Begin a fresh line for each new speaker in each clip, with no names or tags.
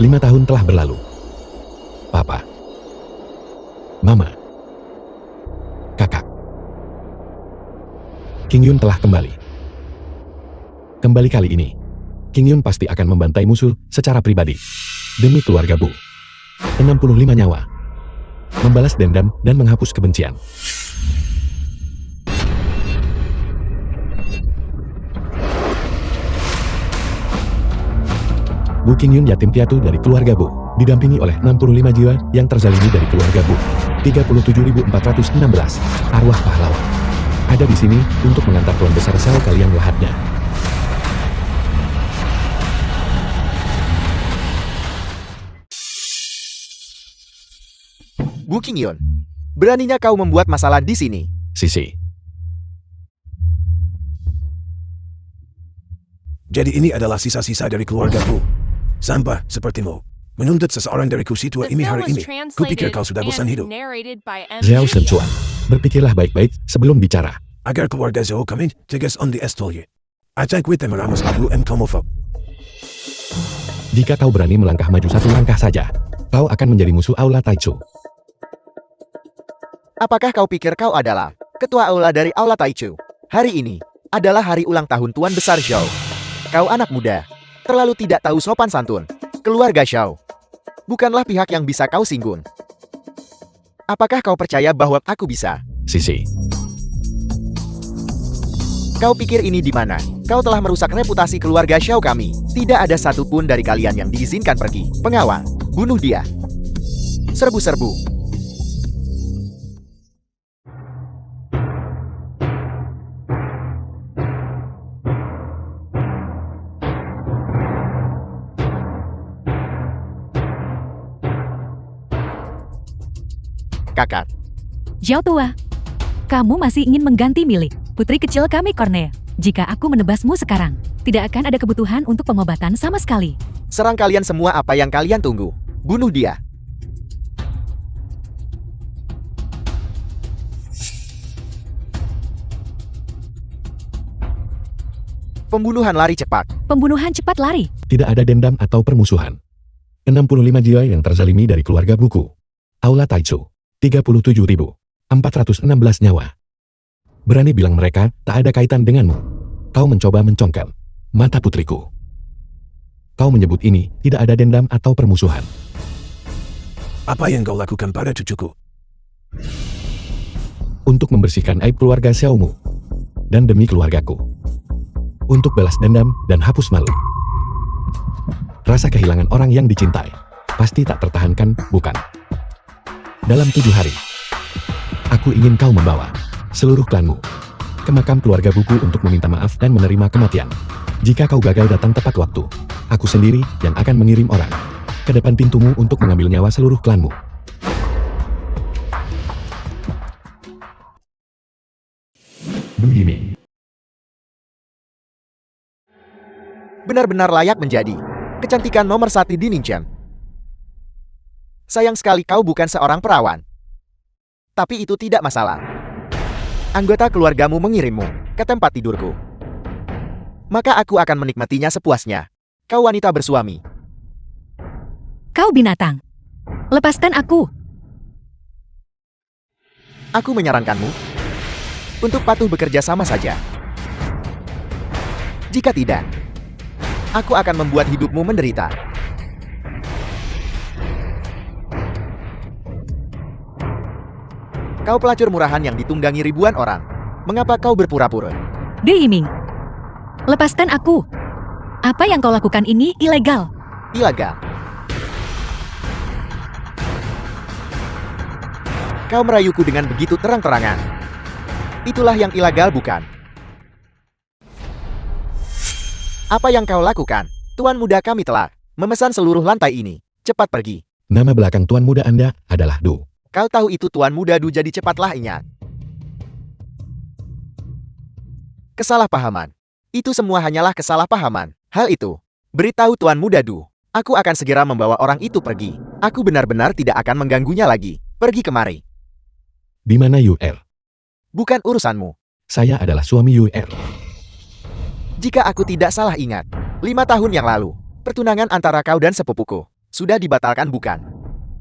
5 tahun telah berlalu. Papa, Mama, Kakak, King Yun telah kembali. Kembali kali ini, King Yun pasti akan membantai musuh secara pribadi. Demi keluarga Bu. 65 nyawa. Membalas dendam dan menghapus kebencian. Bu King Yun yatim piatu dari keluarga Bu, didampingi oleh 65 jiwa yang terzalimi dari keluarga Bu. 37.416 arwah pahlawan ada di sini untuk mengantar tuan besar Shao kalian lahatnya.
Bu King Yun, beraninya kau membuat masalah di sini.
Sisi.
Jadi ini adalah sisa-sisa dari keluarga Bu. Sampah sepertimu. Menuntut seseorang dari Kusitua ini hari ini. Kupikir kau sudah bosan hidup.
Zhao Shenchuan, berpikirlah baik-baik sebelum bicara.
Agar keluarga Zhou kami tegas on the estolye. Acak with meramos abu homophob.
Jika kau berani melangkah maju satu langkah saja, kau akan menjadi musuh Aula Taichu.
Apakah kau pikir kau adalah ketua aula dari Aula Taichu? Hari ini adalah hari ulang tahun Tuan Besar Zhao. Kau anak muda, terlalu tidak tahu sopan santun. Keluarga Zhao bukanlah pihak yang bisa kau singgung. Apakah kau percaya bahwa aku bisa?
Sisi.
Kau pikir ini di mana? Kau telah merusak reputasi keluarga Zhao kami. Tidak ada satupun dari kalian yang diizinkan pergi. Pengawal, bunuh dia. Serbu-serbu. Kakak.
Zhao tua, kamu masih ingin mengganti milik putri kecil kami Cornea. Jika aku menebasmu sekarang, tidak akan ada kebutuhan untuk pengobatan sama sekali.
Serang kalian semua apa yang kalian tunggu. Bunuh dia. Pembunuhan lari cepat.
Pembunuhan cepat lari.
Tidak ada dendam atau permusuhan. 65 jiwa yang terzalimi dari keluarga buku. Aula Taichu. 37.416 nyawa. Berani bilang mereka tak ada kaitan denganmu. Kau mencoba mencongkel mata putriku. Kau menyebut ini tidak ada dendam atau permusuhan.
Apa yang kau lakukan pada cucuku?
Untuk membersihkan aib keluarga Xiaomu. Dan demi keluargaku. Untuk balas dendam dan hapus malu. Rasa kehilangan orang yang dicintai pasti tak tertahankan, bukan? Dalam 7 hari, aku ingin kau membawa seluruh klanmu ke makam keluarga buku untuk meminta maaf dan menerima kematian. Jika kau gagal datang tepat waktu, aku sendiri yang akan mengirim orang ke depan pintumu untuk mengambil nyawa seluruh klanmu. Du Yiming.
Benar-benar layak menjadi kecantikan nomor 1 di Ningxian. Sayang sekali kau bukan seorang perawan. Tapi itu tidak masalah. Anggota keluargamu mengirimmu ke tempat tidurku. Maka aku akan menikmatinya sepuasnya. Kau wanita bersuami.
Kau binatang. Lepaskan aku.
Aku menyarankanmu untuk patuh bekerja sama saja. Jika tidak, aku akan membuat hidupmu menderita. Kau pelacur murahan yang ditunggangi ribuan orang. Mengapa kau berpura-pura?
Du Yiming, lepaskan aku. Apa yang kau lakukan ini ilegal.
Ilegal. Kau merayuku dengan begitu terang-terangan. Itulah yang ilegal, bukan? Apa yang kau lakukan? Tuan muda kami telah memesan seluruh lantai ini. Cepat pergi.
Nama belakang tuan muda Anda adalah Du.
Kau tahu itu Tuan Muda Du, jadi cepatlah ingat. Kesalahpahaman. Itu semua hanyalah kesalahpahaman. Hal itu, beritahu Tuan Muda Du. Aku akan segera membawa orang itu pergi. Aku benar-benar tidak akan mengganggunya lagi. Pergi kemari.
Di mana UR?
Bukan urusanmu.
Saya adalah suami UR.
Jika aku tidak salah ingat, 5 tahun yang lalu, pertunangan antara kau dan sepupuku. sudah dibatalkan bukan?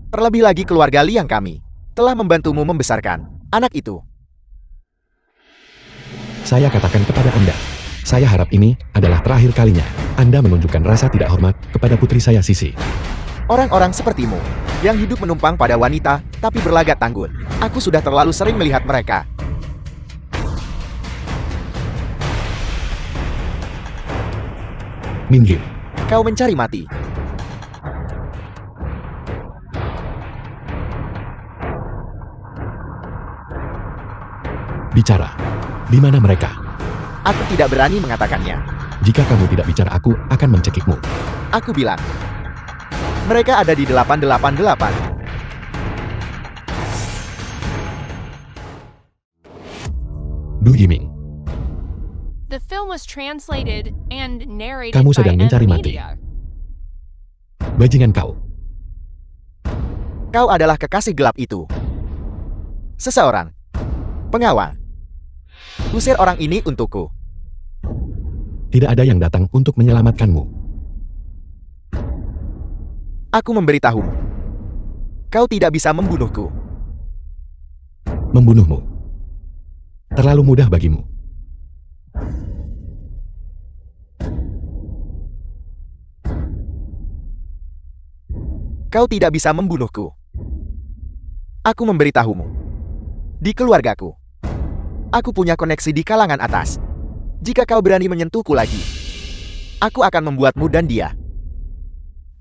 Terlebih lagi keluarga Liang kami telah membantumu membesarkan anak itu.
Saya katakan kepada Anda, saya harap ini adalah terakhir kalinya Anda menunjukkan rasa tidak hormat kepada putri saya Sisi.
Orang-orang sepertimu yang hidup menumpang pada wanita tapi berlagak tangguh. Aku sudah terlalu sering melihat mereka.
Minggir.
Kau mencari mati.
Bicara. Di mana mereka?
Aku tidak berani mengatakannya.
Jika kamu tidak bicara, aku akan mencekikmu.
Aku bilang. Mereka ada di 888.
Du Yiming. The film was translated and narrated
Kamu
by
sedang mencari mati.
Media.
Bajingan kau.
Kau adalah kekasih gelap itu. Seseorang. Pengawal. Usir orang ini untukku.
Tidak ada yang datang untuk menyelamatkanmu.
Aku memberitahumu. Kau tidak bisa membunuhku.
Membunuhmu. Terlalu mudah bagimu.
Kau tidak bisa membunuhku. Aku memberitahumu. Di keluargaku. Aku punya koneksi di kalangan atas. Jika kau berani menyentuhku lagi, aku akan membuatmu dan dia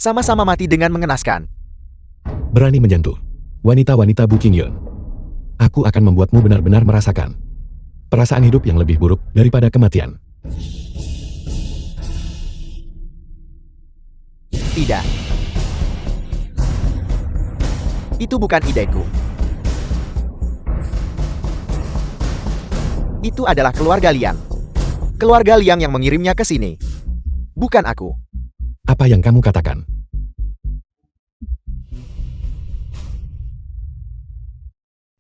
sama-sama mati dengan mengenaskan.
Berani menyentuh wanita-wanita Bukingyeon. Aku akan membuatmu benar-benar merasakan perasaan hidup yang lebih buruk daripada kematian.
Tidak. Itu bukan ideku. Itu adalah keluarga Liang. Keluarga Liang yang mengirimnya ke sini. Bukan aku.
Apa yang kamu katakan?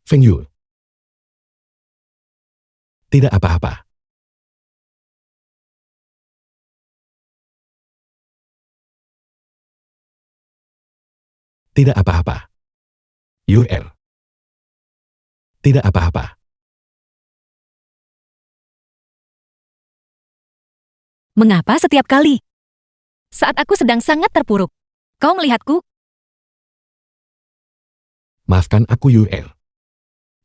Feng Yu. Tidak apa-apa. Tidak apa-apa. Yur. Tidak apa-apa.
Mengapa setiap kali saat aku sedang sangat terpuruk, kau melihatku?
Maafkan aku Yur.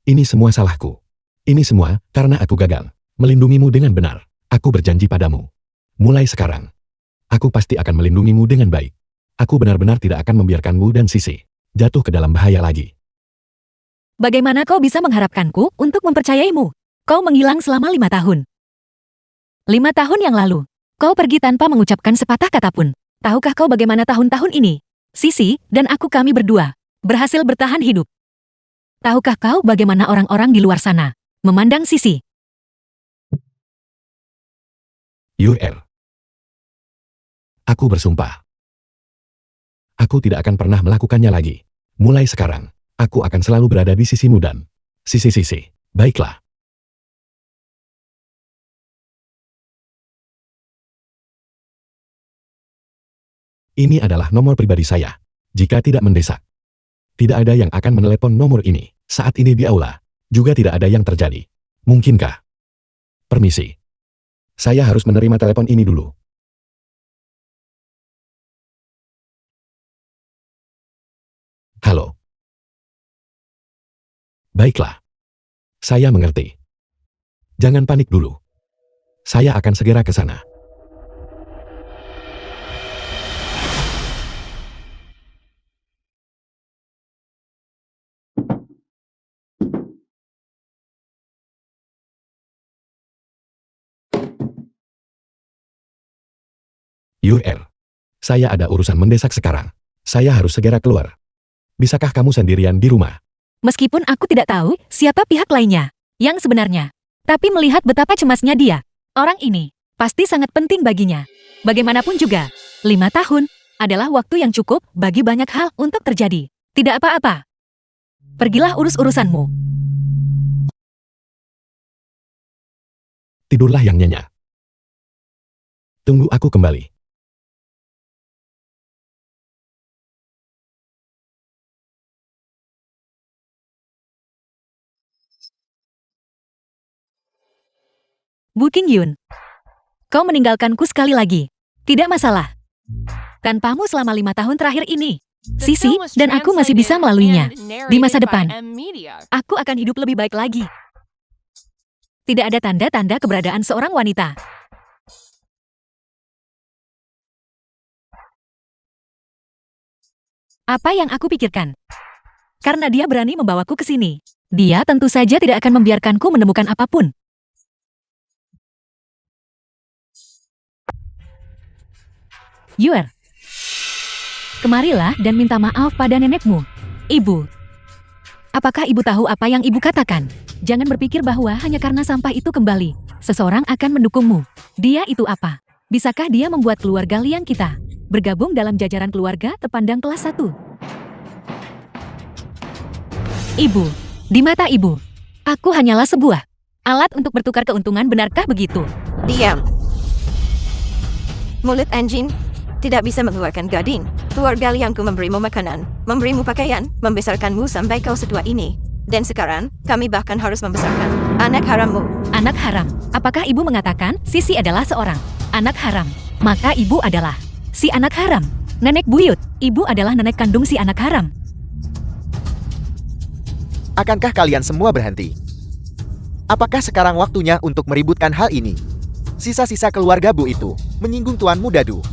Ini semua salahku. Ini semua karena aku gagal melindungimu dengan benar. Aku berjanji padamu. Mulai sekarang, aku pasti akan melindungimu dengan baik. Aku benar-benar tidak akan membiarkanmu dan Sisi jatuh ke dalam bahaya lagi.
Bagaimana kau bisa mengharapkanku untuk mempercayaimu? Kau menghilang selama 5 tahun. 5 tahun yang lalu, kau pergi tanpa mengucapkan sepatah kata pun. Tahukah kau bagaimana tahun-tahun ini? Sisi dan aku kami berdua berhasil bertahan hidup. Tahukah kau bagaimana orang-orang di luar sana memandang Sisi?
Yur. Aku bersumpah. Aku tidak akan pernah melakukannya lagi. Mulai sekarang, aku akan selalu berada di sisimu dan Sisi. Baiklah. Ini adalah nomor pribadi saya. Jika tidak mendesak, tidak ada yang akan menelepon nomor ini. Saat ini di aula, juga tidak ada yang terjadi. Mungkinkah? Permisi. Saya harus menerima telepon ini dulu. Halo. Baiklah. Saya mengerti. Jangan panik dulu. Saya akan segera ke sana. Yur. Saya ada urusan mendesak sekarang. Saya harus segera keluar. Bisakah kamu sendirian di rumah?
Meskipun aku tidak tahu siapa pihak lainnya yang sebenarnya, tapi melihat betapa cemasnya dia, orang ini pasti sangat penting baginya. Bagaimanapun juga, 5 tahun adalah waktu yang cukup bagi banyak hal untuk terjadi. Tidak apa-apa. Pergilah urus urusanmu.
Tidurlah yang nyenyak. Tunggu aku kembali.
Bu Qingyun. Kau meninggalkanku sekali lagi. Tidak masalah. Tanpamu selama 5 tahun terakhir ini, Sisi dan aku masih bisa melaluinya. Di masa depan, aku akan hidup lebih baik lagi. Tidak ada tanda-tanda keberadaan seorang wanita. Apa yang aku pikirkan? Karena dia berani membawaku ke sini. Dia tentu saja tidak akan membiarkanku menemukan apapun. Yuer, kemarilah dan minta maaf pada nenekmu. Ibu, apakah ibu tahu apa yang ibu katakan? Jangan berpikir bahwa hanya karena sampah itu kembali, seseorang akan mendukungmu. Dia itu apa? Bisakah dia membuat keluarga Liang kita bergabung dalam jajaran keluarga terpandang kelas 1? Ibu, di mata ibu, aku hanyalah sebuah alat untuk bertukar keuntungan, benarkah begitu?
Diam. Mulut anjing tidak bisa mengeluarkan gading. Keluarga Liangku memberimu makanan, memberimu pakaian, membesarkanmu sampai kau setua ini. Dan sekarang, kami bahkan harus membesarkan anak harammu.
Anak haram? Apakah ibu mengatakan Sisi adalah seorang anak haram? Maka ibu adalah si anak haram. Nenek buyut, ibu adalah nenek kandung si anak haram.
Akankah kalian semua berhenti? Apakah sekarang waktunya untuk meributkan hal ini? Sisa-sisa keluarga Bu itu menyinggung Tuan Muda Du.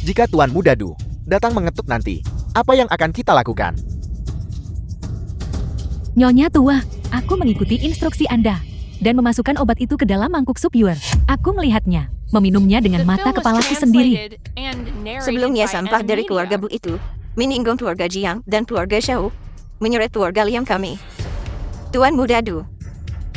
Jika Tuan Muda Du datang mengetuk nanti, apa yang akan kita lakukan?
Nyonya tua, aku mengikuti instruksi Anda dan memasukkan obat itu ke dalam mangkuk sup Yuer. Aku melihatnya, meminumnya dengan mata kepalaku sendiri.
Sebelumnya sampah dari keluarga Bu itu menyinggung keluarga Jiang dan keluarga Shao, menyeret keluarga Liang kami. Tuan Muda Du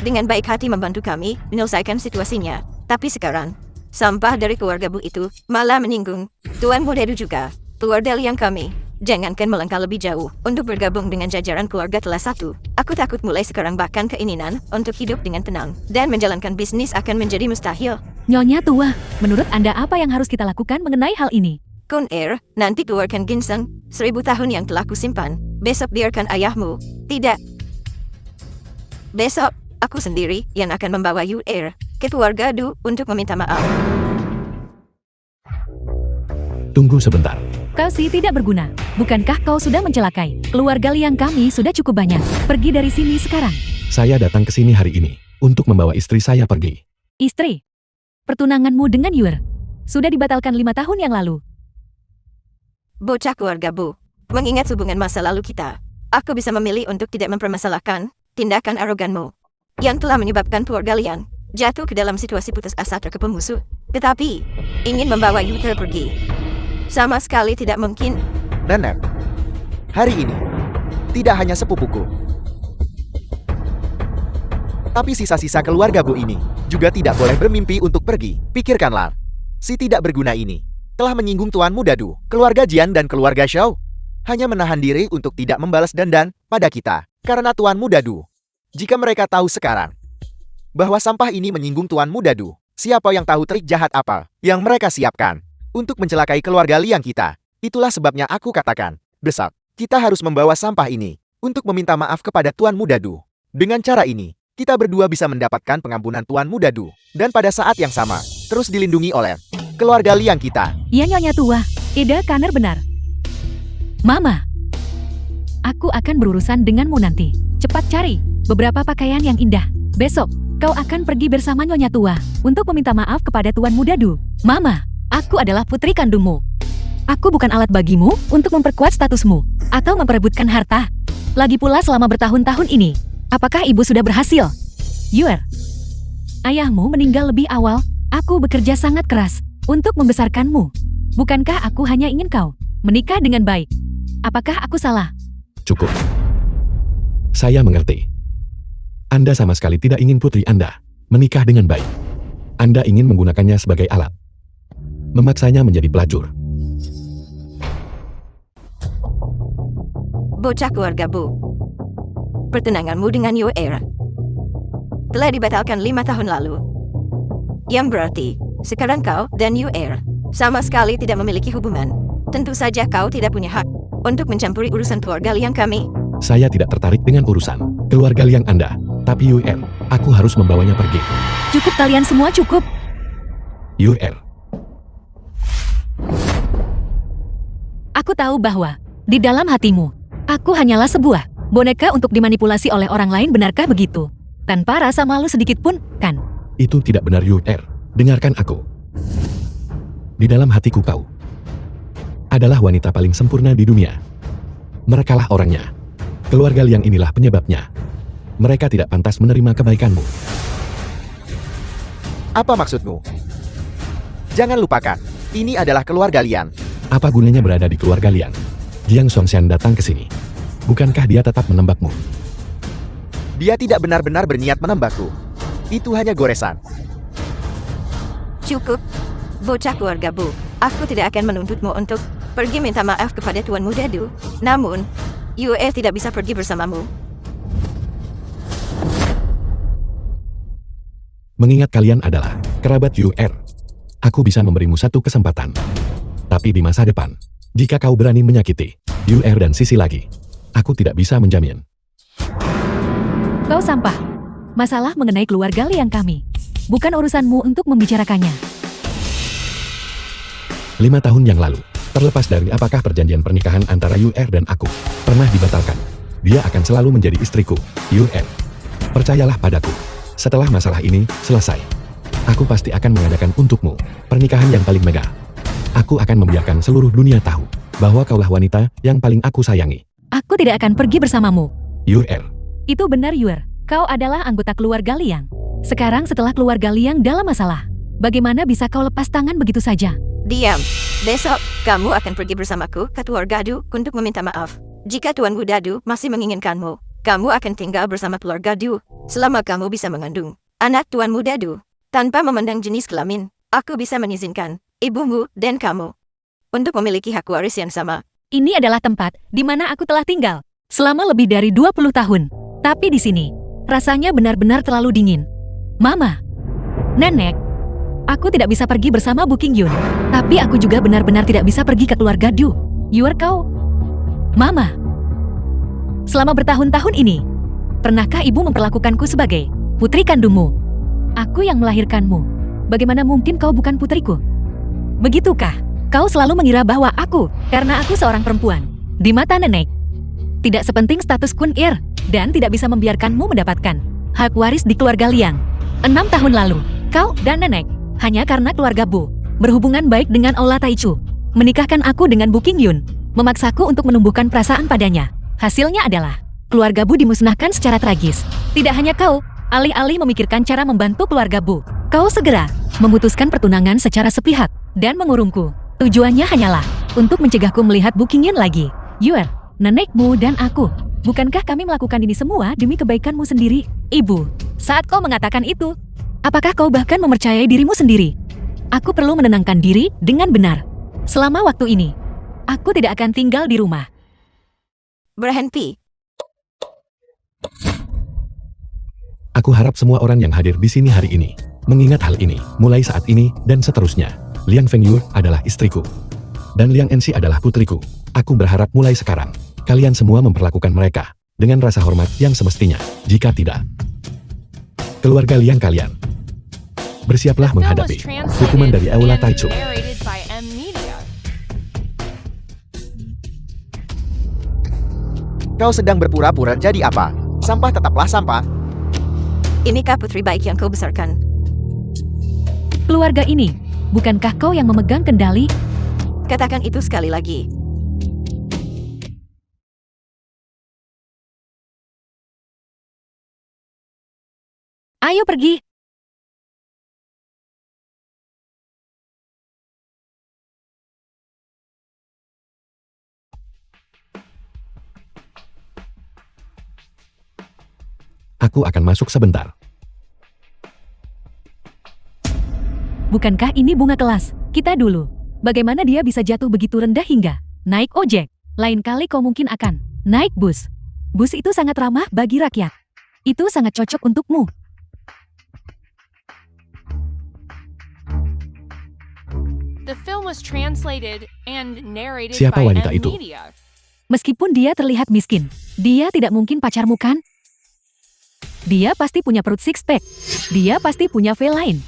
dengan baik hati membantu kami menyelesaikan situasinya. Tapi sekarang, sampah dari keluarga Bu itu malah menyinggung Tuan Muda Du juga, keluarga Liang kami. Jangankan melangkah lebih jauh untuk bergabung dengan jajaran keluarga kelas 1. Aku takut mulai sekarang bahkan keinginan untuk hidup dengan tenang dan menjalankan bisnis akan menjadi mustahil.
Nyonya tua, menurut Anda apa yang harus kita lakukan mengenai hal ini?
Kun nanti keluarkan ginseng 1000 tahun yang telah kusimpan. Besok biarkan ayahmu. Tidak. Besok, aku sendiri yang akan membawa Yuer ke keluarga Du untuk meminta maaf.
Tunggu sebentar.
Kau sih tidak berguna. Bukankah kau sudah mencelakai keluarga Liang kami sudah cukup banyak? Pergi dari sini sekarang.
Saya datang ke sini hari ini untuk membawa istri saya pergi.
Istri? Pertunanganmu dengan Yuer sudah dibatalkan 5 tahun yang lalu.
Bocah keluarga Bu, mengingat hubungan masa lalu kita, aku bisa memilih untuk tidak mempermasalahkan tindakan aroganmu yang telah menyebabkan keluarga Liang jatuh ke dalam situasi putus asa terkepung musuh. Tetapi, ingin membawa Yuer pergi sama sekali tidak mungkin.
Nenek, hari ini tidak hanya sepupuku, tapi sisa-sisa keluarga Bu ini juga tidak boleh bermimpi untuk pergi. Pikirkanlah, si tidak berguna ini telah menyinggung Tuan Muda Du, keluarga Jian dan keluarga Shao. Hanya menahan diri untuk tidak membalas dendam pada kita karena Tuan Muda Du. Jika mereka tahu sekarang bahwa sampah ini menyinggung Tuan Muda Du, siapa yang tahu trik jahat apa yang mereka siapkan untuk mencelakai keluarga Liang kita. Itulah sebabnya aku katakan, besok kita harus membawa sampah ini untuk meminta maaf kepada Tuan Muda Du. Dengan cara ini, kita berdua bisa mendapatkan pengampunan Tuan Muda Du dan pada saat yang sama terus dilindungi oleh keluarga Liang kita.
Ya Nyonya tua, ide Kaner benar. Mama, aku akan berurusan denganmu nanti. Cepat cari beberapa pakaian yang indah. Besok, kau akan pergi bersama Nyonya tua untuk meminta maaf kepada Tuan Muda Du. Mama, aku adalah putri kandungmu. Aku bukan alat bagimu untuk memperkuat statusmu atau memperebutkan harta. Lagi pula selama bertahun-tahun ini, apakah ibu sudah berhasil? Yuer, ayahmu meninggal lebih awal. Aku bekerja sangat keras untuk membesarkanmu. Bukankah aku hanya ingin kau menikah dengan baik? Apakah aku salah?
Cukup. Saya mengerti. Anda sama sekali tidak ingin putri Anda menikah dengan baik. Anda ingin menggunakannya sebagai alat, memaksanya menjadi pelacur.
Bocah keluarga Bu, pertunanganmu dengan Yuer telah dibatalkan 5 tahun lalu. Yang berarti, sekarang kau dan Yuer sama sekali tidak memiliki hubungan. Tentu saja kau tidak punya hak untuk mencampuri urusan keluarga Liang kami.
Saya tidak tertarik dengan urusan keluarga Liang Anda. Tapi Yuer, aku harus membawanya pergi.
Cukup kalian semua cukup.
Yuer,
Aku tahu bahwa di dalam hatimu, aku hanyalah sebuah boneka untuk dimanipulasi oleh orang lain, benarkah begitu? Tanpa rasa malu sedikit pun, kan?
itu tidak benar Yuer. Dengarkan aku. Di dalam hatiku kau adalah wanita paling sempurna di dunia. Merekalah orangnya. Keluarga Liang inilah penyebabnya. Mereka tidak pantas menerima kebaikanmu.
Apa maksudmu? Jangan lupakan, ini adalah keluarga Liang.
Apa gunanya berada di keluarga Liang? Jiang Songxian datang ke sini. Bukankah dia tetap menembakmu?
Dia tidak benar-benar berniat menembakku. Itu hanya goresan.
Cukup. Bocah keluarga Bu, aku tidak akan menuntutmu untuk pergi minta maaf kepada Tuan Muda Du. Namun, Yuer tidak bisa pergi bersamamu.
Mengingat kalian adalah kerabat Yuer, aku bisa memberimu satu kesempatan. Tapi di masa depan, jika kau berani menyakiti Yuer dan Sisi lagi, aku tidak bisa menjamin.
Kau sampah. Masalah mengenai keluarga Liang kami. Bukan urusanmu untuk membicarakannya.
5 tahun yang lalu, terlepas dari apakah perjanjian pernikahan antara Yuer dan aku pernah dibatalkan, dia akan selalu menjadi istriku, Yuer. Percayalah padaku. Setelah masalah ini selesai, aku pasti akan mengadakan untukmu pernikahan yang paling megah. Aku akan membiarkan seluruh dunia tahu bahwa kaulah wanita yang paling aku sayangi.
Aku tidak akan pergi bersamamu.
Yuer,
Itu benar Yuer. Kau adalah anggota keluarga Liang. Sekarang setelah keluarga Liang dalam masalah, bagaimana bisa kau lepas tangan begitu saja?
Diam. Besok, kamu akan pergi bersamaku ke keluarga Du untuk meminta maaf. Jika Tuan Muda Du masih menginginkanmu, kamu akan tinggal bersama keluarga Du selama kamu bisa mengandung anak Tuan Muda Du. Tanpa memandang jenis kelamin, aku bisa mengizinkan ibumu dan kamu untuk memiliki hak waris yang sama.
Ini adalah tempat di mana aku telah tinggal selama lebih dari 20 tahun. Tapi di sini, rasanya benar-benar terlalu dingin. Mama, Nenek, aku tidak bisa pergi bersama Bu Qingyun. Tapi aku juga benar-benar tidak bisa pergi ke keluarga Du. Yuer kau? Mama, selama bertahun-tahun ini, pernahkah ibu memperlakukanku sebagai putri kandungmu? Aku yang melahirkanmu. Bagaimana mungkin kau bukan putriku? Begitukah? Kau selalu mengira bahwa aku, karena aku seorang perempuan, di mata nenek, tidak sepenting status Kun Ir, dan tidak bisa membiarkanmu mendapatkan hak waris di keluarga Liang. 6 tahun lalu, kau dan nenek, hanya karena keluarga Bu, berhubungan baik dengan Aula Taichu, menikahkan aku dengan Bu Qingyun, memaksaku untuk menumbuhkan perasaan padanya. Hasilnya adalah, keluarga Bu dimusnahkan secara tragis. Tidak hanya kau, alih-alih memikirkan cara membantu keluarga Bu, kau segera memutuskan pertunangan secara sepihak dan mengurungku. Tujuannya hanyalah untuk mencegahku melihat Bu Qingyun lagi. Yuer, nenekmu dan aku, bukankah kami melakukan ini semua demi kebaikanmu sendiri? Ibu, saat kau mengatakan itu, apakah kau bahkan mempercayai dirimu sendiri? Aku perlu menenangkan diri dengan benar. Selama waktu ini, aku tidak akan tinggal di rumah.
Berhenti.
aku harap semua orang yang hadir di sini hari ini mengingat hal ini, mulai saat ini dan seterusnya. Liang Fengyue adalah istriku, dan Liang Enxi adalah putriku. Aku berharap mulai sekarang, kalian semua memperlakukan mereka dengan rasa hormat yang semestinya. Jika tidak, keluarga Liang kalian bersiaplah menghadapi hukuman dari Aula Taichu.
Kau sedang berpura-pura jadi apa? Sampah tetaplah sampah.
Inikah putri baik yang kau besarkan?
Keluarga ini, bukankah kau yang memegang kendali?
Katakan itu sekali lagi.
Ayo pergi.
Aku akan masuk sebentar.
Bukankah ini bunga kelas? Kita dulu. Bagaimana dia bisa jatuh begitu rendah hingga naik ojek? Lain kali kau mungkin akan naik bus. Bus itu sangat ramah bagi rakyat. Itu sangat cocok untukmu.
Siapa wanita itu?
Meskipun dia terlihat miskin, dia tidak mungkin pacarmu kan? Dia pasti punya perut six-pack. Dia pasti punya V-line.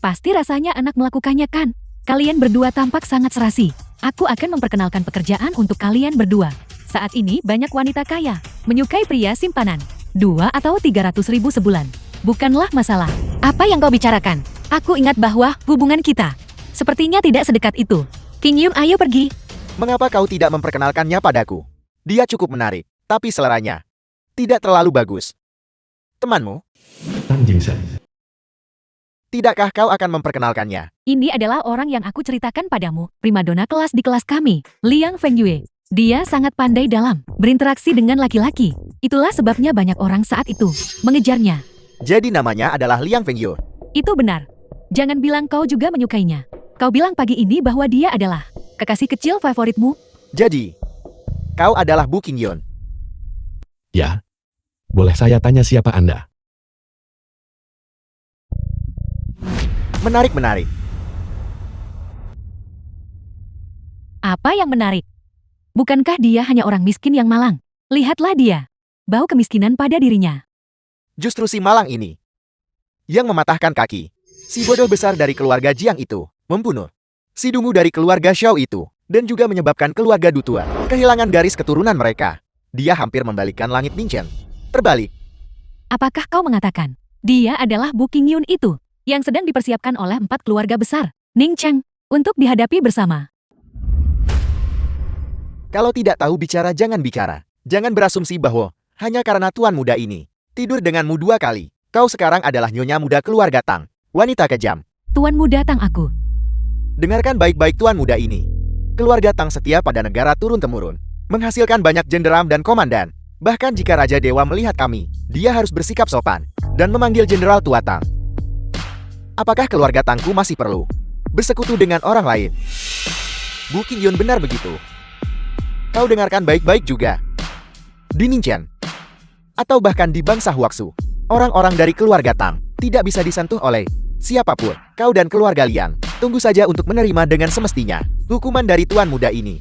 Pasti rasanya enak melakukannya kan? Kalian berdua tampak sangat serasi. Aku akan memperkenalkan pekerjaan untuk kalian berdua. Saat ini banyak wanita kaya menyukai pria simpanan. 2 atau 300 ribu sebulan. Bukanlah masalah. Apa yang kau bicarakan? Aku ingat bahwa hubungan kita sepertinya tidak sedekat itu. King Yun, ayo pergi.
Mengapa kau tidak memperkenalkannya padaku? Dia cukup menarik, tapi seleranya tidak terlalu bagus. Temanmu?
Tan Jingsen.
Tidakkah kau akan memperkenalkannya?
Ini adalah orang yang aku ceritakan padamu, primadona kelas di kelas kami, Liang Fengyue. Dia sangat pandai dalam berinteraksi dengan laki-laki. Itulah sebabnya banyak orang saat itu mengejarnya.
Jadi namanya adalah Liang Fengyue.
Itu benar. Jangan bilang kau juga menyukainya. Kau bilang pagi ini bahwa dia adalah kekasih kecil favoritmu.
Jadi, kau adalah Bu Qingyon.
Ya. Boleh saya tanya siapa Anda?
Menarik.
Apa yang menarik? Bukankah dia hanya orang miskin yang malang? Lihatlah dia. Bau kemiskinan pada dirinya.
Justru si malang ini yang mematahkan kaki si bodoh besar dari keluarga Jiang itu, membunuh si dungu dari keluarga Xiao itu, dan juga menyebabkan keluarga Du Tua kehilangan garis keturunan mereka. Dia hampir membalikkan langit Ningchen. Terbalik.
Apakah kau mengatakan dia adalah Bu Qingyun itu yang sedang dipersiapkan oleh 4 keluarga besar Ning Cheng untuk dihadapi bersama?
Kalau tidak tahu bicara jangan bicara. Jangan berasumsi bahwa hanya karena tuan muda ini tidur denganmu 2 kali, kau sekarang adalah nyonya muda keluarga Tang, wanita kejam.
Tuan muda Tang aku.
Dengarkan baik-baik tuan muda ini. Keluarga Tang setia pada negara turun-temurun, menghasilkan banyak jenderal dan komandan. Bahkan jika Raja Dewa melihat kami, dia harus bersikap sopan dan memanggil Jenderal Tua Tang. Apakah keluarga Tangku masih perlu bersekutu dengan orang lain? Bu Qingyun benar begitu. Kau dengarkan baik-baik juga. Di Ningchen, atau bahkan di bangsa Huaxu, orang-orang dari keluarga Tang tidak bisa disentuh oleh siapapun. Kau dan keluarga Liang, tunggu saja untuk menerima dengan semestinya hukuman dari tuan muda ini.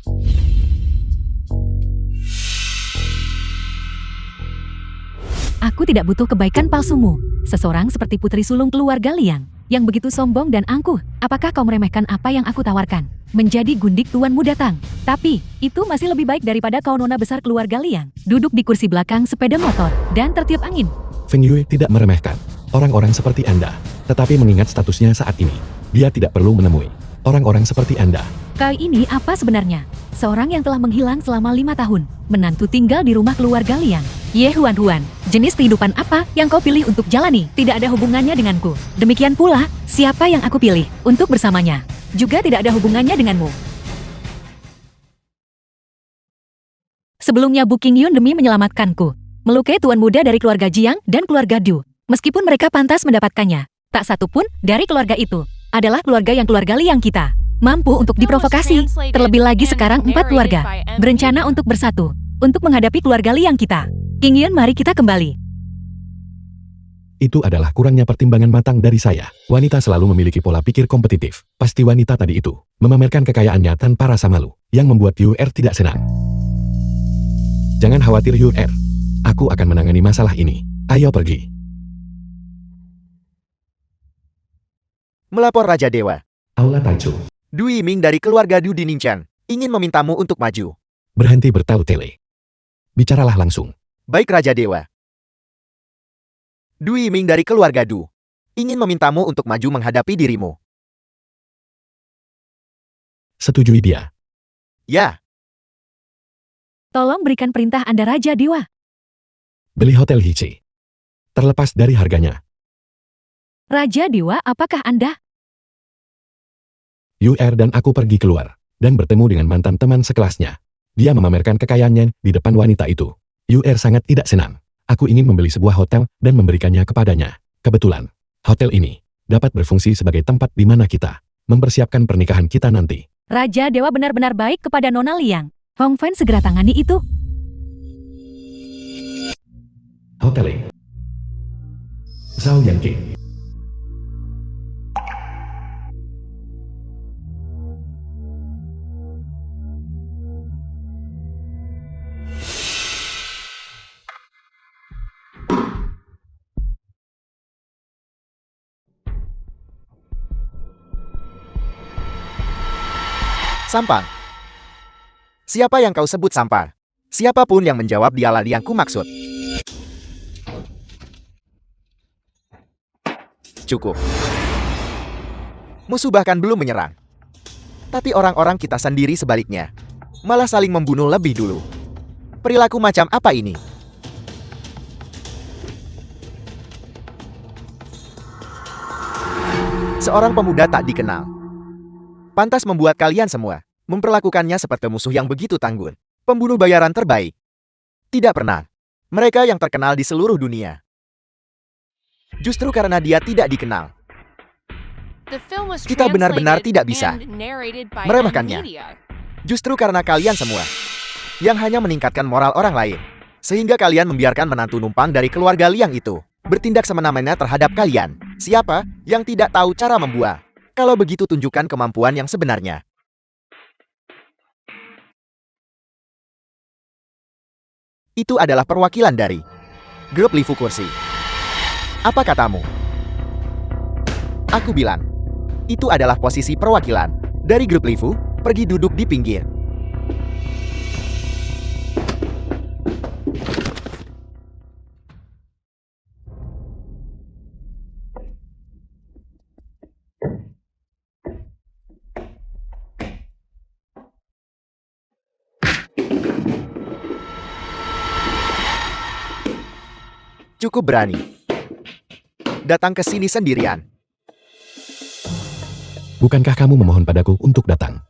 Aku tidak butuh kebaikan palsumu. Seseorang seperti putri sulung keluarga Liang, yang begitu sombong dan angkuh. Apakah kau meremehkan apa yang aku tawarkan? Menjadi gundik tuan muda Tang. Tapi, itu masih lebih baik daripada kau nona besar keluarga Liang, duduk di kursi belakang sepeda motor, dan tertiup angin.
Fengyue tidak meremehkan orang-orang seperti Anda, tetapi mengingat statusnya saat ini, dia tidak perlu menemui orang-orang seperti Anda.
Kau ini apa sebenarnya? Seorang yang telah menghilang selama 5 tahun, menantu tinggal di rumah keluarga Liang. Ye Huan, jenis kehidupan apa yang kau pilih untuk jalani tidak ada hubungannya denganku. Demikian pula, siapa yang aku pilih untuk bersamanya juga tidak ada hubungannya denganmu. Sebelumnya Bu Qingyun demi menyelamatkanku, melukai tuan muda dari keluarga Jiang dan keluarga Du. Meskipun mereka pantas mendapatkannya, tak satu pun dari keluarga itu adalah keluarga yang keluarga Liang kita mampu untuk diprovokasi. Terlebih lagi sekarang 4 keluarga berencana untuk bersatu untuk menghadapi keluarga Liang kita. Qingyun, mari kita kembali.
Itu adalah kurangnya pertimbangan matang dari saya. Wanita selalu memiliki pola pikir kompetitif. Pasti wanita tadi itu memamerkan kekayaannya tanpa rasa malu, yang membuat UR tidak senang. Jangan khawatir UR. Aku akan menangani masalah ini. Ayo pergi.
Melapor Raja Dewa.
Aula Taichu.
Du Yiming dari keluarga Du di Ningchen ingin memintamu untuk maju.
Berhenti bertele-tele. Bicaralah langsung.
Baik Raja Dewa. Du Yiming dari keluarga Du ingin memintamu untuk maju menghadapi dirimu.
Setujui dia.
Ya.
Tolong berikan perintah Anda Raja Dewa.
Beli hotel Hichi. Terlepas dari harganya.
Raja Dewa, apakah Anda?
UR dan aku pergi keluar dan bertemu dengan mantan teman sekelasnya. Dia memamerkan kekayaannya di depan wanita itu. UR sangat tidak senang. Aku ingin membeli sebuah hotel dan memberikannya kepadanya. Kebetulan, hotel ini dapat berfungsi sebagai tempat di mana kita mempersiapkan pernikahan kita nanti.
Raja Dewa benar-benar baik kepada Nona Liang. Hong Fan segera tangani itu.
Hotel Zhao Yanqing.
Sampah. Siapa yang kau sebut sampah? Siapapun yang menjawab dialah yang kumaksud. Cukup. Musuh bahkan belum menyerang. Tapi orang-orang kita sendiri sebaliknya. Malah saling membunuh lebih dulu. Perilaku macam apa ini? Seorang pemuda tak dikenal. Pantas membuat kalian semua memperlakukannya seperti musuh yang begitu tangguh. Pembunuh bayaran terbaik. Tidak pernah. Mereka yang terkenal di seluruh dunia. Justru karena dia tidak dikenal. Kita benar-benar tidak bisa meremehkannya. Justru karena kalian semua yang hanya meningkatkan moral orang lain. Sehingga kalian membiarkan menantu numpang dari keluarga Liang itu bertindak semena-mena terhadap kalian. Siapa yang tidak tahu cara membuah? Kalau begitu tunjukkan kemampuan yang sebenarnya. Itu adalah perwakilan dari grup Lifu Kursi. Apa katamu? Aku bilang, itu adalah posisi perwakilan dari grup Lifu. Pergi duduk di pinggir. Cukup berani. Datang ke sini sendirian.
Bukankah kamu memohon padaku untuk datang?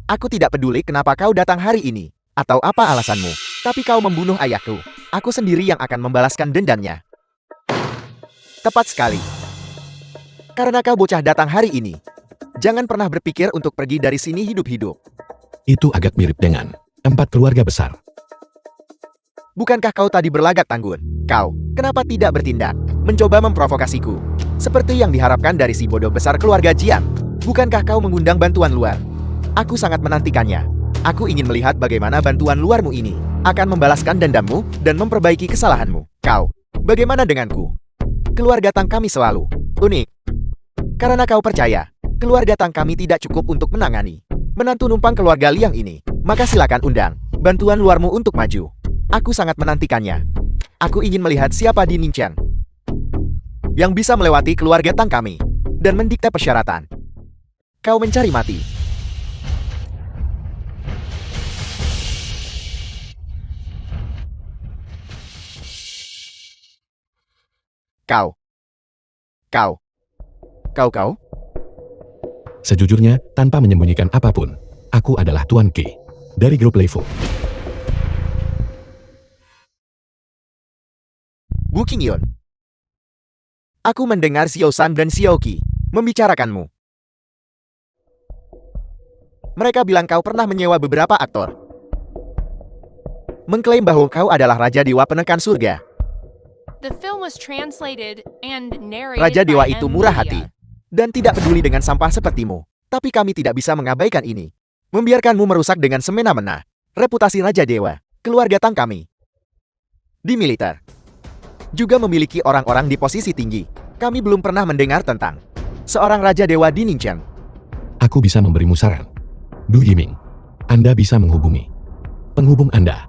Aku tidak peduli kenapa kau datang hari ini, atau apa alasanmu. Tapi kau membunuh ayahku. Aku sendiri yang akan membalaskan dendamnya. Tepat sekali. Karena kau bocah datang hari ini. Jangan pernah berpikir untuk pergi dari sini hidup-hidup.
Itu agak mirip dengan 4 keluarga besar.
Bukankah kau tadi berlagak tangguh? Kau, kenapa tidak bertindak? Mencoba memprovokasiku. Seperti yang diharapkan dari si bodoh besar keluarga Jiang. Bukankah kau mengundang bantuan luar? Aku sangat menantikannya. Aku ingin melihat bagaimana bantuan luarmu ini akan membalaskan dendammu dan memperbaiki kesalahanmu. Kau, bagaimana denganku? Keluarga Tang kami selalu unik. Karena kau percaya, keluarga Tang kami tidak cukup untuk menangani menantu numpang keluarga Liang ini. Maka silakan undang bantuan luarmu untuk maju. Aku sangat menantikannya. Aku ingin melihat siapa di Ningqiang yang bisa melewati keluarga Tang kami dan mendikte persyaratan. Kau mencari mati. Kau.
Sejujurnya, tanpa menyembunyikan apapun, aku adalah Tuan Qi dari grup Leifu.
Wu Qingyan. Aku mendengar Xiao San dan Xiao Qi membicarakanmu. Mereka bilang kau pernah menyewa beberapa aktor. Mengklaim bahwa kau adalah Raja Dewa Penekan Surga. Raja Dewa itu murah hati dan tidak peduli dengan sampah sepertimu. Tapi kami tidak bisa mengabaikan ini. Membiarkanmu merusak dengan semena-mena reputasi Raja Dewa, keluarga Tang kami. Di militer juga memiliki orang-orang di posisi tinggi. Kami belum pernah mendengar tentang seorang Raja Dewa di Ningqiang.
Aku bisa memberimu saran. Du Yiming, Anda bisa menghubungi penghubung Anda.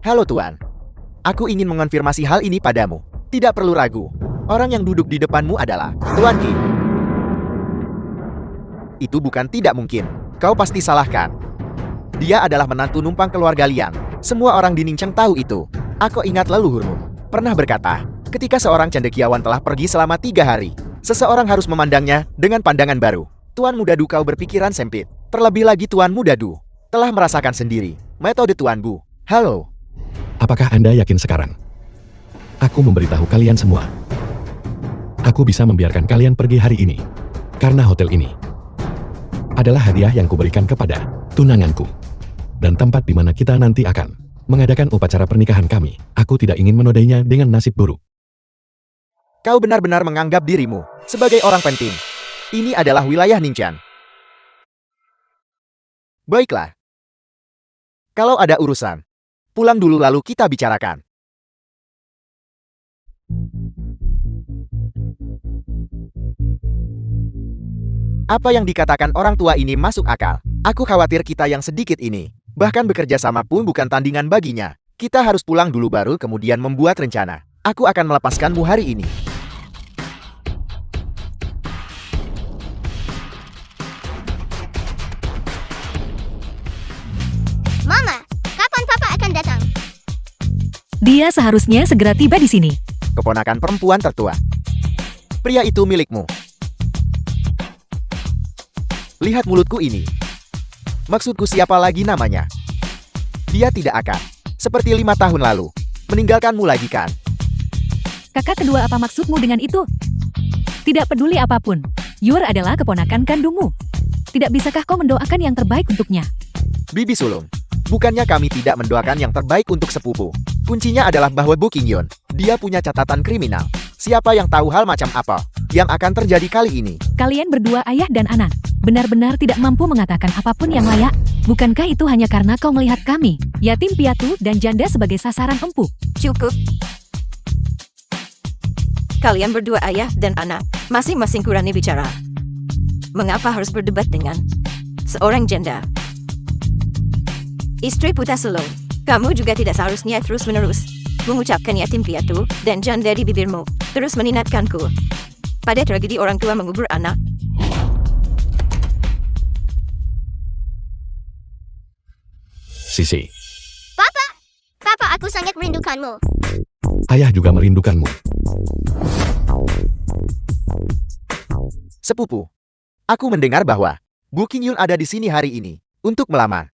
Halo Tuan. Aku ingin mengonfirmasi hal ini padamu. Tidak perlu ragu. Orang yang duduk di depanmu adalah Tuan Qi. Itu bukan tidak mungkin. Kau pasti salahkan. Dia adalah menantu numpang keluarga Liang. Semua orang di Ningqiang tahu itu. Aku ingat leluhurmu pernah berkata, ketika seorang cendekiawan telah pergi selama 3 hari, seseorang harus memandangnya dengan pandangan baru. Tuan Muda Du, kau berpikiran sempit. Terlebih lagi Tuan Muda Du telah merasakan sendiri metode Tuan Bu. Halo.
Apakah Anda yakin sekarang? Aku memberitahu kalian semua. Aku bisa membiarkan kalian pergi hari ini. Karena hotel ini adalah hadiah yang kuberikan kepada tunanganku. Dan tempat di mana kita nanti akan mengadakan upacara pernikahan kami. Aku tidak ingin menodainya dengan nasib buruk.
Kau benar-benar menganggap dirimu sebagai orang penting. Ini adalah wilayah Ningqiang. Baiklah. Kalau ada urusan, Pulang dulu lalu kita bicarakan. Apa yang dikatakan orang tua ini masuk akal. Aku khawatir kita yang sedikit ini. Bahkan bekerja sama pun bukan tandingan baginya. Kita harus pulang dulu baru kemudian membuat rencana. Aku akan melepaskanmu hari ini.
Mama, kapan Papa akan datang?
Dia seharusnya segera tiba di sini.
Keponakan perempuan tertua. Pria itu milikmu. Lihat mulutku ini. Maksudku siapa lagi namanya? Dia tidak akan. Seperti 5 tahun lalu. Meninggalkanmu lagi kan?
Kakak kedua, apa maksudmu dengan itu? Tidak peduli apapun. Yur adalah keponakan kandungmu. Tidak bisakah kau mendoakan yang terbaik untuknya?
Bibi sulung. Bukannya kami tidak mendoakan yang terbaik untuk sepupu. Kuncinya adalah bahwa Bu Qingyun, dia punya catatan kriminal. Siapa yang tahu hal macam apa yang akan terjadi kali ini?
Kalian berdua ayah dan anak, benar-benar tidak mampu mengatakan apapun yang layak. Bukankah itu hanya karena kau melihat kami, yatim piatu dan janda sebagai sasaran empuk?
Cukup. Kalian berdua ayah dan anak, masing-masing kurani bicara. Mengapa harus berdebat dengan seorang janda? Istri putra sulung, kamu juga tidak seharusnya terus-menerus mengucapkan yatim piatu dan janda di bibirmu, terus mengingatkanku pada tragedi orang tua mengubur anak.
Sisi,
Papa, aku sangat merindukanmu.
ayah juga merindukanmu.
Sepupu. Aku mendengar bahwa Bu Qingyun ada di sini hari ini untuk melamar.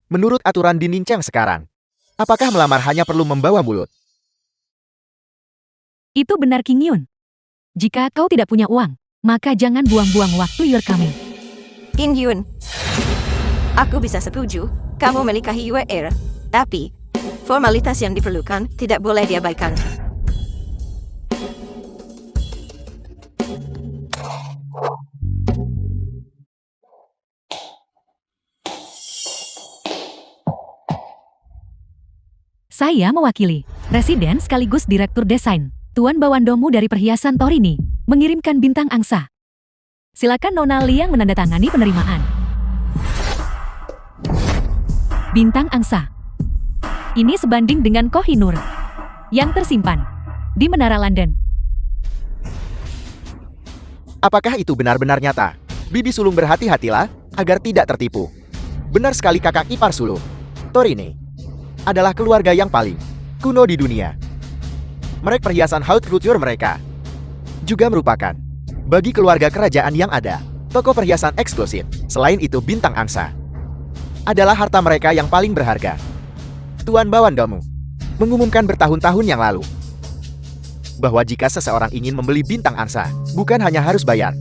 Menurut aturan di Ningcheng sekarang, apakah melamar hanya perlu membawa mulut?
Itu benar, Qingyun. Jika kau tidak punya uang, maka jangan buang-buang waktu Yur kami.
Qingyun, aku bisa setuju kamu menikahi Yue Er, tapi formalitas yang diperlukan tidak boleh diabaikan.
Saya mewakili Presiden sekaligus Direktur Desain, Tuan Bawandomu dari Perhiasan Torini, mengirimkan bintang angsa. Silakan Nona Liang menandatangani penerimaan. Bintang angsa. Ini sebanding dengan Kohinoor yang tersimpan di Menara London.
Apakah itu benar-benar nyata? Bibi sulung berhati-hatilah agar tidak tertipu. Benar sekali kakak ipar sulung. Torini adalah keluarga yang paling kuno di dunia. Merek perhiasan haute couture mereka juga merupakan bagi keluarga kerajaan yang ada toko perhiasan eksklusif. Selain itu bintang angsa adalah harta mereka yang paling berharga. Tuan Bawandomu mengumumkan bertahun-tahun yang lalu bahwa jika seseorang ingin membeli bintang angsa, bukan hanya harus bayar,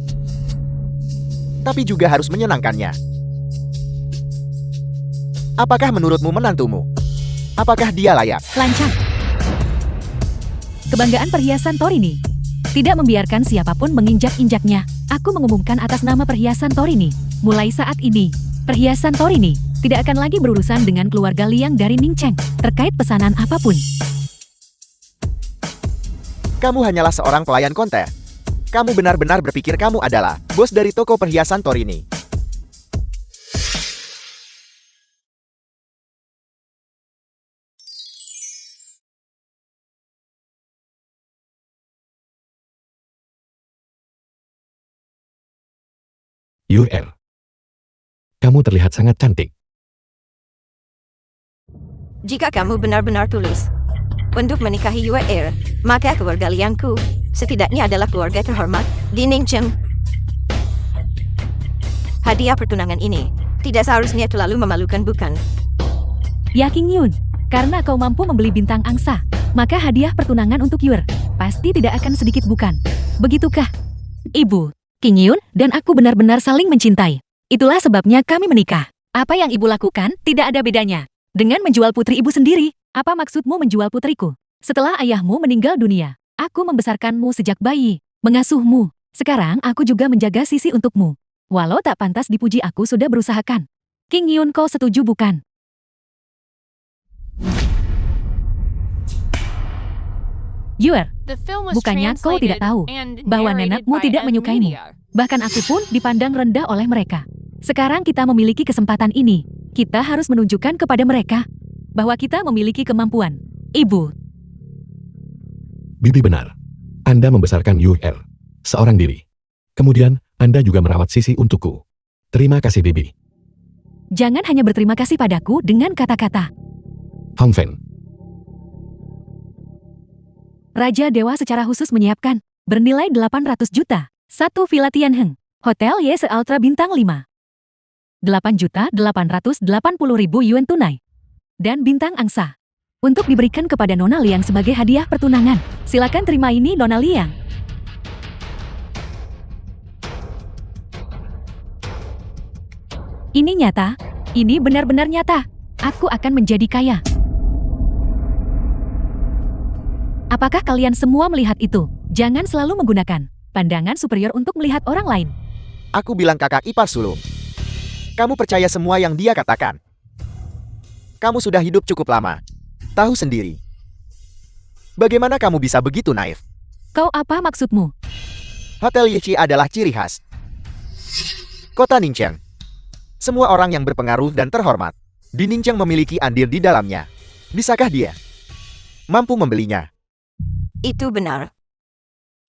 tapi juga harus menyenangkannya. Apakah menurutmu menantumu? Apakah dia layak?
Lancang. Kebanggaan perhiasan Torini tidak membiarkan siapapun menginjak-injaknya. Aku mengumumkan atas nama perhiasan Torini. Mulai saat ini, perhiasan Torini tidak akan lagi berurusan dengan keluarga Liang dari Ningcheng terkait pesanan apapun.
Kamu hanyalah seorang pelayan konter. Kamu benar-benar berpikir kamu adalah bos dari toko perhiasan Torini.
Yur Er, kamu terlihat sangat cantik.
Jika kamu benar-benar tulus untuk menikahi Yue Er, maka keluarga Liangku setidaknya adalah keluarga terhormat di Ningcheng. Hadiah pertunangan ini tidak seharusnya terlalu memalukan, bukan?
Ya Qingyun, karena kau mampu membeli bintang angsa, maka hadiah pertunangan untuk Yur pasti tidak akan sedikit, bukan? Begitukah? Ibu, Qingyun dan aku benar-benar saling mencintai. Itulah sebabnya kami menikah. Apa yang ibu lakukan tidak ada bedanya dengan menjual putri ibu sendiri. Apa maksudmu menjual putriku? Setelah ayahmu meninggal dunia, aku membesarkanmu sejak bayi, mengasuhmu. Sekarang aku juga menjaga sisi untukmu. Walau tak pantas dipuji, aku sudah berusahakan. Qingyun, kau setuju bukan? Yuer, bukannya kau tidak tahu bahwa nenekmu tidak menyukaimu. Bahkan aku pun dipandang rendah oleh mereka. Sekarang kita memiliki kesempatan ini. Kita harus menunjukkan kepada mereka bahwa kita memiliki kemampuan. Ibu,
Bibi benar. Anda membesarkan Yuer, seorang diri. Kemudian, Anda juga merawat Sisi untukku. Terima kasih, Bibi.
jangan hanya berterima kasih padaku dengan kata-kata.
Hong Fen.
Raja Dewa secara khusus menyiapkan bernilai 800 juta. Satu Villa Tianheng, Hotel YS Ultra Bintang 5. 8.880.000 yuan tunai. Dan bintang angsa. Untuk diberikan kepada Nona Liang sebagai hadiah pertunangan. Silakan terima ini, Nona Liang. Ini nyata. Ini benar-benar nyata. Aku akan menjadi kaya. Apakah kalian semua melihat itu? Jangan selalu menggunakan pandangan superior untuk melihat orang lain.
Aku bilang kakak ipar sulung. Kamu percaya semua yang dia katakan. Kamu sudah hidup cukup lama. Tahu sendiri. Bagaimana kamu bisa begitu naif?
Kau apa maksudmu?
Hotel Yichi adalah ciri khas Kota Ningxiang. Semua orang yang berpengaruh dan terhormat di Ningxiang memiliki andil di dalamnya. Bisakah dia mampu membelinya?
Itu benar.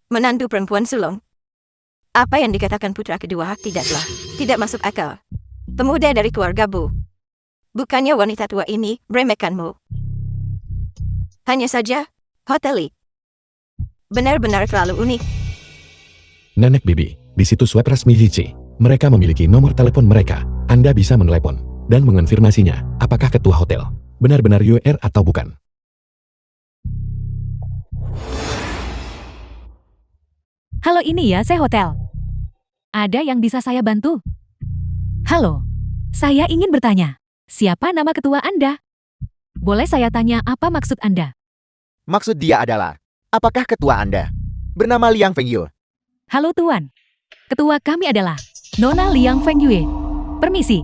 Menantu perempuan sulung. Apa yang dikatakan putra kedua tidak masuk akal. Pemuda dari keluarga Bu. Bukannya wanita tua ini meremehkanmu. Hanya saja, Hotel Li benar-benar terlalu unik.
Nenek Bibi, di situs web resmi Yichi, mereka memiliki nomor telepon mereka. Anda bisa menelepon dan mengonfirmasinya apakah ketua hotel benar-benar Yuer atau bukan.
Halo, ini ya saya hotel. Ada yang bisa saya bantu? Halo, saya ingin bertanya, siapa nama ketua Anda? Boleh saya tanya apa maksud Anda?
Maksud dia adalah, apakah ketua Anda bernama Liang Fengyue?
Halo Tuan, ketua kami adalah Nona Liang Fengyue. Permisi.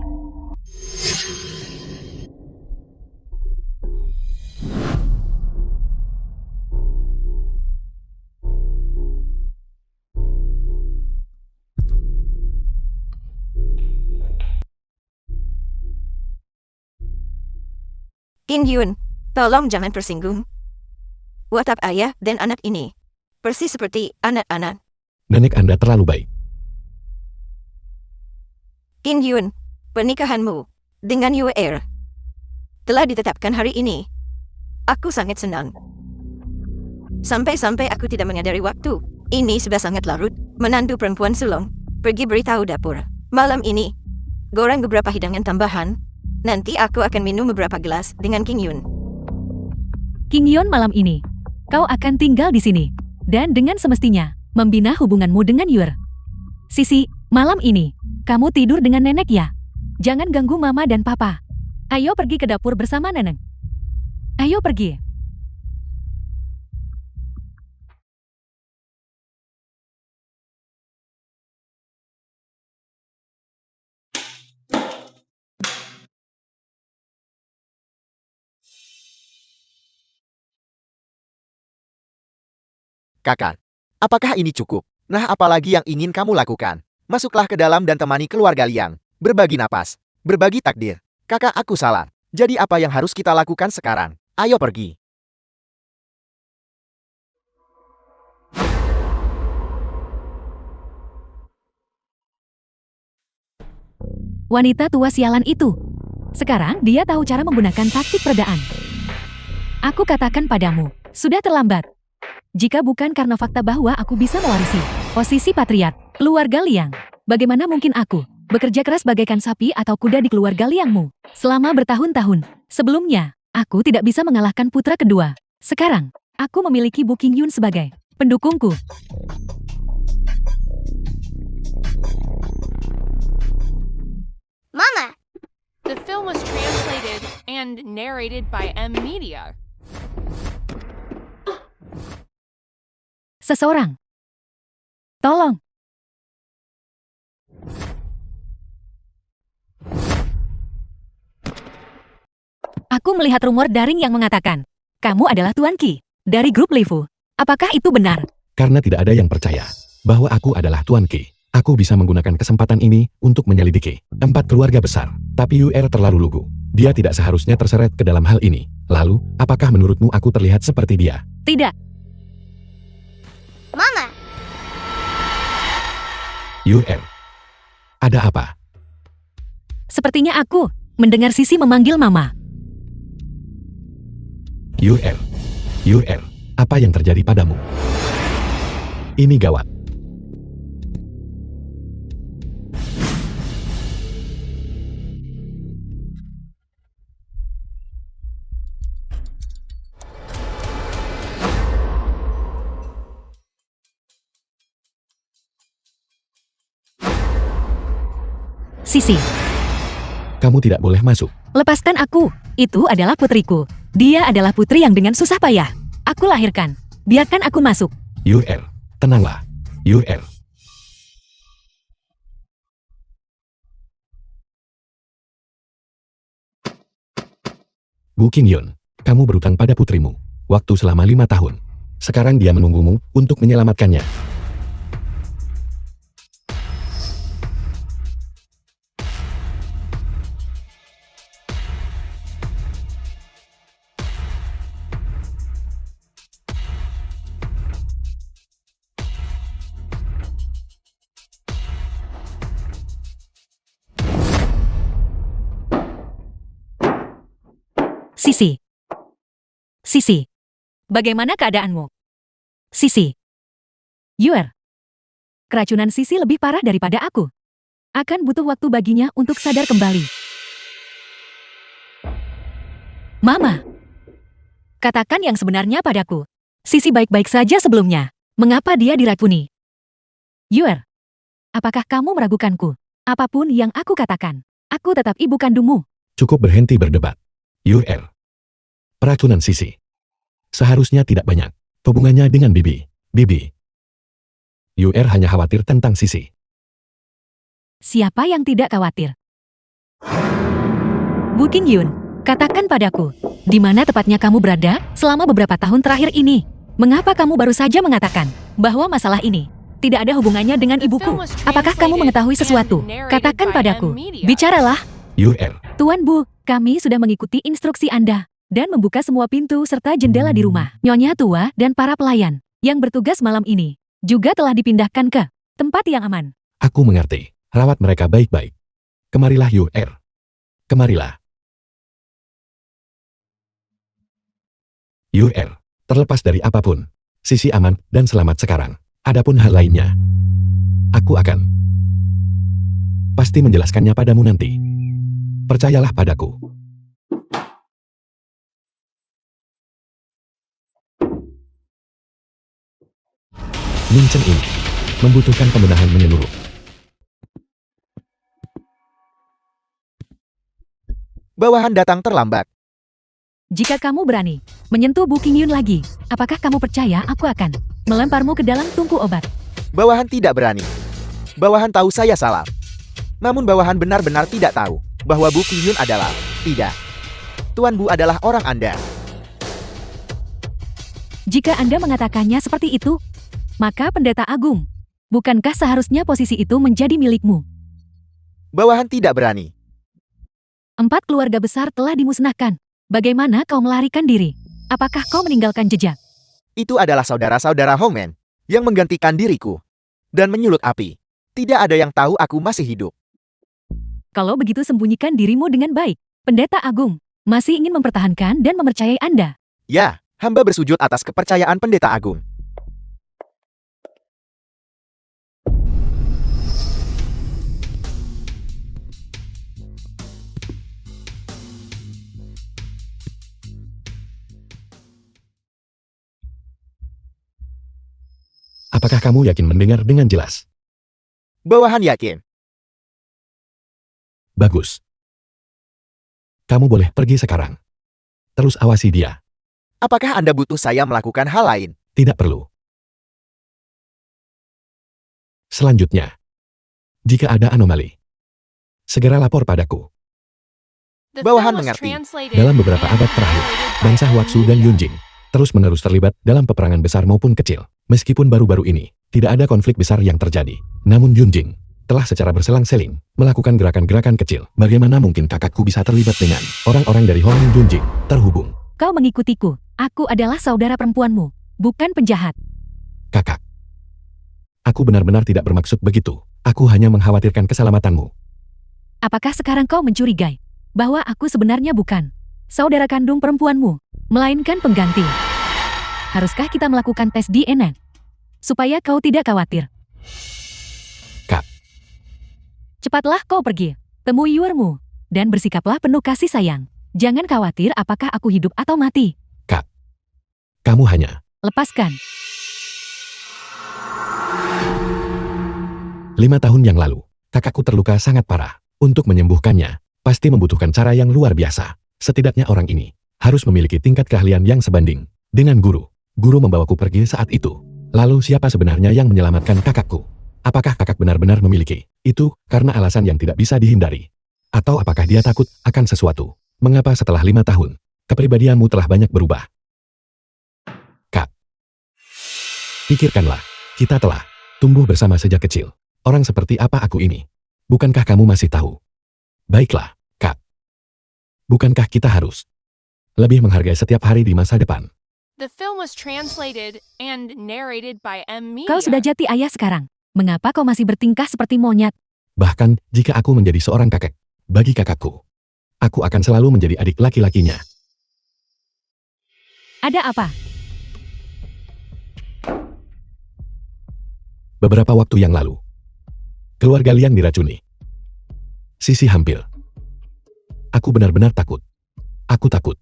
King Yun, tolong jangan tersinggung. Watak ayah dan anak ini persis seperti anak-anak.
Nenek Anda terlalu baik.
King Yun, pernikahanmu dengan Yuer telah ditetapkan hari ini. Aku sangat senang. Sampai-sampai aku tidak menyadari waktu. Ini sudah sangat larut. Menantu perempuan sulung pergi beritahu dapur. Malam ini, goreng beberapa hidangan tambahan. Nanti aku akan minum beberapa gelas dengan King Yun.
King Yun, malam ini, kau akan tinggal di sini. Dan dengan semestinya, membina hubunganmu dengan Yuer. Sisi, malam ini, kamu tidur dengan nenek ya? Jangan ganggu mama dan papa. Ayo pergi ke dapur bersama nenek. Ayo pergi.
Kakak, apakah ini cukup? Nah, apalagi yang ingin kamu lakukan? Masuklah ke dalam dan temani keluarga Liang. Berbagi napas, berbagi takdir. Kakak, aku salah. Jadi apa yang harus kita lakukan sekarang? Ayo pergi.
Wanita tua sialan itu. Sekarang dia tahu cara menggunakan taktik peredaan. Aku katakan padamu, sudah terlambat. Jika bukan karena fakta bahwa aku bisa mewarisi posisi patriark keluarga Liang, bagaimana mungkin aku bekerja keras bagaikan sapi atau kuda di keluarga Liangmu selama bertahun-tahun? Sebelumnya, aku tidak bisa mengalahkan putra kedua. Sekarang, aku memiliki Bu King Yun sebagai pendukungku.
Mama,
The film was translated and narrated by M Media.
Seseorang. Tolong. Aku melihat rumor daring yang mengatakan, kamu adalah Tuan Qi, dari grup Lifu. Apakah itu benar?
Karena tidak ada yang percaya bahwa aku adalah Tuan Qi, aku bisa menggunakan kesempatan ini untuk menyelidiki 4 keluarga besar. Tapi UR terlalu lugu. Dia tidak seharusnya terseret ke dalam hal ini. Lalu, apakah menurutmu aku terlihat seperti dia?
Tidak.
Mama,
UR. Ada apa?
Sepertinya aku mendengar Sisi memanggil Mama.
UR. UR. Apa yang terjadi padamu? Ini gawat.
Sisi,
Kamu tidak boleh masuk.
lepaskan aku. Itu adalah putriku. Dia adalah putri yang dengan susah payah aku lahirkan. Biarkan aku masuk.
UR. Tenanglah. UR. Bu Qingyun, kamu berutang pada putrimu. Waktu selama 5 tahun. Sekarang dia menunggumu untuk menyelamatkannya.
Sisi. Sisi. Bagaimana keadaanmu? Sisi. UR. Keracunan Sisi lebih parah daripada aku. Akan butuh waktu baginya untuk sadar kembali. Mama. Katakan yang sebenarnya padaku. Sisi baik-baik saja sebelumnya. Mengapa dia diracuni? UR. Apakah kamu meragukanku? Apapun yang aku katakan, aku tetap ibu kandungmu.
Cukup berhenti berdebat. UR. Peracunan Sisi. Seharusnya tidak banyak hubungannya dengan Bibi. Bibi. UR hanya khawatir tentang Sisi.
Siapa yang tidak khawatir? Bu Qingyun, katakan padaku, di mana tepatnya kamu berada selama beberapa tahun terakhir ini? Mengapa kamu baru saja mengatakan bahwa masalah ini tidak ada hubungannya dengan ibuku? Apakah kamu mengetahui sesuatu? Katakan padaku. Bicaralah.
UR.
Tuan Bu, kami sudah mengikuti instruksi Anda dan membuka semua pintu serta jendela di rumah. Nyonya tua dan para pelayan yang bertugas malam ini juga telah dipindahkan ke tempat yang aman.
Aku mengerti. Rawat mereka baik-baik. Kemarilah UR. Kemarilah. UR. Terlepas dari apapun, Sisi aman dan selamat sekarang. Adapun hal lainnya, aku akan pasti menjelaskannya padamu nanti. Percayalah padaku. Minchen ini membutuhkan pembenahan menyeluruh.
Bawahan datang terlambat.
Jika kamu berani menyentuh Bu Qingyun lagi, apakah kamu percaya aku akan melemparmu ke dalam tungku obat?
Bawahan tidak berani. Bawahan tahu saya salah. Namun bawahan benar-benar tidak tahu bahwa Bu Qingyun adalah tidak. Tuan Bu adalah orang Anda.
Jika Anda mengatakannya seperti itu, maka Pendeta Agung, bukankah seharusnya posisi itu menjadi milikmu?
Bawahan tidak berani.
4 keluarga besar telah dimusnahkan. Bagaimana kau melarikan diri? Apakah kau meninggalkan jejak?
Itu adalah saudara-saudara Hongmen yang menggantikan diriku dan menyulut api. Tidak ada yang tahu aku masih hidup.
Kalau begitu sembunyikan dirimu dengan baik. Pendeta Agung masih ingin mempertahankan dan mempercayai Anda.
Ya, hamba bersujud atas kepercayaan Pendeta Agung.
Apakah kamu yakin mendengar dengan jelas?
Bawahan yakin.
Bagus. Kamu boleh pergi sekarang. Terus awasi dia.
Apakah Anda butuh saya melakukan hal lain?
Tidak perlu. Selanjutnya, jika ada anomali, segera lapor padaku.
The
Bawahan
film was
mengerti.
translated
Dalam beberapa
and
abad terakhir,
narrated by
bangsa
M
Huaxu dan
Media.
Yunjing terus-menerus terlibat dalam peperangan besar maupun kecil. Meskipun baru-baru ini tidak ada konflik besar yang terjadi, namun Yunjing telah secara berselang-seling melakukan gerakan-gerakan kecil. Bagaimana mungkin kakakku bisa terlibat dengan orang-orang dari Hongling Yunjing terhubung?
Kau mengikutiku. Aku adalah saudara perempuanmu, bukan penjahat.
Kakak, aku benar-benar tidak bermaksud begitu. Aku hanya mengkhawatirkan keselamatanmu.
Apakah sekarang kau mencurigai bahwa aku sebenarnya bukan saudara kandung perempuanmu, melainkan pengganti? Haruskah kita melakukan tes DNA? Supaya kau tidak khawatir.
Kak,
Cepatlah kau pergi, temui Yuermu, dan bersikaplah penuh kasih sayang. Jangan khawatir apakah aku hidup atau mati.
kamu hanya
Lepaskan.
5 tahun yang lalu, kakakku terluka sangat parah. Untuk menyembuhkannya, pasti membutuhkan cara yang luar biasa. Setidaknya orang ini harus memiliki tingkat keahlian yang sebanding dengan guru. Guru membawaku pergi saat itu. Lalu siapa sebenarnya yang menyelamatkan kakakku? Apakah kakak benar-benar memiliki itu karena alasan yang tidak bisa dihindari? Atau apakah dia takut akan sesuatu? Mengapa setelah 5 tahun, kepribadianmu telah banyak berubah? Kak, pikirkanlah, kita telah tumbuh bersama sejak kecil. Orang seperti apa aku ini? Bukankah kamu masih tahu? Baiklah, Kak. Bukankah kita harus lebih menghargai setiap hari di masa depan?
The film was translated and narrated by M Media.
Kau sudah jati ayah sekarang. Mengapa kau masih bertingkah seperti monyet?
Bahkan, jika aku menjadi seorang kakek, bagi kakakku, aku akan selalu menjadi adik laki-lakinya.
Ada apa?
Beberapa waktu yang lalu, keluarga Liang diracuni. Sisi hampir. Aku benar-benar takut. Aku takut.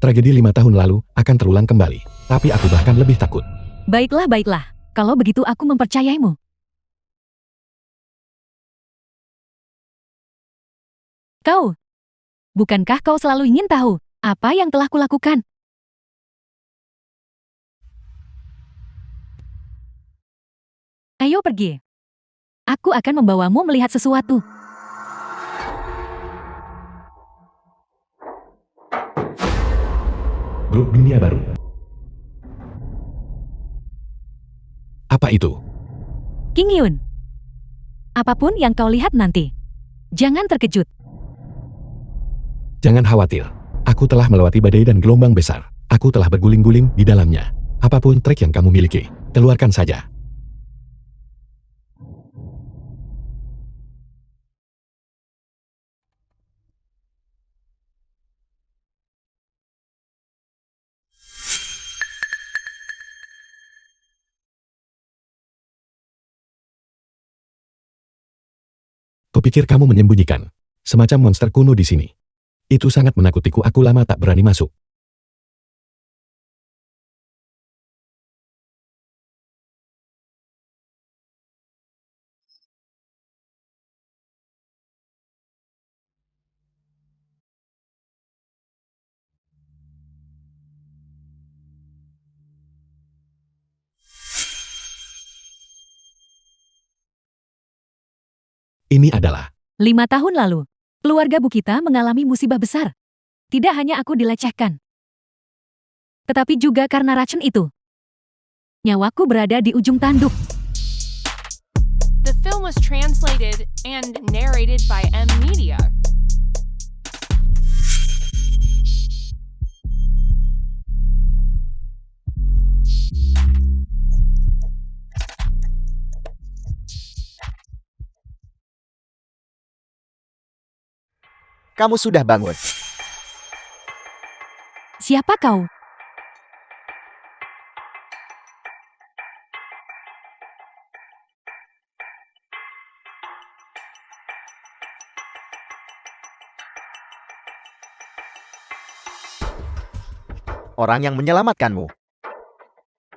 Tragedi 5 tahun lalu akan terulang kembali. Tapi aku bahkan lebih takut.
Baiklah, baiklah. Kalau begitu aku mempercayaimu. Kau, bukankah kau selalu ingin tahu apa yang telah kulakukan? Ayo pergi. Aku akan membawamu melihat sesuatu.
Grup dunia baru. Apa itu?
King Yun. Apapun yang kau lihat nanti, jangan terkejut.
Jangan khawatir. Aku telah melewati badai dan gelombang besar. Aku telah berguling-guling di dalamnya. Apapun trik yang kamu miliki, keluarkan saja. Kupikir kamu menyembunyikan semacam monster kuno di sini. Itu sangat menakutiku. Aku lama tak berani masuk. Ini adalah
5 tahun lalu, keluarga Bukita mengalami musibah besar. Tidak hanya aku dilecehkan, tetapi juga karena racun itu. Nyawaku berada di ujung tanduk.
The film was translated and narrated by M Media.
Kamu sudah bangun.
Siapa kau?
Orang yang menyelamatkanmu.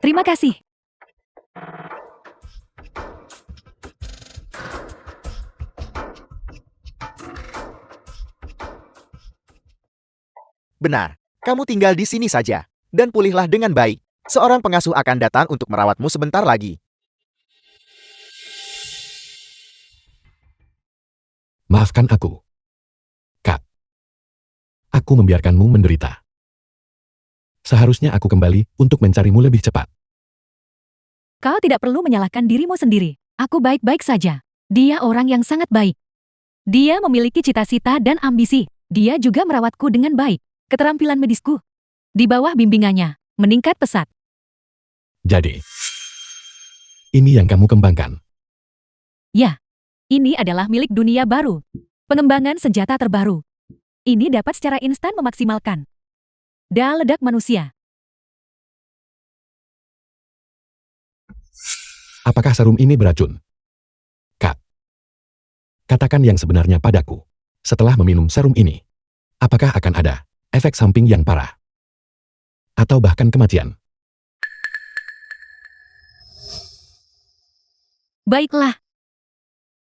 Terima kasih.
Benar, kamu tinggal di sini saja, dan pulihlah dengan baik. Seorang pengasuh akan datang untuk merawatmu sebentar lagi.
maafkan aku. Kak. Aku membiarkanmu menderita. Seharusnya aku kembali untuk mencarimu lebih cepat.
Kau tidak perlu menyalahkan dirimu sendiri. Aku baik-baik saja. Dia orang yang sangat baik. Dia memiliki cita-cita dan ambisi. Dia juga merawatku dengan baik. Keterampilan medisku di bawah bimbingannya meningkat pesat.
Jadi, ini yang kamu kembangkan.
Ya, ini adalah milik dunia baru. Pengembangan senjata terbaru. Ini dapat secara instan memaksimalkan daya ledak manusia.
Apakah serum ini beracun? Kak, katakan yang sebenarnya padaku. Setelah meminum serum ini, apakah akan ada efek samping yang parah? Atau bahkan kematian?
Baiklah.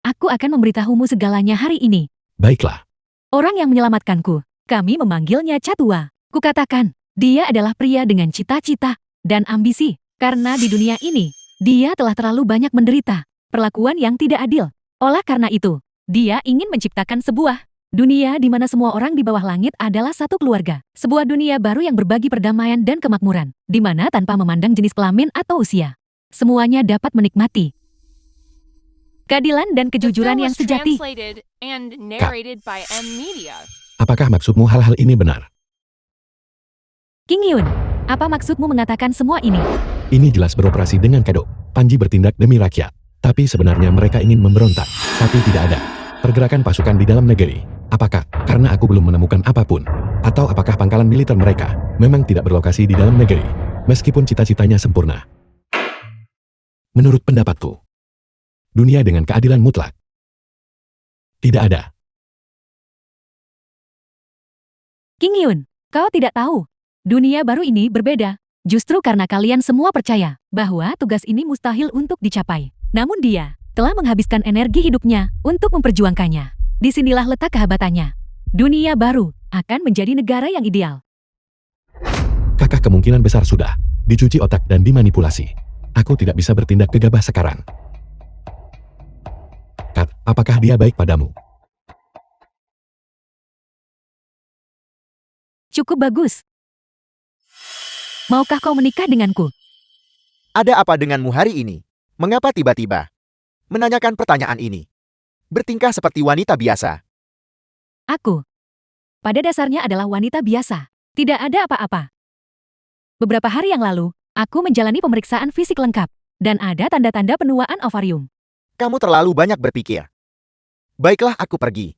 Aku akan memberitahumu segalanya hari ini.
Baiklah.
Orang yang menyelamatkanku, kami memanggilnya Catua. Kukatakan, dia adalah pria dengan cita-cita dan ambisi. Karena di dunia ini, dia telah terlalu banyak menderita perlakuan yang tidak adil. Oleh karena itu, dia ingin menciptakan sebuah dunia di mana semua orang di bawah langit adalah satu keluarga. Sebuah dunia baru yang berbagi perdamaian dan kemakmuran, di mana tanpa memandang jenis kelamin atau usia, semuanya dapat menikmati keadilan dan
The
kejujuran
film
yang
was
sejati.
translated and narrated by M Media.
Apakah maksudmu hal-hal ini benar?
King Yun, apa maksudmu mengatakan semua ini?
Ini jelas beroperasi dengan kedok. Panji bertindak demi rakyat. Tapi sebenarnya mereka ingin memberontak. Tapi tidak ada pergerakan pasukan di dalam negeri. Apakah karena aku belum menemukan apapun? Atau apakah pangkalan militer mereka memang tidak berlokasi di dalam negeri? Meskipun cita-citanya sempurna. Menurut pendapatku, dunia dengan keadilan mutlak tidak ada.
King Yun, kau tidak tahu. Dunia baru ini berbeda. Justru karena kalian semua percaya bahwa tugas ini mustahil untuk dicapai. Namun dia telah menghabiskan energi hidupnya untuk memperjuangkannya. Disinilah letak kehebatannya. Dunia baru akan menjadi negara yang ideal.
Kakak kemungkinan besar sudah dicuci otak dan dimanipulasi. Aku tidak bisa bertindak gegabah sekarang. Kat, apakah dia baik padamu?
Cukup bagus. Maukah kau menikah denganku?
Ada apa denganmu hari ini? Mengapa tiba-tiba menanyakan pertanyaan ini? Bertingkah seperti wanita biasa.
Aku, pada dasarnya adalah wanita biasa. Tidak ada apa-apa. Beberapa hari yang lalu, aku menjalani pemeriksaan fisik lengkap. Dan ada tanda-tanda penuaan ovarium.
Kamu terlalu banyak berpikir. Baiklah, aku pergi.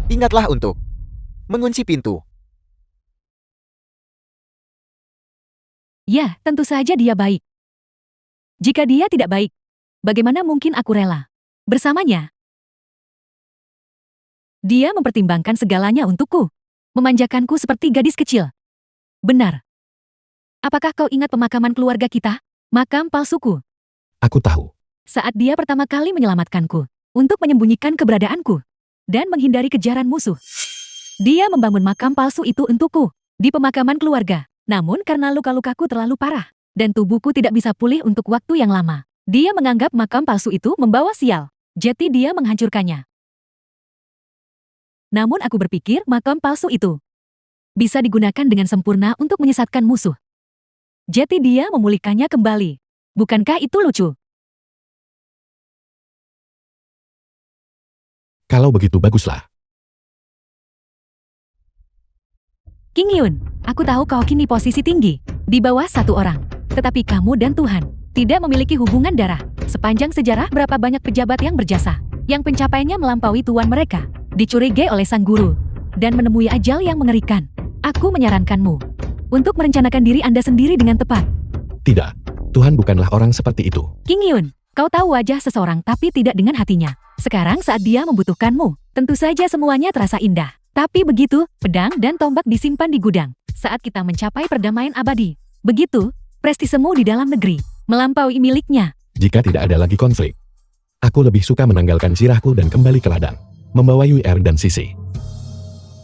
Ingatlah untuk mengunci pintu.
Ya, tentu saja dia baik. Jika dia tidak baik, bagaimana mungkin aku rela bersamanya? Dia mempertimbangkan segalanya untukku. Memanjakanku seperti gadis kecil. Benar. Apakah kau ingat pemakaman keluarga kita? Makam palsuku.
Aku tahu.
Saat dia pertama kali menyelamatkanku untuk menyembunyikan keberadaanku dan menghindari kejaran musuh. Dia membangun makam palsu itu untukku di pemakaman keluarga. Namun karena luka-lukaku terlalu parah dan tubuhku tidak bisa pulih untuk waktu yang lama, dia menganggap makam palsu itu membawa sial. Jadi dia menghancurkannya. Namun aku berpikir makam palsu itu bisa digunakan dengan sempurna untuk menyesatkan musuh. Jadi dia memulihkannya kembali. Bukankah itu lucu?
Kalau begitu baguslah.
King Yun, aku tahu kau kini posisi tinggi, di bawah satu orang. Tetapi kamu dan Tuhan tidak memiliki hubungan darah. Sepanjang sejarah berapa banyak pejabat yang berjasa, yang pencapaiannya melampaui tuan mereka, dicurigai oleh sang guru, dan menemui ajal yang mengerikan. Aku menyarankanmu untuk merencanakan diri Anda sendiri dengan tepat.
Tidak, Tuhan bukanlah orang seperti itu.
King Yun, kau tahu wajah seseorang tapi tidak dengan hatinya. Sekarang saat dia membutuhkanmu, tentu saja semuanya terasa indah. Tapi begitu, pedang dan tombak disimpan di gudang. Saat kita mencapai perdamaian abadi, begitu, prestisemu di dalam negeri melampaui miliknya.
Jika tidak ada lagi konflik, aku lebih suka menanggalkan sirahku dan kembali ke ladang, membawa UR dan Sisi,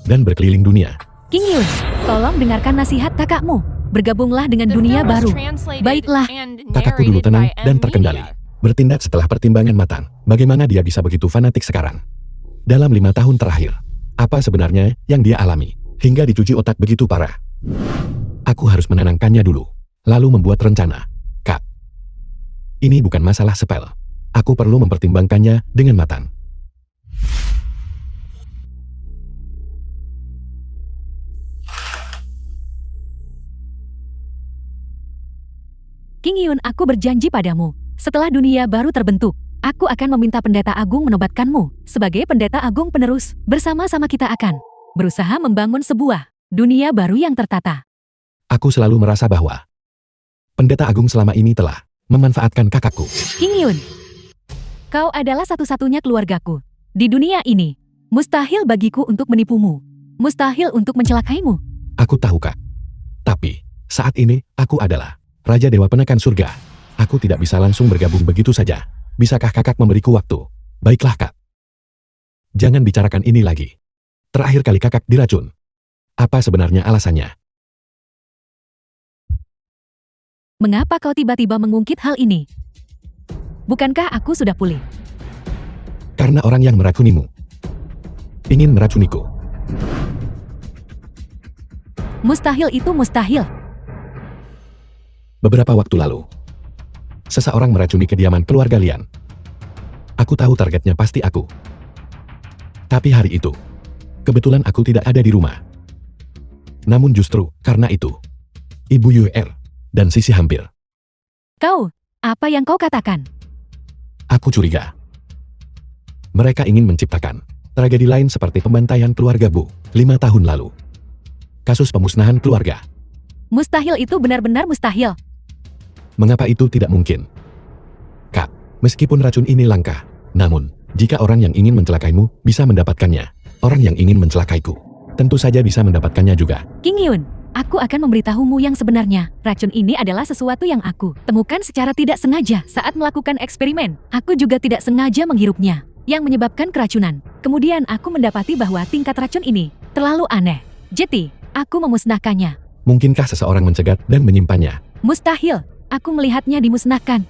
dan berkeliling dunia.
King Yun, tolong dengarkan nasihat kakakmu. Bergabunglah dengan
The
dunia
film was
baru.
translated
Baiklah.
and
Kakakku dulu
narrated
tenang
by
dan
M
terkendali.
Media.
Bertindak setelah pertimbangan matang. Bagaimana dia bisa begitu fanatik sekarang? Dalam 5 tahun terakhir, apa sebenarnya yang dia alami, hingga dicuci otak begitu parah? Aku harus menenangkannya dulu, lalu membuat rencana. Kak, ini bukan masalah sepele. Aku perlu mempertimbangkannya dengan matang.
King Yun, aku berjanji padamu, setelah dunia baru terbentuk, aku akan meminta pendeta agung menobatkanmu. Sebagai pendeta agung penerus, bersama-sama kita akan berusaha membangun sebuah dunia baru yang tertata.
Aku selalu merasa bahwa pendeta agung selama ini telah memanfaatkan kakakku.
King Yun, kau adalah satu-satunya keluargaku. Di dunia ini, mustahil bagiku untuk menipumu. Mustahil untuk mencelakaimu.
Aku tahu, Kak. Tapi, saat ini, aku adalah Raja Dewa Penekan Surga. Aku tidak bisa langsung bergabung begitu saja. Bisakah kakak memberiku waktu? Baiklah, Kak. Jangan bicarakan ini lagi. Terakhir kali kakak diracun. Apa sebenarnya alasannya?
Mengapa kau tiba-tiba mengungkit hal ini? Bukankah aku sudah pulih?
Karena orang yang meracunimu ingin meracuniku.
Mustahil itu mustahil.
Beberapa waktu lalu, seseorang meracuni kediaman keluarga Lian. Aku tahu targetnya pasti aku. Tapi hari itu, kebetulan aku tidak ada di rumah. Namun justru karena itu, Ibu Yuer dan Sisi hampir.
Kau, apa yang kau katakan?
Aku curiga. Mereka ingin menciptakan tragedi lain seperti pembantaian keluarga Bu 5 tahun lalu. Kasus pemusnahan keluarga.
Mustahil itu benar-benar mustahil.
Mengapa itu tidak mungkin? Kak, meskipun racun ini langka, namun, jika orang yang ingin mencelakaimu bisa mendapatkannya, orang yang ingin mencelakaiku, tentu saja bisa mendapatkannya juga.
King Yun, aku akan memberitahumu yang sebenarnya. Racun ini adalah sesuatu yang aku temukan secara tidak sengaja saat melakukan eksperimen. Aku juga tidak sengaja menghirupnya, yang menyebabkan keracunan. Kemudian aku mendapati bahwa tingkat racun ini terlalu aneh. Jadi, aku memusnahkannya.
Mungkinkah seseorang mencegat dan menyimpannya?
Mustahil. Aku melihatnya dimusnahkan.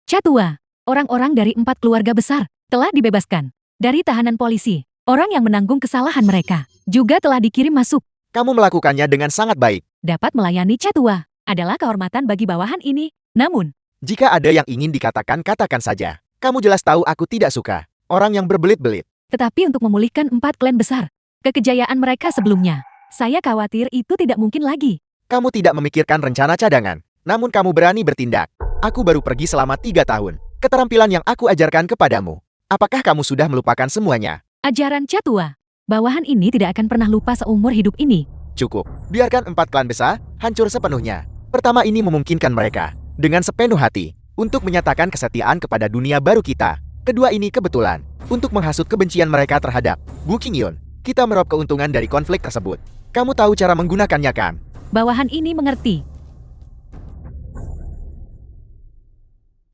Catua, orang-orang dari 4 keluarga besar telah dibebaskan dari tahanan polisi. Orang yang menanggung kesalahan mereka juga telah dikirim masuk.
Kamu melakukannya dengan sangat baik.
Dapat melayani Catua adalah kehormatan bagi bawahan ini. Namun,
Jika ada yang ingin dikatakan, katakan saja. Kamu jelas tahu aku tidak suka orang yang berbelit-belit.
tetapi untuk memulihkan 4 klan besar, kekejayaan mereka sebelumnya, saya khawatir itu tidak mungkin lagi.
Kamu tidak memikirkan rencana cadangan, namun kamu berani bertindak. Aku baru pergi selama 3 tahun. Keterampilan yang aku ajarkan kepadamu. Apakah kamu sudah melupakan semuanya?
Ajaran Catua, bawahan ini tidak akan pernah lupa seumur hidup ini.
Cukup. Biarkan 4 klan besar hancur sepenuhnya. Pertama, ini memungkinkan mereka dengan sepenuh hati untuk menyatakan kesetiaan kepada dunia baru kita. Kedua, ini kebetulan untuk menghasut kebencian mereka terhadap Bu King Yun. Kita meraup keuntungan dari konflik tersebut. Kamu tahu cara menggunakannya, kan?
Bawahan ini mengerti.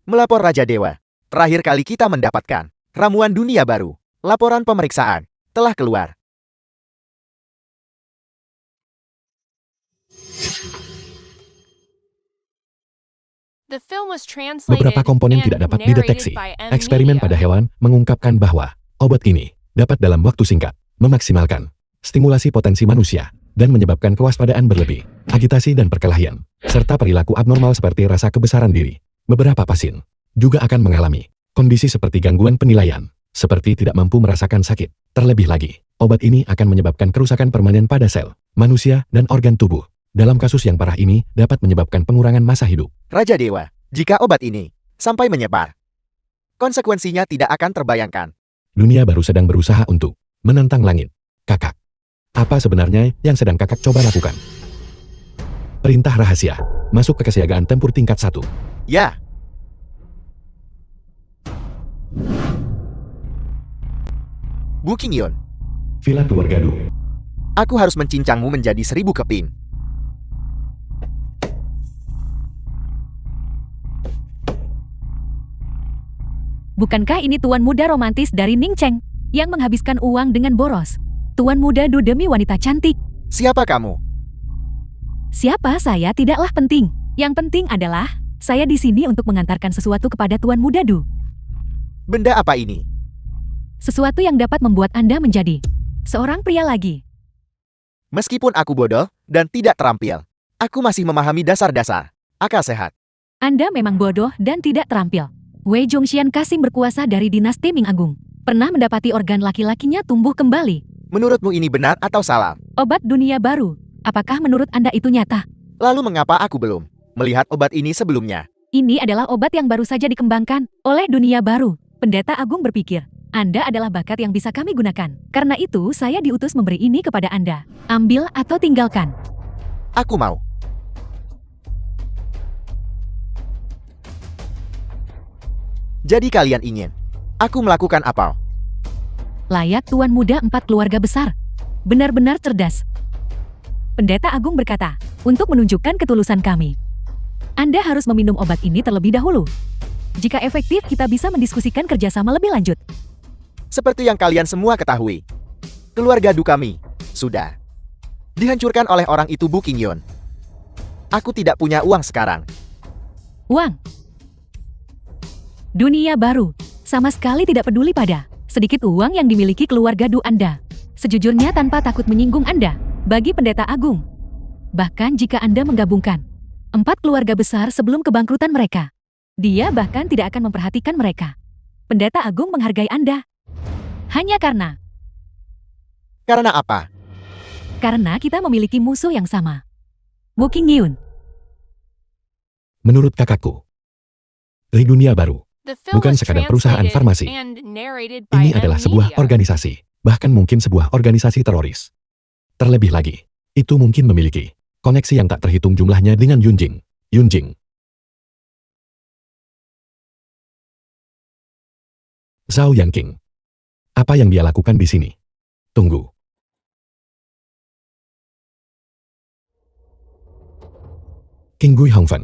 Melapor Raja Dewa. Terakhir kali kita mendapatkan ramuan dunia baru. Laporan pemeriksaan telah keluar.
The film was translated
Beberapa komponen
and
tidak dapat
narrated
dideteksi.
by M.
Eksperimen
Media.
pada hewan mengungkapkan bahwa obat ini dapat dalam waktu singkat memaksimalkan stimulasi potensi manusia dan menyebabkan kewaspadaan berlebih, agitasi dan perkelahian, serta perilaku abnormal seperti rasa kebesaran diri. Beberapa pasien juga akan mengalami kondisi seperti gangguan penilaian, seperti tidak mampu merasakan sakit. Terlebih lagi, obat ini akan menyebabkan kerusakan permanen pada sel, manusia, dan organ tubuh. Dalam kasus yang parah ini, dapat menyebabkan pengurangan masa hidup.
Raja Dewa, jika obat ini sampai menyebar, konsekuensinya tidak akan terbayangkan.
Dunia baru sedang berusaha untuk menantang langit. Kakak, apa sebenarnya yang sedang kakak coba lakukan? Perintah rahasia, masuk ke kesiagaan tempur tingkat 1.
Ya, Bu King Yun,
Villa Keluarga Du.
aku harus mencincangmu menjadi 1000 keping.
Bukankah ini tuan muda romantis dari Ning Cheng yang menghabiskan uang dengan boros? Tuan muda Du demi wanita cantik.
Siapa kamu?
Siapa saya tidaklah penting. Yang penting adalah saya di sini untuk mengantarkan sesuatu kepada tuan muda Du.
Benda apa ini?
Sesuatu yang dapat membuat Anda menjadi seorang pria lagi.
Meskipun aku bodoh dan tidak terampil, aku masih memahami dasar-dasar akal sehat.
Anda memang bodoh dan tidak terampil. Wei Zhongxian Kasim berkuasa dari dinasti Ming Agung. Pernah mendapati organ laki-lakinya tumbuh kembali.
Menurutmu ini benar atau salah?
Obat dunia baru. Apakah menurut Anda itu nyata?
Lalu mengapa aku belum melihat obat ini sebelumnya?
Ini adalah obat yang baru saja dikembangkan oleh dunia baru. Pendeta Agung berpikir, Anda adalah bakat yang bisa kami gunakan. Karena itu, saya diutus memberi ini kepada Anda. Ambil atau tinggalkan.
Aku mau. Jadi kalian ingin aku melakukan apa?
Layak tuan muda 4 keluarga besar. Benar-benar cerdas. Pendeta Agung berkata, untuk menunjukkan ketulusan kami, Anda harus meminum obat ini terlebih dahulu. Jika efektif, kita bisa mendiskusikan kerjasama lebih lanjut.
Seperti yang kalian semua ketahui, keluarga Du kami sudah dihancurkan oleh orang itu Bu Qingyun. Aku tidak punya uang sekarang.
Uang. Dunia baru, sama sekali tidak peduli pada sedikit uang yang dimiliki keluarga Du Anda. Sejujurnya tanpa takut menyinggung Anda, bagi pendeta agung. Bahkan jika Anda menggabungkan 4 keluarga besar sebelum kebangkrutan mereka, dia bahkan tidak akan memperhatikan mereka. Pendeta agung menghargai Anda. Hanya karena
apa?
Karena kita memiliki musuh yang sama. Wu Qingyun.
Menurut kakakku, di dunia baru,
The film
bukan
was
sekadar perusahaan
translated
farmasi.
and narrated by
Ini
M
adalah sebuah
Media.
organisasi, bahkan mungkin sebuah organisasi teroris. Terlebih lagi, itu mungkin memiliki koneksi yang tak terhitung jumlahnya dengan Yunjing. Zhao Yanqing. Apa yang dia lakukan di sini? Tunggu. King Gui Hongfen.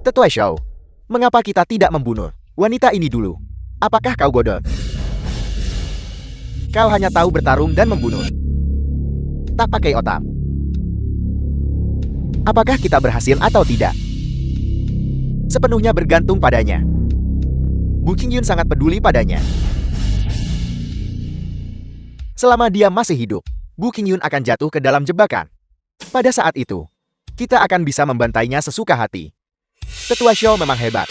Tetua Shao, mengapa kita tidak membunuh wanita ini dulu? Apakah kau bodoh? Kau hanya tahu bertarung dan membunuh. Tak pakai otak. Apakah kita berhasil atau tidak? Sepenuhnya bergantung padanya. Bu Qingyun sangat peduli padanya. Selama dia masih hidup, Bu Qingyun akan jatuh ke dalam jebakan. Pada saat itu, kita akan bisa membantainya sesuka hati. Tetua Shao memang hebat.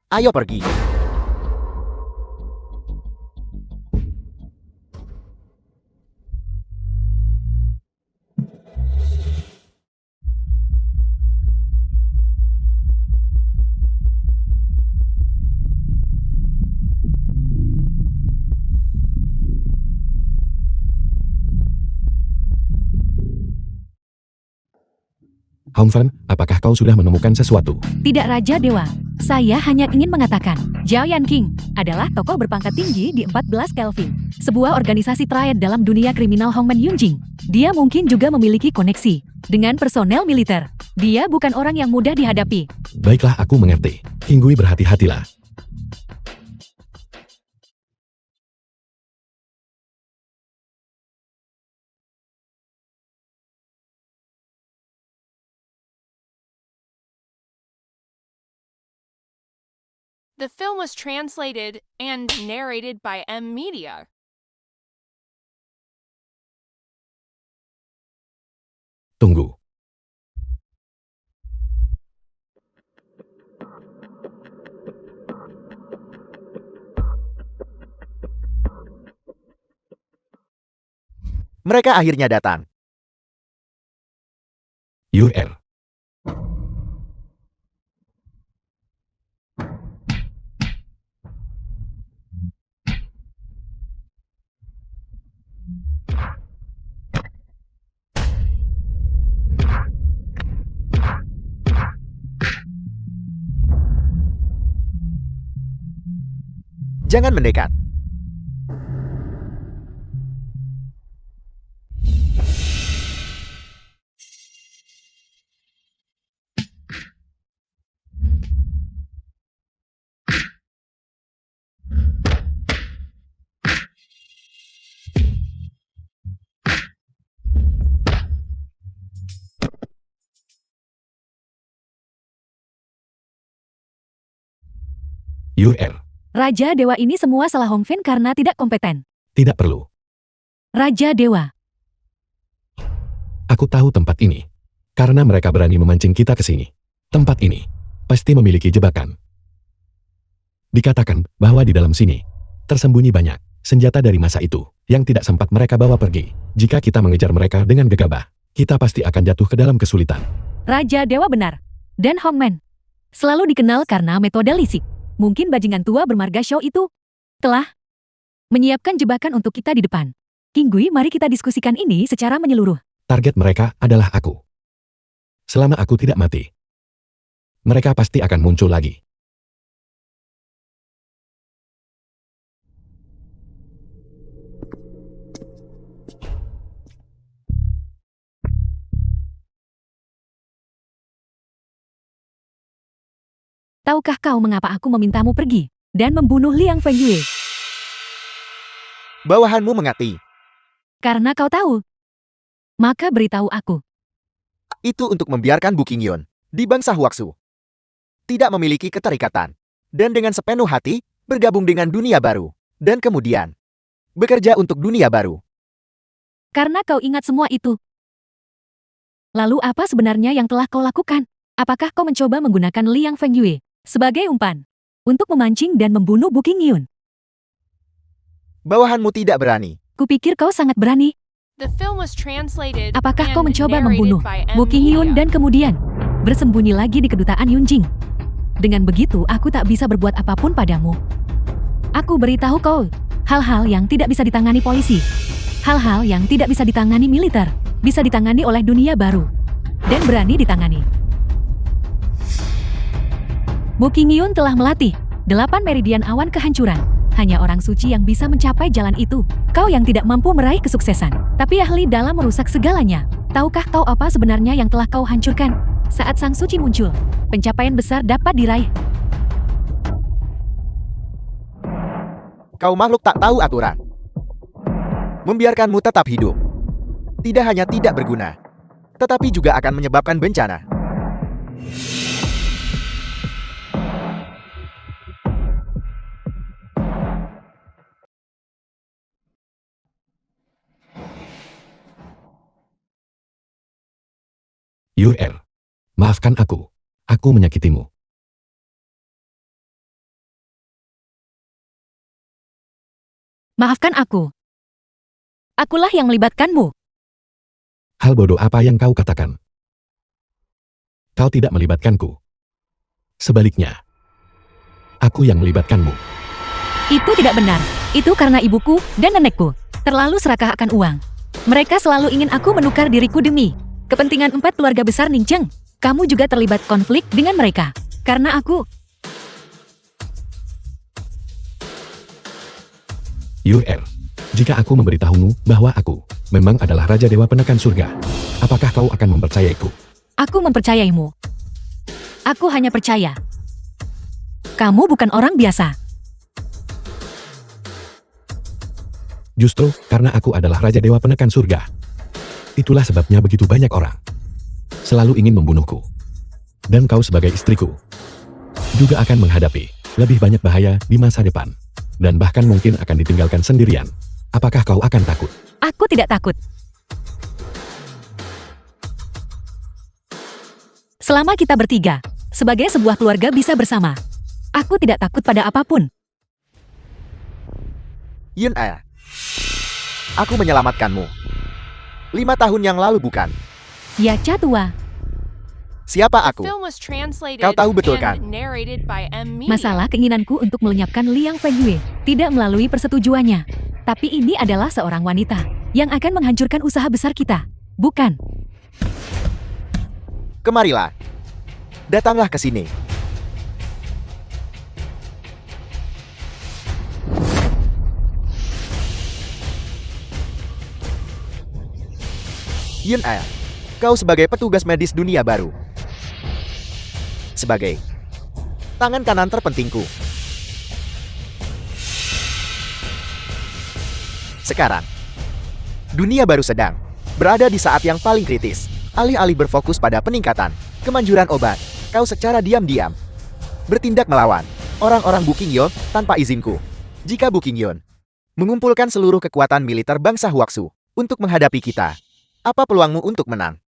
Ayo pergi.
Hongfen, apakah kau sudah menemukan sesuatu?
Tidak Raja Dewa. Saya hanya ingin mengatakan, Zhao Yanqing adalah tokoh berpangkat tinggi di 14 Kelvin, sebuah organisasi triad dalam dunia kriminal Hongmen Yunjing. Dia mungkin juga memiliki koneksi dengan personel militer. Dia bukan orang yang mudah dihadapi.
Baiklah, aku mengerti. King Gui, berhati-hatilah.
The film was translated and narrated by M Media.
Tunggu.
Mereka akhirnya datang.
UR.
Jangan mendekat.
Yuer,
Raja Dewa ini semua salah Hong Fen karena tidak kompeten.
tidak perlu.
Raja Dewa,
Aku tahu tempat ini. Karena mereka berani memancing kita ke sini. Tempat ini pasti memiliki jebakan. Dikatakan bahwa di dalam sini tersembunyi banyak senjata dari masa itu yang tidak sempat mereka bawa pergi. Jika kita mengejar mereka dengan gegabah, kita pasti akan jatuh ke dalam kesulitan.
Raja Dewa benar. Dan Hong Men selalu dikenal karena metode lisik. Mungkin bajingan tua bermarga Xiao itu telah menyiapkan jebakan untuk kita di depan. King Gui, mari kita diskusikan ini secara menyeluruh.
Target mereka adalah aku. Selama aku tidak mati, mereka pasti akan muncul lagi.
Tahukah kau mengapa aku memintamu pergi dan membunuh Liang Fengyue?
Bawahanmu mengerti.
Karena kau tahu. Maka beritahu aku.
Itu untuk membiarkan Bu Qingyan di bangsa Huaxu tidak memiliki keterikatan. Dan dengan sepenuh hati, bergabung dengan dunia baru. Dan kemudian, bekerja untuk dunia baru.
Karena kau ingat semua itu. Lalu apa sebenarnya yang telah kau lakukan? Apakah kau mencoba menggunakan Liang Fengyue sebagai umpan untuk memancing dan membunuh Bu Qingyan?
Bawahanmu tidak berani.
Kupikir kau sangat berani.
The film was translated
Apakah kau
and
mencoba
narrated
membunuh
by
Bu
M.
Qingyan
Media.
dan kemudian bersembunyi lagi di kedutaan Yunjing? Dengan begitu, aku tak bisa berbuat apapun padamu. Aku beritahu kau, hal-hal yang tidak bisa ditangani polisi, hal-hal yang tidak bisa ditangani militer, bisa ditangani oleh dunia baru, dan berani ditangani. Bu Qingyan telah melatih 8 meridian awan kehancuran. Hanya orang suci yang bisa mencapai jalan itu. Kau yang tidak mampu meraih kesuksesan, tapi ahli dalam merusak segalanya. Tahukah kau apa sebenarnya yang telah kau hancurkan? Saat sang suci muncul, pencapaian besar dapat diraih.
Kau makhluk tak tahu aturan. Membiarkanmu tetap hidup tidak hanya tidak berguna, tetapi juga akan menyebabkan bencana.
Yuer, maafkan aku. Aku menyakitimu.
Maafkan aku. Akulah yang melibatkanmu.
Hal bodoh apa yang kau katakan? Kau tidak melibatkanku. Sebaliknya, aku yang melibatkanmu.
Itu tidak benar. Itu karena ibuku dan nenekku terlalu serakah akan uang. Mereka selalu ingin aku menukar diriku demi kepentingan 4 keluarga besar Ningcheng. Kamu juga terlibat konflik dengan mereka. Karena aku.
Yuer, jika aku memberitahumu bahwa aku memang adalah Raja Dewa Penekan Surga, apakah kau akan mempercayaiku?
Aku mempercayaimu. Aku hanya percaya. Kamu bukan orang biasa.
Justru karena aku adalah Raja Dewa Penekan Surga. Itulah sebabnya begitu banyak orang selalu ingin membunuhku. Dan kau sebagai istriku juga akan menghadapi lebih banyak bahaya di masa depan. Dan bahkan mungkin akan ditinggalkan sendirian. Apakah kau akan takut?
Aku tidak takut. Selama kita bertiga, sebagai sebuah keluarga bisa bersama, aku tidak takut pada apapun.
Yun A, aku menyelamatkanmu 5 tahun yang lalu bukan?
Ya Catua,
Siapa
The
aku?
film was translated
Kau tahu betul
and
kan?
narrated by M. Media.
masalah keinginanku untuk melenyapkan Liang Fengyue tidak melalui persetujuannya. Tapi ini adalah seorang wanita yang akan menghancurkan usaha besar kita, bukan?
Kemarilah. Datanglah ke sini. Yun A, kau sebagai petugas medis dunia baru. Sebagai tangan kanan terpentingku. Sekarang, dunia baru sedang berada di saat yang paling kritis. Alih-alih berfokus pada peningkatan kemanjuran obat, kau secara diam-diam bertindak melawan orang-orang Bukingyon tanpa izinku. Jika Bukingyon mengumpulkan seluruh kekuatan militer bangsa Huaksu untuk menghadapi kita, apa peluangmu untuk menang?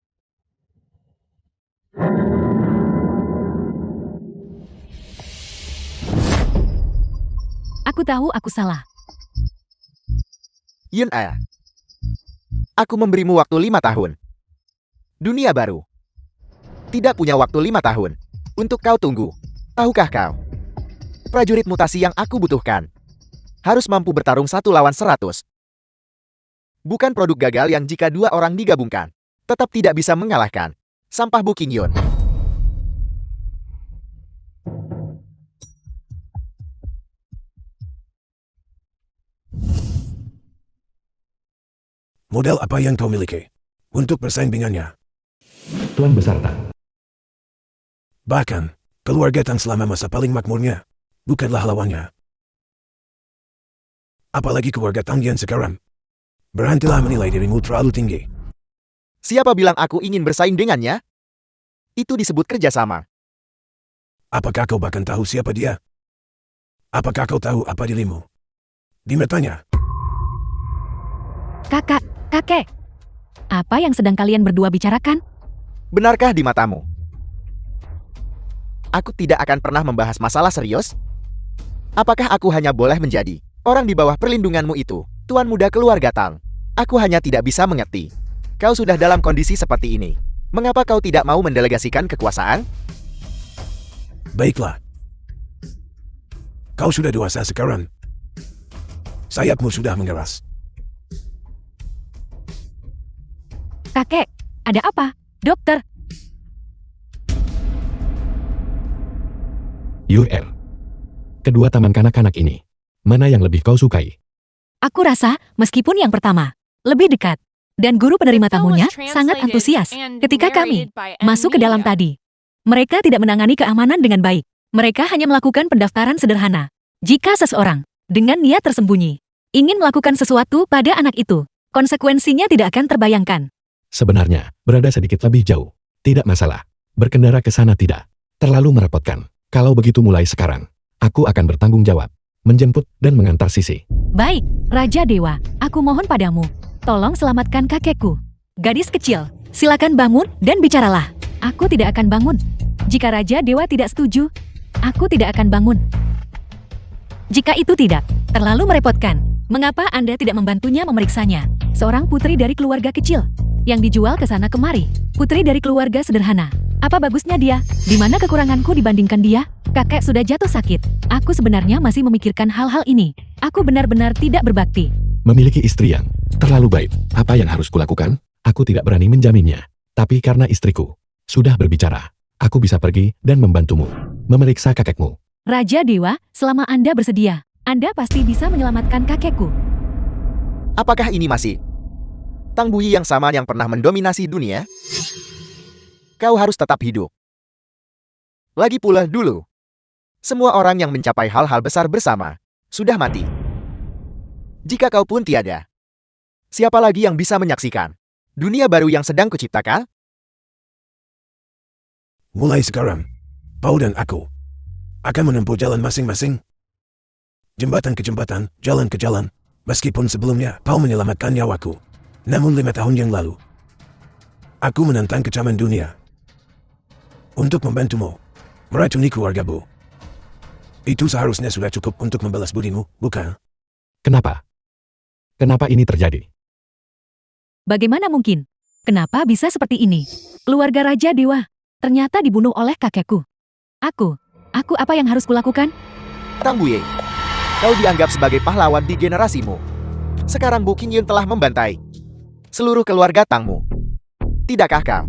Aku tahu aku salah.
Yun A. Aku memberimu waktu 5 tahun. Dunia baru tidak punya waktu 5 tahun untuk kau tunggu. Tahukah kau? Prajurit mutasi yang aku butuhkan harus mampu bertarung 1 lawan 100. Bukan produk gagal yang jika 2 orang digabungkan tetap tidak bisa mengalahkan sampah Bukingyon.
Model apa yang kau miliki untuk bersaing dengannya?
Tuan Besar Tang.
Bahkan, keluarga Tang selama masa paling makmurnya bukanlah lawannya. Apalagi keluarga Tang yang sekarang. Berhentilah menilai dirimu terlalu tinggi.
Siapa bilang aku ingin bersaing dengannya? Itu disebut kerjasama.
Apakah kau bahkan tahu siapa dia? Apakah kau tahu apa dirimu? Di matanya.
Kakek. Apa yang sedang kalian berdua bicarakan?
Benarkah di matamu? Aku tidak akan pernah membahas masalah serius? Apakah aku hanya boleh menjadi orang di bawah perlindunganmu itu, Tuan Muda keluarga Tang? Aku hanya tidak bisa mengerti. Kau sudah dalam kondisi seperti ini. Mengapa kau tidak mau mendelegasikan kekuasaan?
Baiklah. Kau sudah dewasa sekarang. Sayapmu sudah mengeras.
Kakek, ada apa? Dokter,
Yur. Kedua taman kanak-kanak ini, mana yang lebih kau sukai?
aku rasa meskipun yang pertama lebih dekat. Dan guru penerima tamunya sangat antusias ketika kami masuk ke dalam tadi. Mereka tidak menangani keamanan dengan baik. Mereka hanya melakukan pendaftaran sederhana. Jika seseorang dengan niat tersembunyi ingin melakukan sesuatu pada anak itu, konsekuensinya tidak akan terbayangkan.
Sebenarnya, berada sedikit lebih jauh. Tidak masalah. Berkendara ke sana tidak terlalu merepotkan. Kalau begitu mulai sekarang, aku akan bertanggung jawab, menjemput dan mengantar Sisi.
Baik, Raja Dewa, aku mohon padamu, tolong selamatkan kakekku. Gadis kecil, silakan bangun dan bicaralah. Aku tidak akan bangun. Jika Raja Dewa tidak setuju, aku tidak akan bangun. Jika itu tidak terlalu merepotkan, mengapa Anda tidak membantunya memeriksanya? Seorang putri dari keluarga kecil yang dijual ke sana kemari. Putri dari keluarga sederhana. Apa bagusnya dia? Di mana kekuranganku dibandingkan dia? Kakek sudah jatuh sakit. Aku sebenarnya masih memikirkan hal-hal ini. Aku benar-benar tidak berbakti.
Memiliki istri yang terlalu baik. Apa yang harus kulakukan? Aku tidak berani menjaminnya. Tapi karena istriku sudah berbicara, aku bisa pergi dan membantumu memeriksa kakekmu.
Raja Dewa, selama Anda bersedia, Anda pasti bisa menyelamatkan kakekku.
Apakah ini masih Tang Buyi yang sama yang pernah mendominasi dunia? Kau harus tetap hidup. Lagi pula dulu, semua orang yang mencapai hal-hal besar bersama sudah mati. Jika kau pun tiada, siapa lagi yang bisa menyaksikan dunia baru yang sedang kuciptakan?
Mulai sekarang, Pau dan aku akan menempuh jalan masing-masing. Jembatan ke jembatan, jalan ke jalan. Meskipun sebelumnya Pau menyelamatkan nyawaku. Namun 5 tahun yang lalu, aku menantang kecaman dunia untuk membantumu meracuni keluargamu. Itu seharusnya sudah cukup untuk membalas budimu, bukan?
Kenapa? Kenapa ini terjadi?
Bagaimana mungkin? Kenapa bisa seperti ini? Keluarga Raja Dewa ternyata dibunuh oleh kakekku. Aku apa yang harus kulakukan?
Tang Buye, kau dianggap sebagai pahlawan di generasimu. Sekarang Bu Qingyun telah membantai seluruh keluarga Tangmu. Tidakkah kau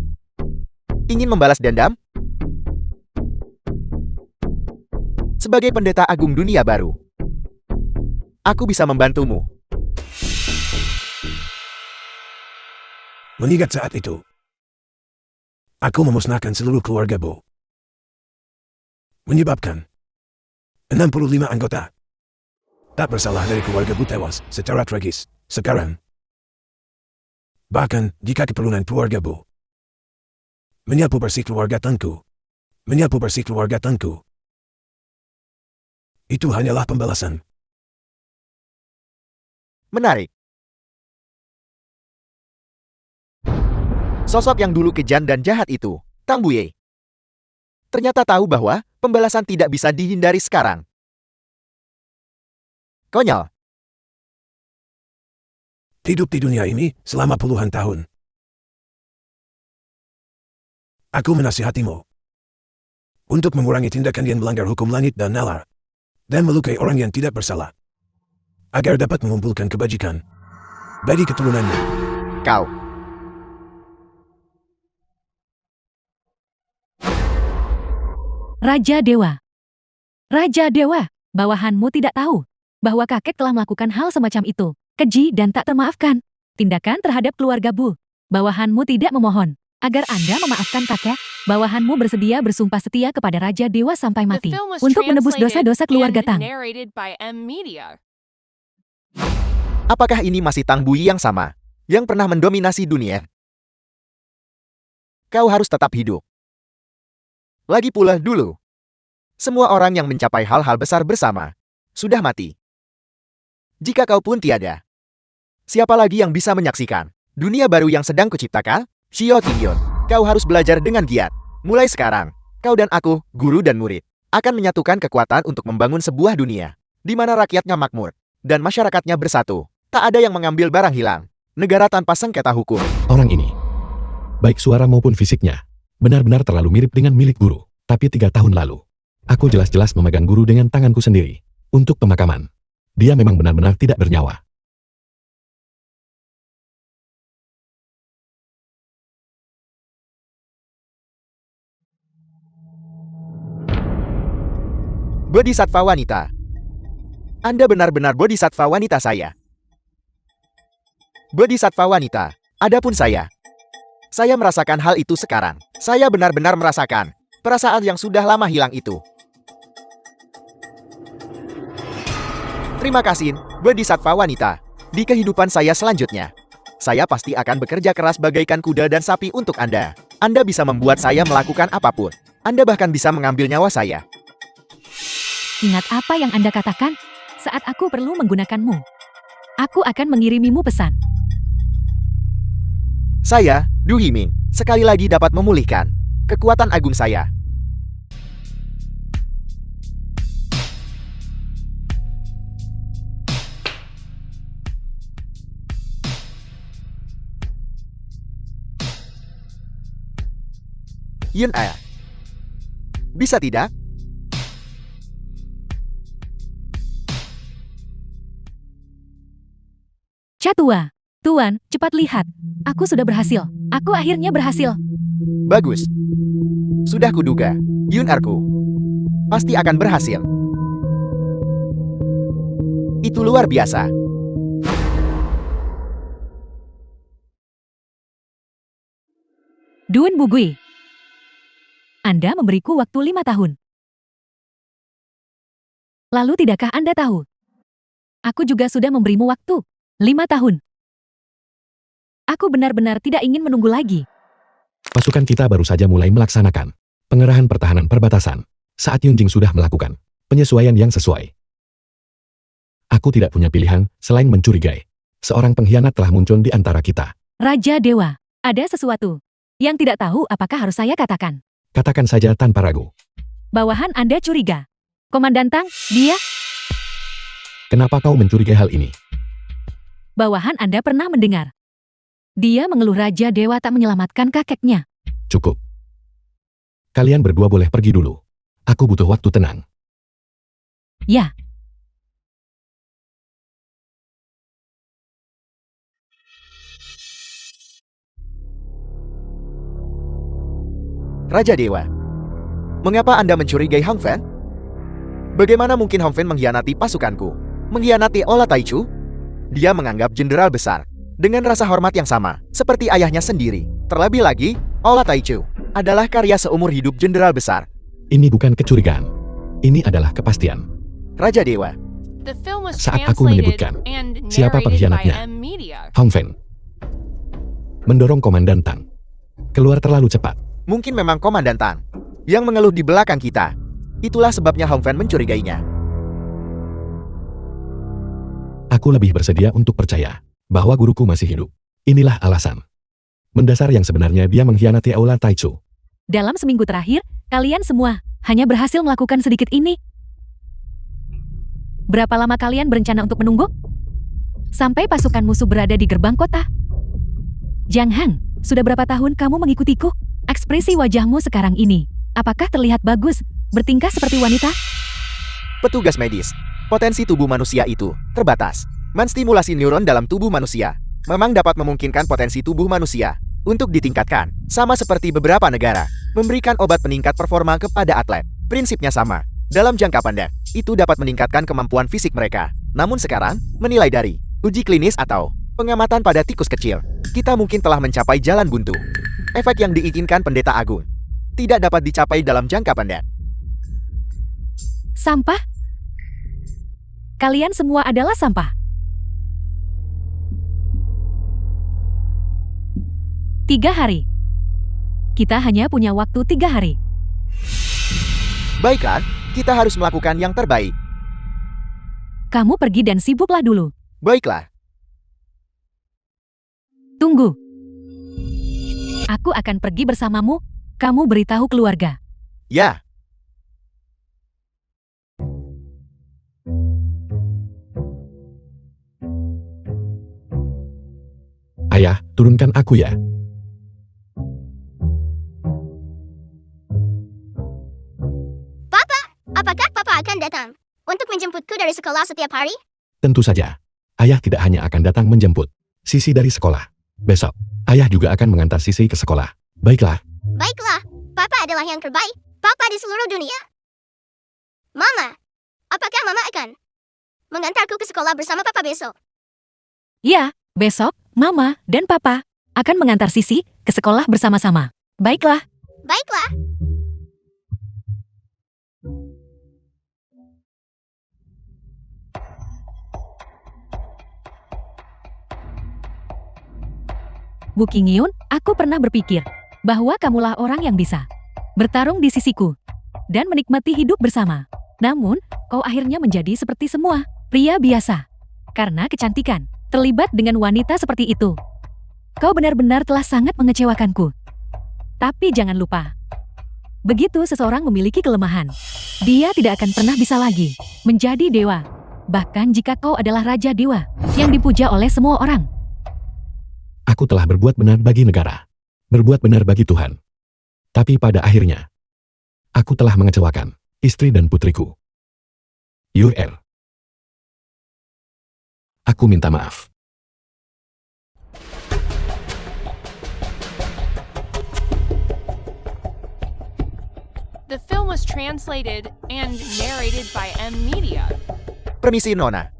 ingin membalas dendam? Sebagai pendeta agung dunia baru, aku bisa membantumu.
Mengingat saat itu, aku memusnahkan seluruh keluargamu. Menyebabkan 65 anggota tak bersalah dari keluargamu tewas secara tragis. Sekarang, bahkan jika keturunan keluargamu menyapu bersih keluarga Tangku, Itu hanyalah pembalasan.
Menarik. Sosok yang dulu kejam dan jahat itu, Tang Buye, ternyata tahu bahwa pembalasan tidak bisa dihindari sekarang. Konyol.
Hidup di dunia ini selama puluhan tahun. Aku menasihatimu untuk mengurangi tindakan yang melanggar hukum langit dan nalar, dan melukai orang yang tidak bersalah, agar dapat mengumpulkan kebajikan bagi keturunannya.
Kau.
Raja Dewa. Raja Dewa, bawahanmu tidak tahu bahwa kakek telah melakukan hal semacam itu, keji dan tak termaafkan. Tindakan terhadap keluarga Bu. Bawahanmu tidak memohon agar Anda memaafkan kakek. Bawahanmu bersedia bersumpah setia kepada Raja Dewa sampai
The
mati
film was
untuk menebus
translated
dosa-dosa keluarga
and
Tang.
narrated by M Media.
Apakah ini masih Tang Buye yang sama, yang pernah mendominasi dunia? Kau harus tetap hidup. Lagi pula dulu, semua orang yang mencapai hal-hal besar bersama sudah mati. Jika kau pun tiada, siapa lagi yang bisa menyaksikan dunia baru yang sedang kuciptakan? Xiao Qingyun, kau harus belajar dengan giat. Mulai sekarang, kau dan aku, guru dan murid, akan menyatukan kekuatan untuk membangun sebuah dunia di mana rakyatnya makmur dan masyarakatnya bersatu. Tak ada yang mengambil barang hilang. Negara tanpa sengketa hukum.
Orang ini, baik suara maupun fisiknya, benar-benar terlalu mirip dengan milik guru. Tapi 3 tahun lalu, aku jelas-jelas memegang guru dengan tanganku sendiri. Untuk pemakaman, dia memang benar-benar tidak bernyawa.
Bodhisattva wanita. Anda benar-benar bodhisattva wanita saya. Bodhisattva wanita, adapun saya merasakan hal itu sekarang. Saya benar-benar merasakan perasaan yang sudah lama hilang itu. Terima kasih, Bodhisattva wanita. Di kehidupan saya selanjutnya, saya pasti akan bekerja keras bagaikan kuda dan sapi untuk Anda. Anda bisa membuat saya melakukan apapun. Anda bahkan bisa mengambil nyawa saya.
Ingat apa yang Anda katakan saat aku perlu menggunakanmu. Aku akan mengirimimu pesan.
Saya, Du Himing, sekali lagi dapat memulihkan kekuatan agung saya. Yun A. Bisa tidak?
Catua, Tuan, cepat lihat. Aku sudah berhasil. Aku akhirnya berhasil.
Bagus. Sudah kuduga, Yun Arku pasti akan berhasil. Itu luar biasa.
Dun Bugui. Anda memberiku waktu 5 tahun. Lalu tidakkah Anda tahu? Aku juga sudah memberimu waktu 5 tahun. Aku benar-benar tidak ingin menunggu lagi.
Pasukan kita baru saja mulai melaksanakan pengerahan pertahanan perbatasan saat Yunjing sudah melakukan penyesuaian yang sesuai. Aku tidak punya pilihan selain mencurigai. Seorang pengkhianat telah muncul di antara kita.
Raja Dewa, ada sesuatu yang tidak tahu apakah harus saya katakan.
Katakan saja tanpa ragu.
Bawahan Anda curiga. Komandan Tang, dia...
Kenapa kau mencurigai hal ini?
Bawahan Anda pernah mendengar. Dia mengeluh Raja Dewa tak menyelamatkan kakeknya.
Cukup. Kalian berdua boleh pergi dulu. Aku butuh waktu tenang.
Ya.
Raja Dewa, mengapa Anda mencurigai Hong Fen? Bagaimana mungkin Hong Fen mengkhianati pasukanku? Mengkhianati Ola Taichu? Dia menganggap jenderal besar dengan rasa hormat yang sama seperti ayahnya sendiri. Terlebih lagi, Ola Taichu adalah karya seumur hidup jenderal besar.
Ini bukan kecurigaan. Ini adalah kepastian.
Raja Dewa,
The film was
Saat aku
translated
menyebutkan
and
siapa
narrated by
pengkhianatnya.
M Media.
Hong Fen mendorong Komandan Tang keluar terlalu cepat.
mungkin memang Komandan Tang yang mengeluh di belakang kita. Itulah sebabnya Hong Fen mencurigainya.
Aku lebih bersedia untuk percaya bahwa guruku masih hidup. Inilah alasan mendasar yang sebenarnya dia mengkhianati Aula Taichu.
Dalam seminggu terakhir, kalian semua hanya berhasil melakukan sedikit ini. Berapa lama kalian berencana untuk menunggu? Sampai pasukan musuh berada di gerbang kota. Jiang Hang, sudah berapa tahun kamu mengikutiku? Ekspresi wajahmu sekarang ini, apakah terlihat bagus, bertingkah seperti wanita?
Petugas medis, potensi tubuh manusia itu terbatas. Menstimulasi neuron dalam tubuh manusia memang dapat memungkinkan potensi tubuh manusia untuk ditingkatkan. Sama seperti beberapa negara, memberikan obat peningkat performa kepada atlet. Prinsipnya sama. Dalam jangka pendek, itu dapat meningkatkan kemampuan fisik mereka. Namun sekarang, menilai dari uji klinis atau pengamatan pada tikus kecil, kita mungkin telah mencapai jalan buntu. Efek yang diinginkan Pendeta Agung tidak dapat dicapai dalam jangka pendek.
Sampah? Kalian semua adalah sampah. 3 hari. Kita hanya punya waktu 3 hari.
Baiklah, kita harus melakukan yang terbaik.
Kamu pergi dan sibuklah dulu.
Baiklah.
Tunggu. Aku akan pergi bersamamu. Kamu beritahu keluarga.
Ya.
Ayah, turunkan aku ya.
Apakah Papa akan datang untuk menjemputku dari sekolah setiap hari?
Tentu saja. Ayah tidak hanya akan datang menjemput Sisi dari sekolah. Besok, ayah juga akan mengantar Sisi ke sekolah. Baiklah.
Baiklah, Papa adalah yang terbaik. Papa di seluruh dunia. Mama, apakah Mama akan mengantarku ke sekolah bersama Papa besok?
Ya, besok, Mama dan Papa akan mengantar Sisi ke sekolah bersama-sama. Baiklah.
Baiklah.
Bu Qingyun, aku pernah berpikir bahwa kamulah orang yang bisa bertarung di sisiku dan menikmati hidup bersama. Namun, kau akhirnya menjadi seperti semua pria biasa. Karena kecantikan, terlibat dengan wanita seperti itu. Kau benar-benar telah sangat mengecewakanku. Tapi jangan lupa, begitu seseorang memiliki kelemahan, dia tidak akan pernah bisa lagi menjadi dewa. Bahkan jika kau adalah raja dewa yang dipuja oleh semua orang.
Aku telah berbuat benar bagi negara. Berbuat benar bagi Tuhan. Tapi pada akhirnya, aku telah mengecewakan istri dan putriku. Yur. Aku minta maaf.
The film was translated and narrated by M Media.
Permisi Nona.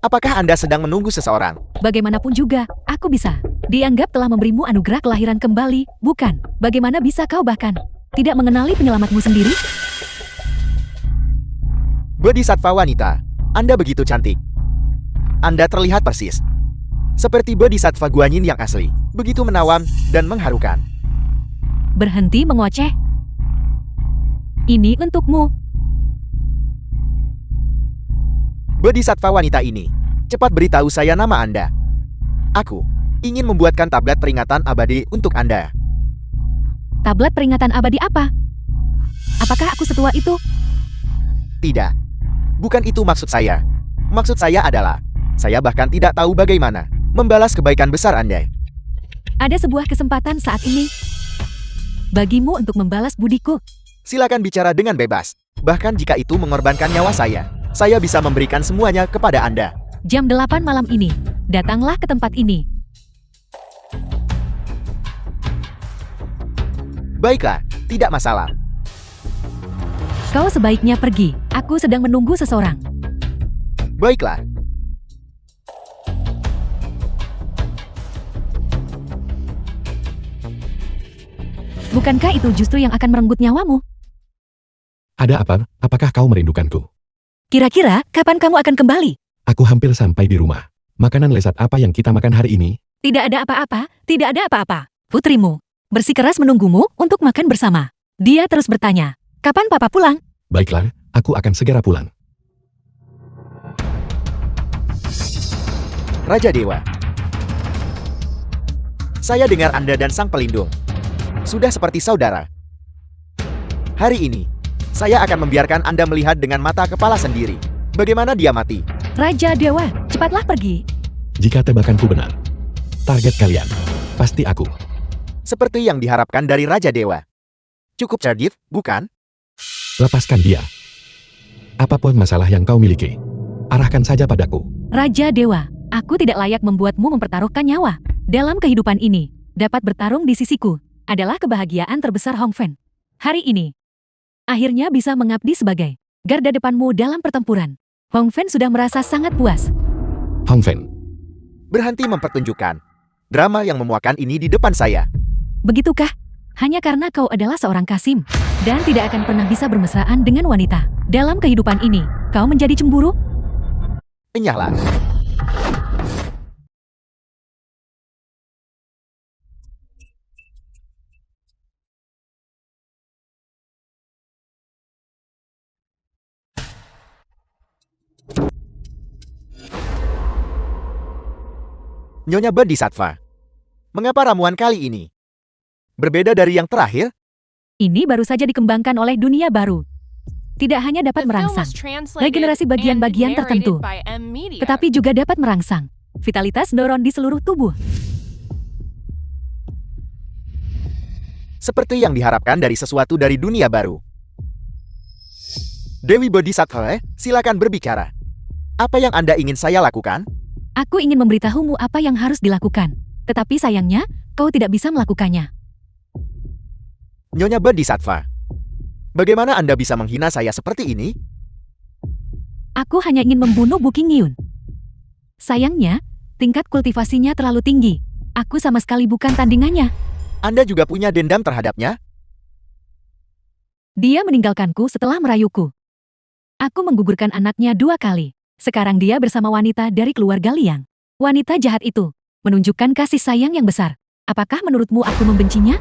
Apakah Anda sedang menunggu seseorang?
Bagaimanapun juga, aku bisa dianggap telah memberimu anugerah kelahiran kembali, bukan? Bagaimana bisa kau bahkan tidak mengenali penyelamatmu sendiri?
Bodhisattva wanita, Anda begitu cantik. Anda terlihat persis seperti Bodhisattva Guanyin yang asli, begitu menawan dan mengharukan.
Berhenti mengoceh. Ini untukmu.
Bodhisattva wanita ini, cepat beritahu saya nama Anda. Aku ingin membuatkan tablet peringatan abadi untuk Anda.
Tablet peringatan abadi apa? Apakah aku setua itu?
Tidak. Bukan itu maksud saya. Maksud saya adalah, saya bahkan tidak tahu bagaimana membalas kebaikan besar Anda.
Ada sebuah kesempatan saat ini bagimu untuk membalas budiku.
Silakan bicara dengan bebas. Bahkan jika itu mengorbankan nyawa saya bisa memberikan semuanya kepada Anda.
Jam 8 malam ini, datanglah ke tempat ini.
Baiklah, tidak masalah.
Kau sebaiknya pergi. Aku sedang menunggu seseorang.
Baiklah.
Bukankah itu justru yang akan merenggut nyawamu?
Ada apa? Apakah kau merindukanku?
Kira-kira kapan kamu akan kembali?
Aku hampir sampai di rumah. Makanan lezat apa yang kita makan hari ini?
Tidak ada apa-apa, tidak ada apa-apa. Putrimu bersikeras menunggumu untuk makan bersama. Dia terus bertanya, kapan papa pulang?
Baiklah, aku akan segera pulang.
Raja Dewa. Saya dengar Anda dan Sang Pelindung sudah seperti saudara. Hari ini, saya akan membiarkan Anda melihat dengan mata kepala sendiri bagaimana dia mati.
Raja Dewa, cepatlah pergi.
Jika tebakanku benar, target kalian pasti aku.
Seperti yang diharapkan dari Raja Dewa. Cukup cerdik, bukan?
Lepaskan dia. Apapun masalah yang kau miliki, arahkan saja padaku.
Raja Dewa, aku tidak layak membuatmu mempertaruhkan nyawa. Dalam kehidupan ini, dapat bertarung di sisiku adalah kebahagiaan terbesar Hong Fen. Hari ini, akhirnya bisa mengabdi sebagai garda depanmu dalam pertempuran. Hong Fen sudah merasa sangat puas.
Hong Fen,
Berhenti mempertunjukkan drama yang memuakan ini di depan saya.
Begitukah? Hanya karena kau adalah seorang Kasim dan tidak akan pernah bisa bermesraan dengan wanita. Dalam kehidupan ini, kau menjadi cemburu?
Enyahlah. Nyonya Bodhisattva, mengapa ramuan kali ini berbeda dari yang terakhir?
Ini baru saja dikembangkan oleh dunia baru. Tidak hanya dapat
The film
merangsang
was translated
regenerasi
and
bagian-bagian
narrated
tertentu,
by M Media.
tetapi juga dapat merangsang vitalitas neuron di seluruh tubuh.
Seperti yang diharapkan dari sesuatu dari dunia baru. Dewi Bodhisattva, silakan berbicara. Apa yang Anda ingin saya lakukan?
Aku ingin memberitahumu apa yang harus dilakukan. Tetapi sayangnya, kau tidak bisa melakukannya.
Nyonya Bodhisattva, bagaimana Anda bisa menghina saya seperti ini?
Aku hanya ingin membunuh Bu Qingyun. Sayangnya, tingkat kultivasinya terlalu tinggi. Aku sama sekali bukan tandingannya.
Anda juga punya dendam terhadapnya?
Dia meninggalkanku setelah merayuku. Aku menggugurkan anaknya 2 kali. Sekarang dia bersama wanita dari keluarga Liang. Wanita jahat itu menunjukkan kasih sayang yang besar. Apakah menurutmu aku membencinya?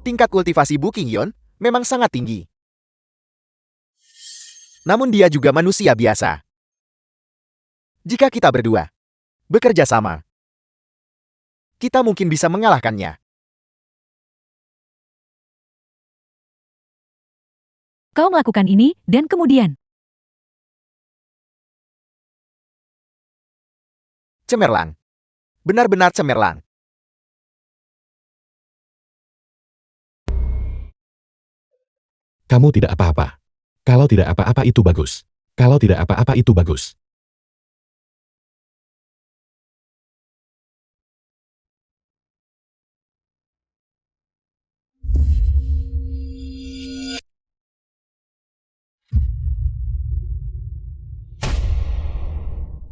Tingkat kultivasi Bu Qingyun memang sangat tinggi. Namun dia juga manusia biasa. Jika kita berdua bekerja sama, kita mungkin bisa mengalahkannya.
Kau melakukan ini dan kemudian
Cemerlang. Benar-benar cemerlang.
kamu tidak apa-apa. Kalau tidak apa-apa itu bagus. Kalau tidak apa-apa itu bagus.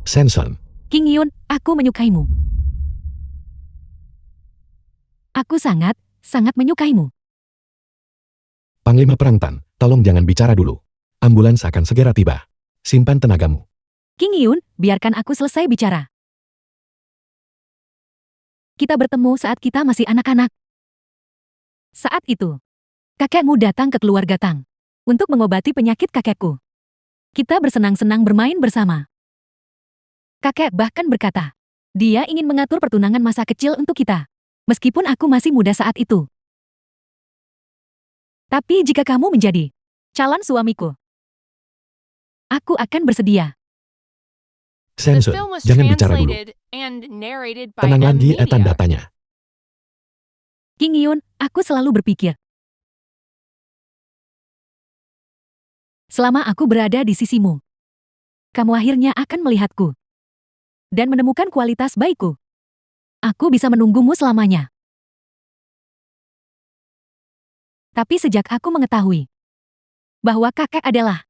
Senson,
Qingyun, aku menyukaimu. Aku sangat, sangat menyukaimu.
Panglima Perang Tan, tolong jangan bicara dulu. Ambulans akan segera tiba. Simpan tenagamu.
Qingyun, biarkan aku selesai bicara. Kita bertemu saat kita masih anak-anak. Saat itu, kakekmu datang ke keluarga Tang untuk mengobati penyakit kakekku. Kita bersenang-senang bermain bersama. Kakek bahkan berkata, dia ingin mengatur pertunangan masa kecil untuk kita, meskipun aku masih muda saat itu. Tapi jika kamu menjadi calon suamiku, aku akan bersedia.
The
Senson,
film was
jangan bicara dulu.
translated and narrated by
Tenang
M
lagi etan
Media.
datanya.
Qingyun, aku selalu berpikir, selama aku berada di sisimu, kamu akhirnya akan melihatku dan menemukan kualitas baikku. Aku bisa menunggumu selamanya. Tapi sejak aku mengetahui bahwa kakek adalah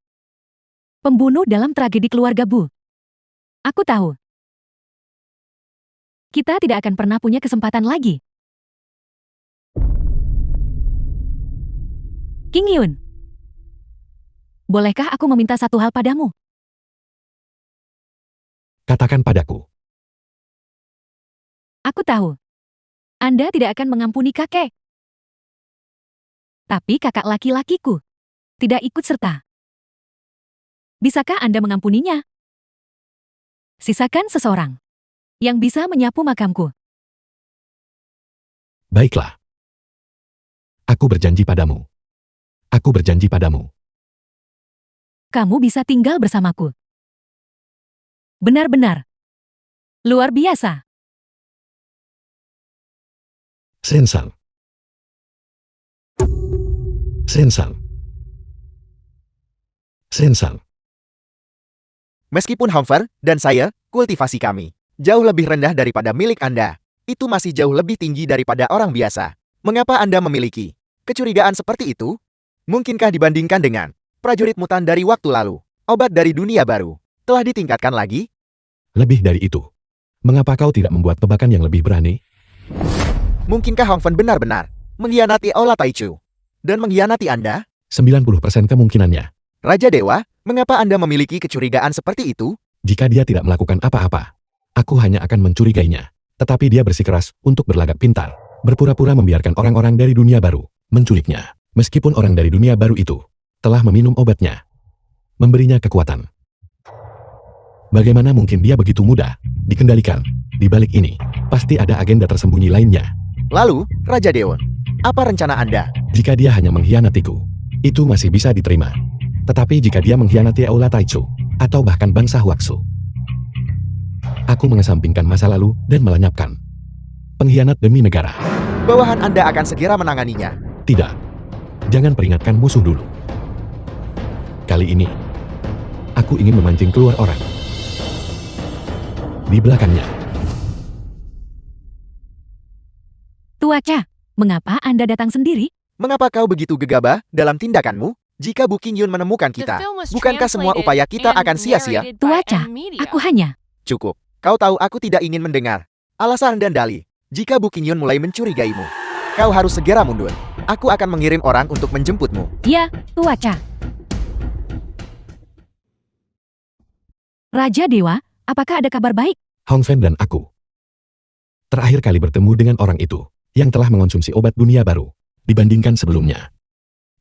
pembunuh dalam tragedi keluarga Bu, aku tahu kita tidak akan pernah punya kesempatan lagi. Qingyun, bolehkah aku meminta satu hal padamu?
Katakan padaku.
Aku tahu, Anda tidak akan mengampuni kakek. Tapi kakak laki-lakiku tidak ikut serta. Bisakah Anda mengampuninya? Sisakan seseorang yang bisa menyapu makamku.
Baiklah. Aku berjanji padamu. Aku berjanji padamu.
Kamu bisa tinggal bersamaku. Benar-benar. Luar biasa.
Sensal. Sensal. Sensal.
Meskipun Humfer dan saya, kultivasi kami jauh lebih rendah daripada milik Anda, itu masih jauh lebih tinggi daripada orang biasa. Mengapa Anda memiliki kecurigaan seperti itu? Mungkinkah dibandingkan dengan prajurit mutan dari waktu lalu, obat dari dunia baru telah ditingkatkan lagi?
Lebih dari itu. Mengapa kau tidak membuat tebakan yang lebih berani?
Mungkinkah Hongfen benar-benar mengkhianati Aula Taichu dan mengkhianati Anda?
90% kemungkinannya.
Raja Dewa, mengapa Anda memiliki kecurigaan seperti itu?
Jika dia tidak melakukan apa-apa, aku hanya akan mencurigainya. Tetapi dia bersikeras untuk berlagak pintar, berpura-pura membiarkan orang-orang dari dunia baru menculiknya. Meskipun orang dari dunia baru itu telah meminum obatnya, memberinya kekuatan. Bagaimana mungkin dia begitu mudah dikendalikan? Di balik ini, pasti ada agenda tersembunyi lainnya.
Lalu, Raja Dewa, apa rencana Anda?
Jika dia hanya mengkhianatiku, itu masih bisa diterima. Tetapi jika dia mengkhianati Aula Taichu, atau bahkan bangsa Huaxu, aku mengesampingkan masa lalu dan melenyapkan pengkhianat demi negara.
Bawahan Anda akan segera menanganinya.
Tidak. Jangan peringatkan musuh dulu. Kali ini, aku ingin memancing keluar orang di belakangnya.
Tuaca, mengapa Anda datang sendiri?
Mengapa kau begitu gegabah dalam tindakanmu? Jika Bu Qingyun menemukan
The
kita,
film was
bukankah semua
translated
upaya kita
and
akan sia-sia?
narrated by
Tuaca,
M Media.
aku hanya...
Cukup. Kau tahu aku tidak ingin mendengar alasan dan dalih. Jika Bu Qingyun mulai mencurigaimu, kau harus segera mundur. Aku akan mengirim orang untuk menjemputmu.
Ya, Tuaca. Raja Dewa, apakah ada kabar baik?
Hongfen dan aku terakhir kali bertemu dengan orang itu yang telah mengonsumsi obat dunia baru dibandingkan sebelumnya.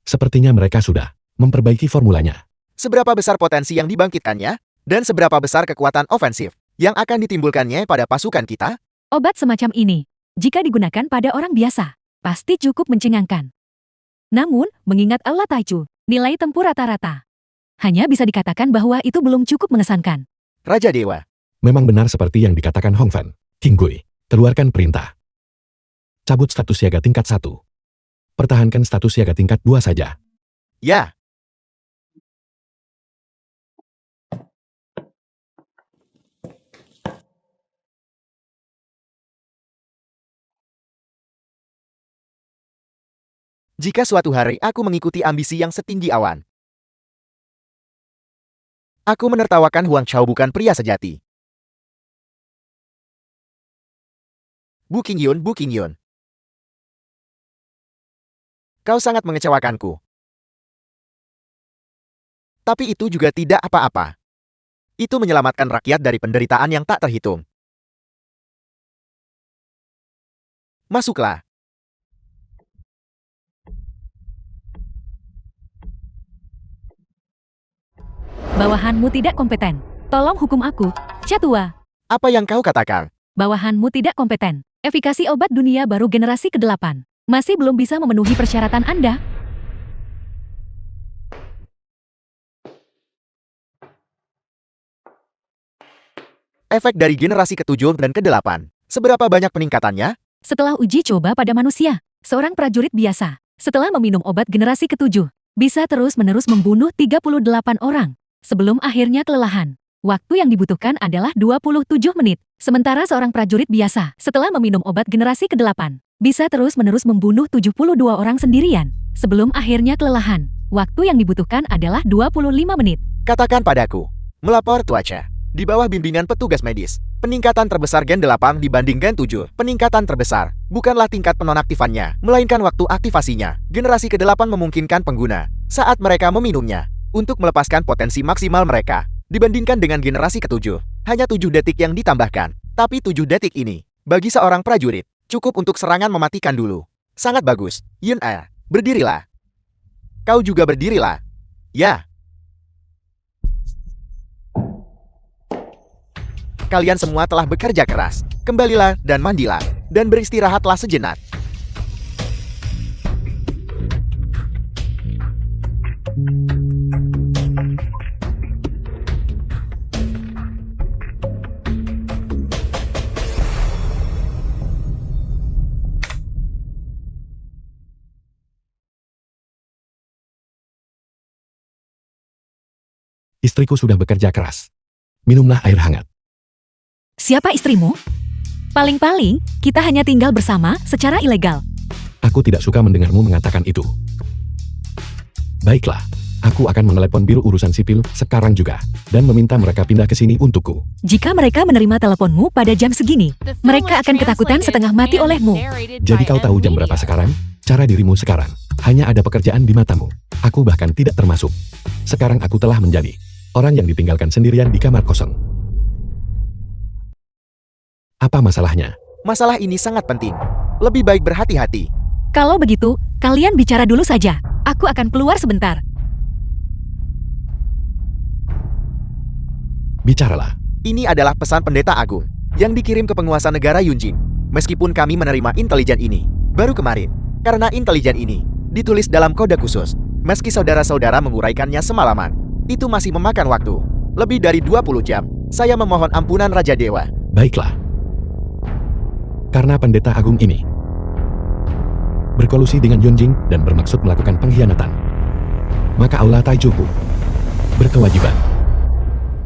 Sepertinya mereka sudah memperbaiki formulanya.
Seberapa besar potensi yang dibangkitkannya, dan seberapa besar kekuatan ofensif yang akan ditimbulkannya pada pasukan kita?
Obat semacam ini, jika digunakan pada orang biasa, pasti cukup mencengangkan. Namun, mengingat Aula Taichu, nilai tempur rata-rata, hanya bisa dikatakan bahwa itu belum cukup mengesankan.
Raja Dewa,
Memang benar seperti yang dikatakan Hongfen. King Gui, keluarkan perintah. Cabut status siaga tingkat 1. Pertahankan status siaga tingkat 2 saja.
ya. Jika suatu hari aku mengikuti ambisi yang setinggi awan, aku menertawakan Huang Chao bukan pria sejati. Bu Qingyun. Kau sangat mengecewakanku. Tapi itu juga tidak apa-apa. Itu menyelamatkan rakyat dari penderitaan yang tak terhitung. Masuklah.
Bawahanmu tidak kompeten. Tolong hukum aku, Catua.
Apa yang kau katakan?
Bawahanmu tidak kompeten. Efikasi obat dunia baru generasi ke-8 masih belum bisa memenuhi persyaratan Anda.
Efek dari generasi ke-7 dan ke-8. Seberapa banyak peningkatannya?
Setelah uji coba pada manusia, seorang prajurit biasa, setelah meminum obat generasi ke-7, bisa terus-menerus membunuh 38 orang, sebelum akhirnya kelelahan. Waktu yang dibutuhkan adalah 27 menit. Sementara seorang prajurit biasa, setelah meminum obat generasi ke-8, bisa terus-menerus membunuh 72 orang sendirian, sebelum akhirnya kelelahan. Waktu yang dibutuhkan adalah 25 menit.
Katakan padaku. Melapor Tuaca. Di bawah bimbingan petugas medis, peningkatan terbesar Gen 8 dibanding Gen 7. Peningkatan terbesar bukanlah tingkat penonaktifannya, melainkan waktu aktivasinya. Generasi ke-8 memungkinkan pengguna, saat mereka meminumnya, untuk melepaskan potensi maksimal mereka. Dibandingkan dengan generasi ke-7, hanya 7 detik yang ditambahkan. Tapi 7 detik ini, bagi seorang prajurit, cukup untuk serangan mematikan dulu. Sangat bagus. Yun Er, berdirilah. Kau juga berdirilah. Ya. kalian semua telah bekerja keras. Kembalilah dan mandilah, dan beristirahatlah sejenak.
Istriku sudah bekerja keras. Minumlah air hangat.
Siapa istrimu? Paling-paling, kita hanya tinggal bersama secara ilegal.
Aku tidak suka mendengarmu mengatakan itu. Baiklah, aku akan menelepon Biro Urusan Sipil sekarang juga, dan meminta mereka pindah ke sini untukku.
Jika mereka menerima teleponmu pada jam segini,
The film
mereka
was
akan ketakutan
translated
setengah mati
and
olehmu.
narrated
Jadi
by
kau tahu
M.
jam berapa
Media.
sekarang? Cara dirimu sekarang. Hanya ada pekerjaan di matamu. Aku bahkan tidak termasuk. Sekarang aku telah menjadi orang yang ditinggalkan sendirian di kamar kosong. Apa masalahnya?
Masalah ini sangat penting. Lebih baik berhati-hati.
Kalau begitu, kalian bicara dulu saja. Aku akan keluar sebentar.
Bicaralah.
Ini adalah pesan Pendeta Agung yang dikirim ke penguasa negara Yunjin. Meskipun kami menerima intelijen ini baru kemarin, karena intelijen ini ditulis dalam kode khusus. Meski saudara-saudara menguraikannya semalaman, itu masih memakan waktu. Lebih dari 20 jam. Saya memohon ampunan Raja Dewa.
Baiklah. Karena pendeta agung ini berkolusi dengan Yunjing dan bermaksud melakukan pengkhianatan, maka Aula Taijuku berkewajiban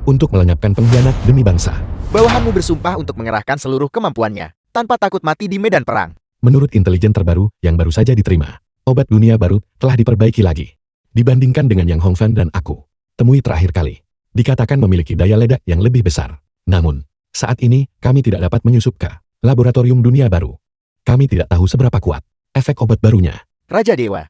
untuk melenyapkan pengkhianat demi bangsa.
Bawahanmu bersumpah untuk mengerahkan seluruh kemampuannya, tanpa takut mati di medan perang.
Menurut intelijen terbaru yang baru saja diterima, obat dunia baru telah diperbaiki lagi. Dibandingkan dengan yang Hongfan dan aku temui terakhir kali, dikatakan memiliki daya ledak yang lebih besar. Namun, saat ini kami tidak dapat menyusup ke laboratorium dunia baru. Kami tidak tahu seberapa kuat efek obat barunya.
Raja Dewa,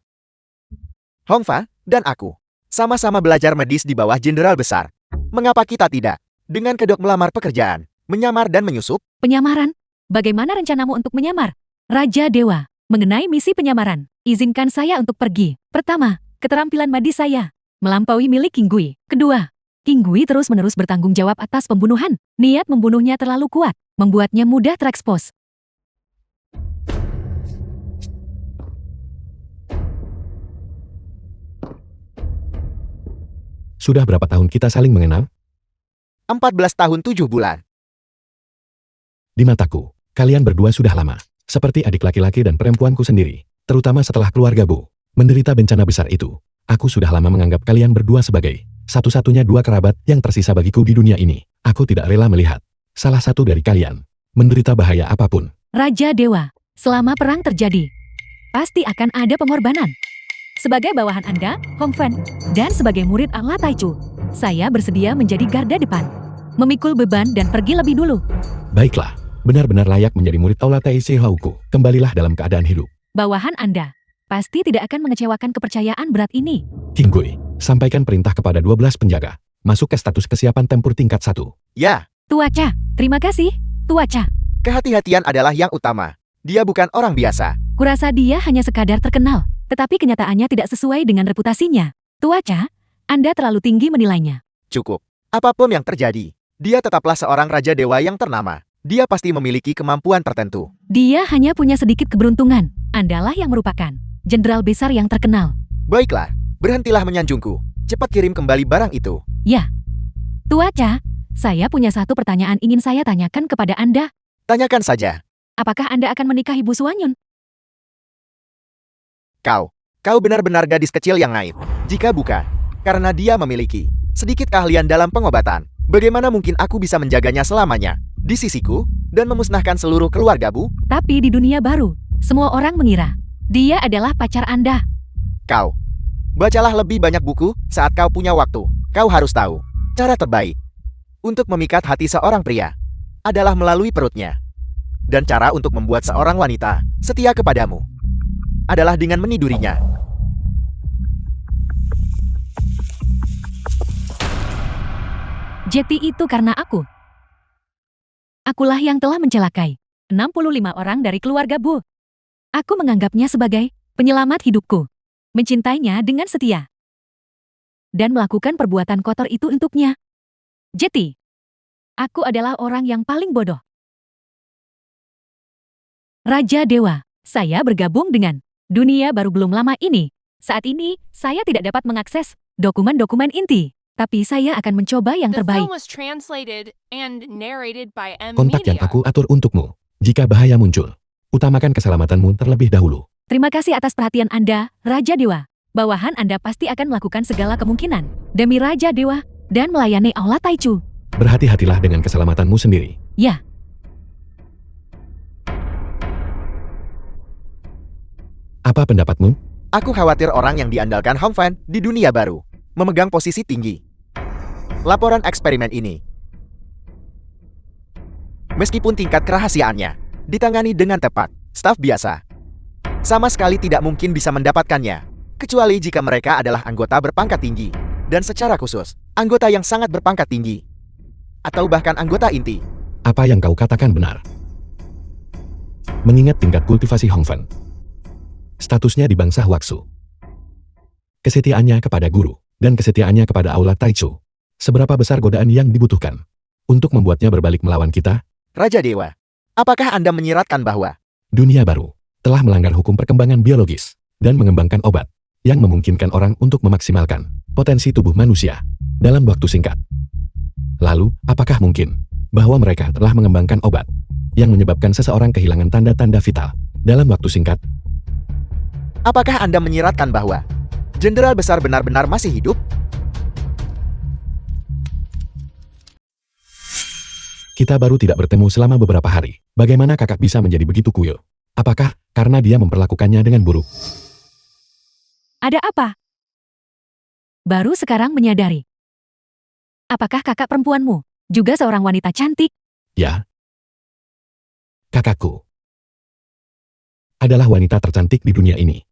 Hongfa, dan aku sama-sama belajar medis di bawah Jenderal Besar. Mengapa kita tidak, dengan kedok melamar pekerjaan, menyamar dan menyusup?
Penyamaran? Bagaimana rencanamu untuk menyamar? Raja Dewa, mengenai misi penyamaran, izinkan saya untuk pergi. Pertama, keterampilan medis saya melampaui milik King Gui. Kedua, King Gui terus-menerus bertanggung jawab atas pembunuhan. Niat membunuhnya terlalu kuat, membuatnya mudah terekspos.
Sudah berapa tahun kita saling mengenal?
14 tahun 7 bulan.
Di mataku, kalian berdua sudah lama. Seperti adik laki-laki dan perempuanku sendiri. Terutama setelah keluarga Bu menderita bencana besar itu. Aku sudah lama menganggap kalian berdua sebagai satu-satunya dua kerabat yang tersisa bagiku di dunia ini. Aku tidak rela melihat salah satu dari kalian menderita bahaya apapun.
Raja Dewa, selama perang terjadi, pasti akan ada pengorbanan. Sebagai bawahan Anda, Hongfan, dan sebagai murid Allah Taichu, saya bersedia menjadi garda depan, memikul beban dan pergi lebih dulu.
Baiklah, benar-benar layak menjadi murid Aula Taisi Hauku. Kembalilah dalam keadaan hidup.
Bawahan Anda pasti tidak akan mengecewakan kepercayaan berat ini.
King Gui, sampaikan perintah kepada 12 penjaga. Masuk ke status kesiapan tempur tingkat 1.
Ya,
Tuaca, terima kasih, Tuaca.
kehati-hatian adalah yang utama. Dia bukan orang biasa.
Kurasa dia hanya sekadar terkenal, tetapi kenyataannya tidak sesuai dengan reputasinya. Tuaca, Anda terlalu tinggi menilainya.
Cukup. Apapun yang terjadi, dia tetaplah seorang Raja Dewa yang ternama. Dia pasti memiliki kemampuan tertentu.
Dia hanya punya sedikit keberuntungan. Andalah yang merupakan jenderal besar yang terkenal.
Baiklah, berhentilah menyanjungku. Cepat kirim kembali barang itu.
Ya. Tuaca, saya punya satu pertanyaan ingin saya tanyakan kepada Anda.
Tanyakan saja.
Apakah Anda akan menikahi Bu Suanyun?
Kau benar-benar gadis kecil yang naif. Jika bukan, karena dia memiliki sedikit keahlian dalam pengobatan, bagaimana mungkin aku bisa menjaganya selamanya di sisiku dan memusnahkan seluruh keluarga Bu?
Tapi di dunia baru, semua orang mengira dia adalah pacar Anda.
Bacalah lebih banyak buku saat kau punya waktu. Kau harus tahu, cara terbaik untuk memikat hati seorang pria adalah melalui perutnya. Dan cara untuk membuat seorang wanita setia kepadamu adalah dengan menidurinya.
Jeti itu karena aku. Akulah yang telah mencelakai 65 orang dari keluarga Bu. Aku menganggapnya sebagai penyelamat hidupku, mencintainya dengan setia, dan melakukan perbuatan kotor itu untuknya. Jeti, Aku adalah orang yang paling bodoh. Raja Dewa, saya bergabung dengan dunia baru belum lama ini. Saat ini, saya tidak dapat mengakses dokumen-dokumen inti. Tapi saya akan mencoba yang
The
terbaik.
film was translated and narrated by M
Kontak yang
Media.
aku atur untukmu. Jika bahaya muncul, utamakan keselamatanmu terlebih dahulu.
Terima kasih atas perhatian Anda, Raja Dewa. Bawahan Anda pasti akan melakukan segala kemungkinan demi Raja Dewa dan melayani Aula Taichu.
Berhati-hatilah dengan keselamatanmu sendiri.
Ya,
Apa pendapatmu?
Aku khawatir orang yang diandalkan Hong Fan di dunia baru memegang posisi tinggi. Laporan eksperimen ini, meskipun tingkat kerahasiaannya ditangani dengan tepat, staf biasa sama sekali tidak mungkin bisa mendapatkannya, kecuali jika mereka adalah anggota berpangkat tinggi, dan secara khusus, anggota yang sangat berpangkat tinggi, atau bahkan anggota inti.
Apa yang kau katakan benar. Mengingat tingkat kultivasi Hong Fan, statusnya di bangsa Waksu, kesetiaannya kepada guru, dan kesetiaannya kepada Aula Taichu, seberapa besar godaan yang dibutuhkan untuk membuatnya berbalik melawan kita?
Raja Dewa, apakah Anda menyiratkan bahwa
Dunia baru telah melanggar hukum perkembangan biologis dan mengembangkan obat yang memungkinkan orang untuk memaksimalkan potensi tubuh manusia dalam waktu singkat? Lalu, apakah mungkin bahwa mereka telah mengembangkan obat yang menyebabkan seseorang kehilangan tanda-tanda vital dalam waktu singkat?
apakah Anda menyiratkan bahwa Jenderal Besar benar-benar masih hidup?
Kita baru tidak bertemu selama beberapa hari. Bagaimana kakak bisa menjadi begitu kuil? Apakah karena dia memperlakukannya dengan buruk?
ada apa? Baru sekarang menyadari. Apakah kakak perempuanmu juga seorang wanita cantik?
Ya. Kakakku adalah wanita tercantik di dunia ini.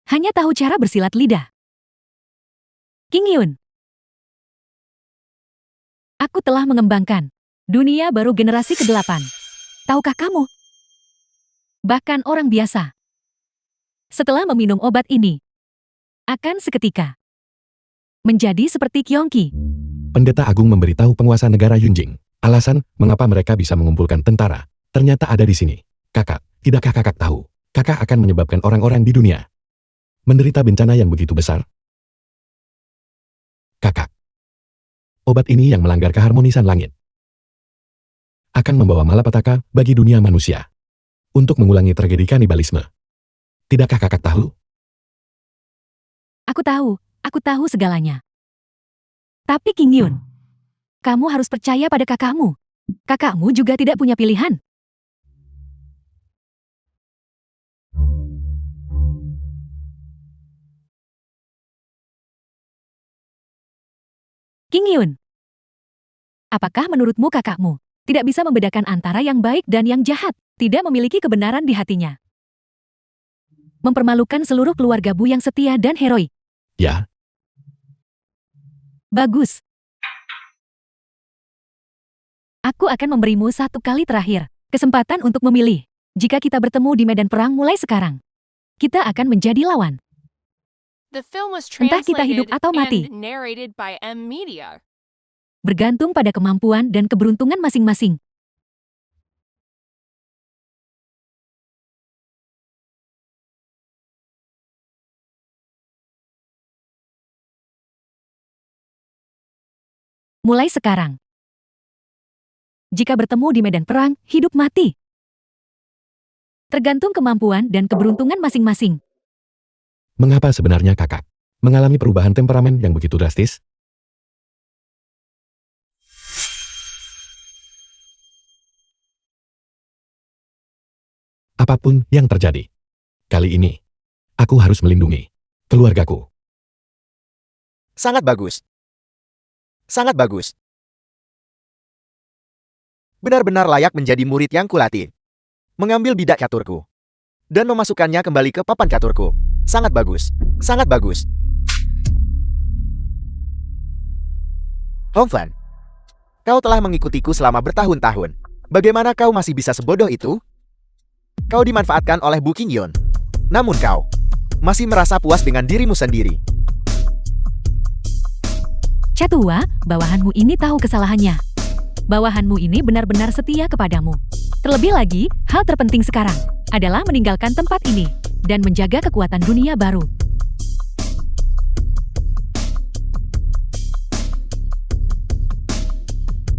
Hanya tahu cara bersilat lidah. King Yun. Aku telah mengembangkan dunia baru generasi ke-8. Tahukah kamu? Bahkan orang biasa, setelah meminum obat ini, akan seketika menjadi seperti Kyongki.
Pendeta Agung memberitahu penguasa negara Yunjing. Alasan mengapa mereka bisa mengumpulkan tentara ternyata ada di sini. Kakak, tidakkah kakak tahu? Kakak akan menyebabkan orang-orang di dunia menderita bencana yang begitu besar. Kakak, obat ini yang melanggar keharmonisan langit akan membawa malapetaka bagi dunia manusia untuk mengulangi tragedi kanibalisme. Tidakkah kakak tahu?
Aku tahu segalanya. Tapi King Yun, kamu harus percaya pada kakakmu. Kakakmu juga tidak punya pilihan. King Yun, apakah menurutmu kakakmu tidak bisa membedakan antara yang baik dan yang jahat, tidak memiliki kebenaran di hatinya? Mempermalukan seluruh keluarga Bu yang setia dan heroik.
Ya,
Bagus. Aku akan memberimu satu kali terakhir kesempatan untuk memilih. Jika kita bertemu di medan perang mulai sekarang, kita akan menjadi lawan.
The film was
Entah kita hidup
translated
atau mati.
and narrated by M Media.
Bergantung pada kemampuan dan keberuntungan masing-masing. Mulai sekarang, jika bertemu di medan perang, hidup mati. Tergantung kemampuan dan keberuntungan masing-masing.
mengapa sebenarnya kakak mengalami perubahan temperamen yang begitu drastis? Apapun yang terjadi, kali ini, aku harus melindungi keluargaku.
Sangat bagus. Sangat bagus. Benar-benar layak menjadi murid yang kulatih. Mengambil bidak caturku. Dan memasukkannya kembali ke papan caturku. Sangat bagus. Sangat bagus. Hong Fan, kau telah mengikutiku selama bertahun-tahun. Bagaimana kau masih bisa sebodoh itu? Kau dimanfaatkan oleh Bu King Yun. Namun kau masih merasa puas dengan dirimu sendiri.
Catua, bawahanmu ini tahu kesalahannya. Bawahanmu ini benar-benar setia kepadamu. Terlebih lagi, hal terpenting sekarang adalah meninggalkan tempat ini dan menjaga kekuatan dunia baru.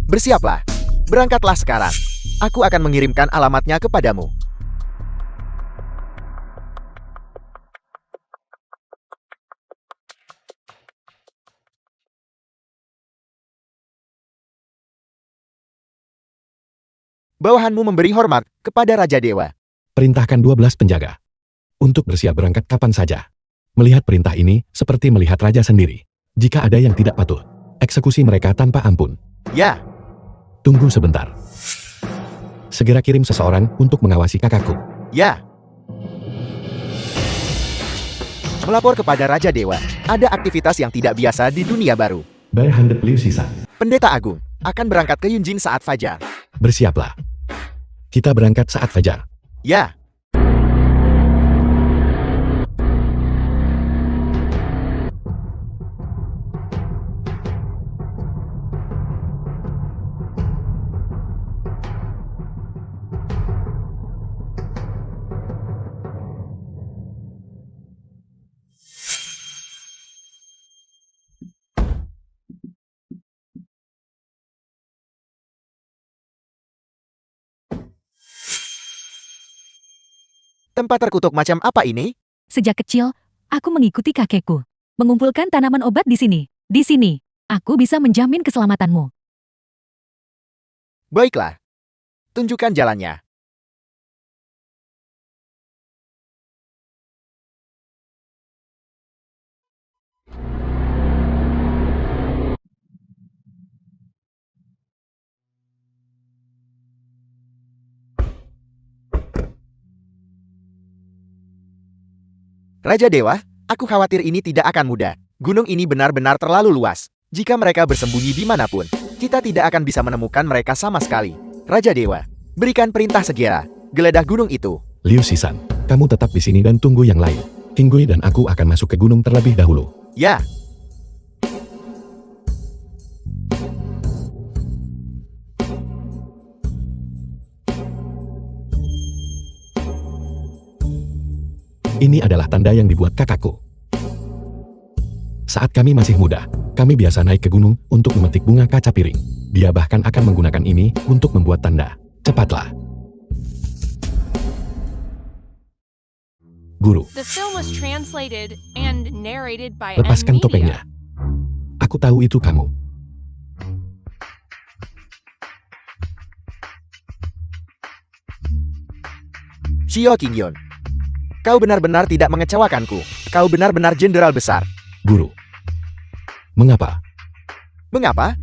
Bersiaplah. Berangkatlah sekarang. Aku akan mengirimkan alamatnya kepadamu. Bawahanmu memberi hormat kepada Raja Dewa.
Perintahkan 12 penjaga untuk bersiap berangkat kapan saja. Melihat perintah ini seperti melihat raja sendiri. Jika ada yang tidak patuh, eksekusi mereka tanpa ampun.
Ya,
Tunggu sebentar. Segera kirim seseorang untuk mengawasi kakakku.
ya. Melapor kepada Raja Dewa. Ada aktivitas yang tidak biasa di dunia baru.
Barehanded Liu Sisa.
Pendeta Agung akan berangkat ke Yunjin saat fajar.
Bersiaplah. Kita berangkat saat fajar.
Ya. Tempat terkutuk macam apa ini?
Sejak kecil, aku mengikuti kakekku, mengumpulkan tanaman obat di sini. Di sini, aku bisa menjamin keselamatanmu.
Baiklah. Tunjukkan jalannya. Raja Dewa, aku khawatir ini tidak akan mudah. Gunung ini benar-benar terlalu luas. Jika mereka bersembunyi dimanapun, kita tidak akan bisa menemukan mereka sama sekali. Raja Dewa, berikan perintah segera. Geledah gunung itu.
Liu Sisan, kamu tetap di sini dan tunggu yang lain. Kinggui dan aku akan masuk ke gunung terlebih dahulu.
Ya.
Ini adalah tanda yang dibuat kakakku. Saat kami masih muda, kami biasa naik ke gunung untuk memetik bunga kaca piring. Dia bahkan akan menggunakan ini untuk membuat tanda. Cepatlah. Guru,
The film was translated and narrated by M
lepaskan
Media.
topengnya. Aku tahu itu kamu.
Shio Qingyon. Kau benar-benar tidak mengecewakanku. Kau benar-benar jenderal besar.
Guru. Mengapa?
Mengapa?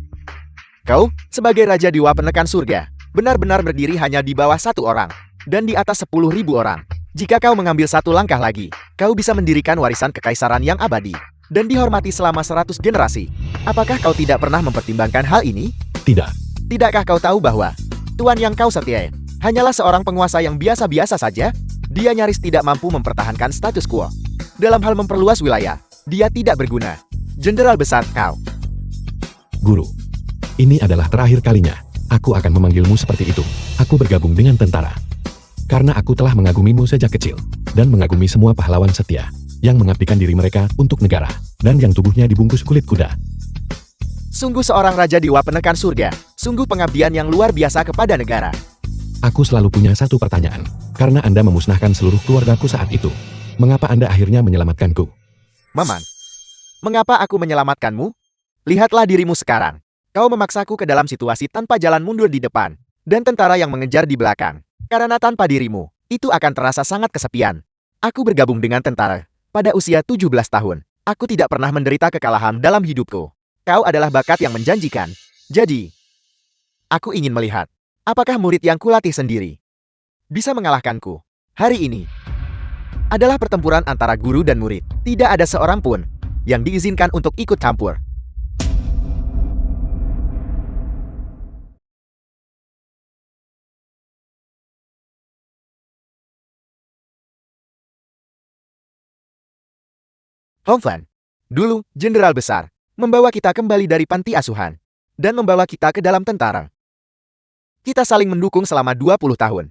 Kau, sebagai Raja Dewa Penekan Surga, benar-benar berdiri hanya di bawah satu orang, dan di atas 10.000 orang. Jika kau mengambil satu langkah lagi, kau bisa mendirikan warisan kekaisaran yang abadi, dan dihormati selama 100 generasi. Apakah kau tidak pernah mempertimbangkan hal ini?
Tidak.
Tidakkah kau tahu bahwa Tuan yang kau setiai hanyalah seorang penguasa yang biasa-biasa saja? Dia nyaris tidak mampu mempertahankan status quo. Dalam hal memperluas wilayah, dia tidak berguna. Jenderal besar kau.
Guru. Ini adalah terakhir kalinya. Aku akan memanggilmu seperti itu. Aku bergabung dengan tentara. Karena aku telah mengagumimu sejak kecil. Dan mengagumi semua pahlawan setia. Yang mengabdikan diri mereka untuk negara. Dan yang tubuhnya dibungkus kulit kuda.
Sungguh seorang Raja Dewa Penekan Surga. Sungguh pengabdian yang luar biasa kepada negara.
Aku selalu punya satu pertanyaan. Karena Anda memusnahkan seluruh keluargaku saat itu. Mengapa Anda akhirnya menyelamatkanku?
Maman, mengapa aku menyelamatkanmu? Lihatlah dirimu sekarang. Kau memaksaku ke dalam situasi tanpa jalan mundur di depan. Dan tentara yang mengejar di belakang. Karena tanpa dirimu, itu akan terasa sangat kesepian. Aku bergabung dengan tentara. Pada usia 17 tahun, aku tidak pernah menderita kekalahan dalam hidupku. Kau adalah bakat yang menjanjikan. Jadi, aku ingin melihat, apakah murid yang kulatih sendiri bisa mengalahkanku. Hari ini adalah pertempuran antara guru dan murid. Tidak ada seorang pun yang diizinkan untuk ikut campur. Hongfan, dulu jenderal besar, membawa kita kembali dari panti asuhan dan membawa kita ke dalam tentara. Kita saling mendukung selama 20 tahun.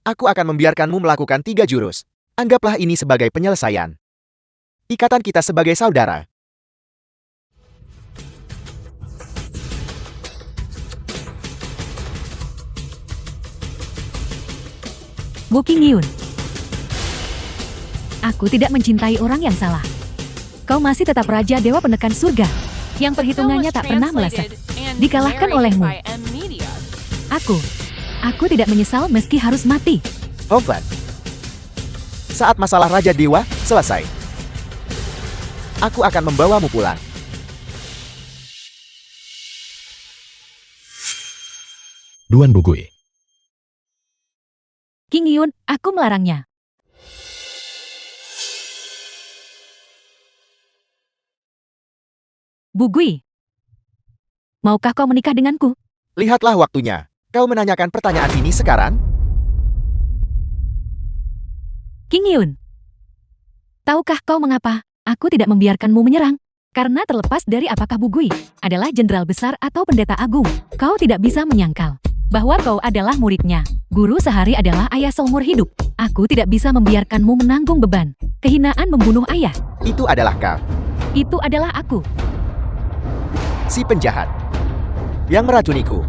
Aku akan membiarkanmu melakukan 3 jurus. Anggaplah ini sebagai penyelesaian. Ikatan kita sebagai saudara.
Bu Qingyun. Aku tidak mencintai orang yang salah. Kau masih tetap Raja Dewa Penekan Surga, yang
The film
perhitungannya
was
tak pernah meleset.
translated and
Dikalahkan
narrated
olehmu.
by M Media.
Aku tidak menyesal meski harus mati.
Hongflat. Saat masalah Raja Dewa selesai, aku akan membawamu pulang.
Duan Bugui.
Qingyun, aku melarangnya. Bu Gui, maukah kau menikah denganku?
Lihatlah waktunya. Kau menanyakan pertanyaan ini sekarang?
Qingyun, tahukah kau mengapa aku tidak membiarkanmu menyerang? Karena terlepas dari apakah Bu Gui adalah jenderal besar atau pendeta agung, kau tidak bisa menyangkal bahwa kau adalah muridnya. Guru sehari adalah ayah seumur hidup. Aku tidak bisa membiarkanmu menanggung beban kehinaan membunuh ayah.
Itu adalah kau,
Itu adalah aku.
si penjahat yang meracuniku.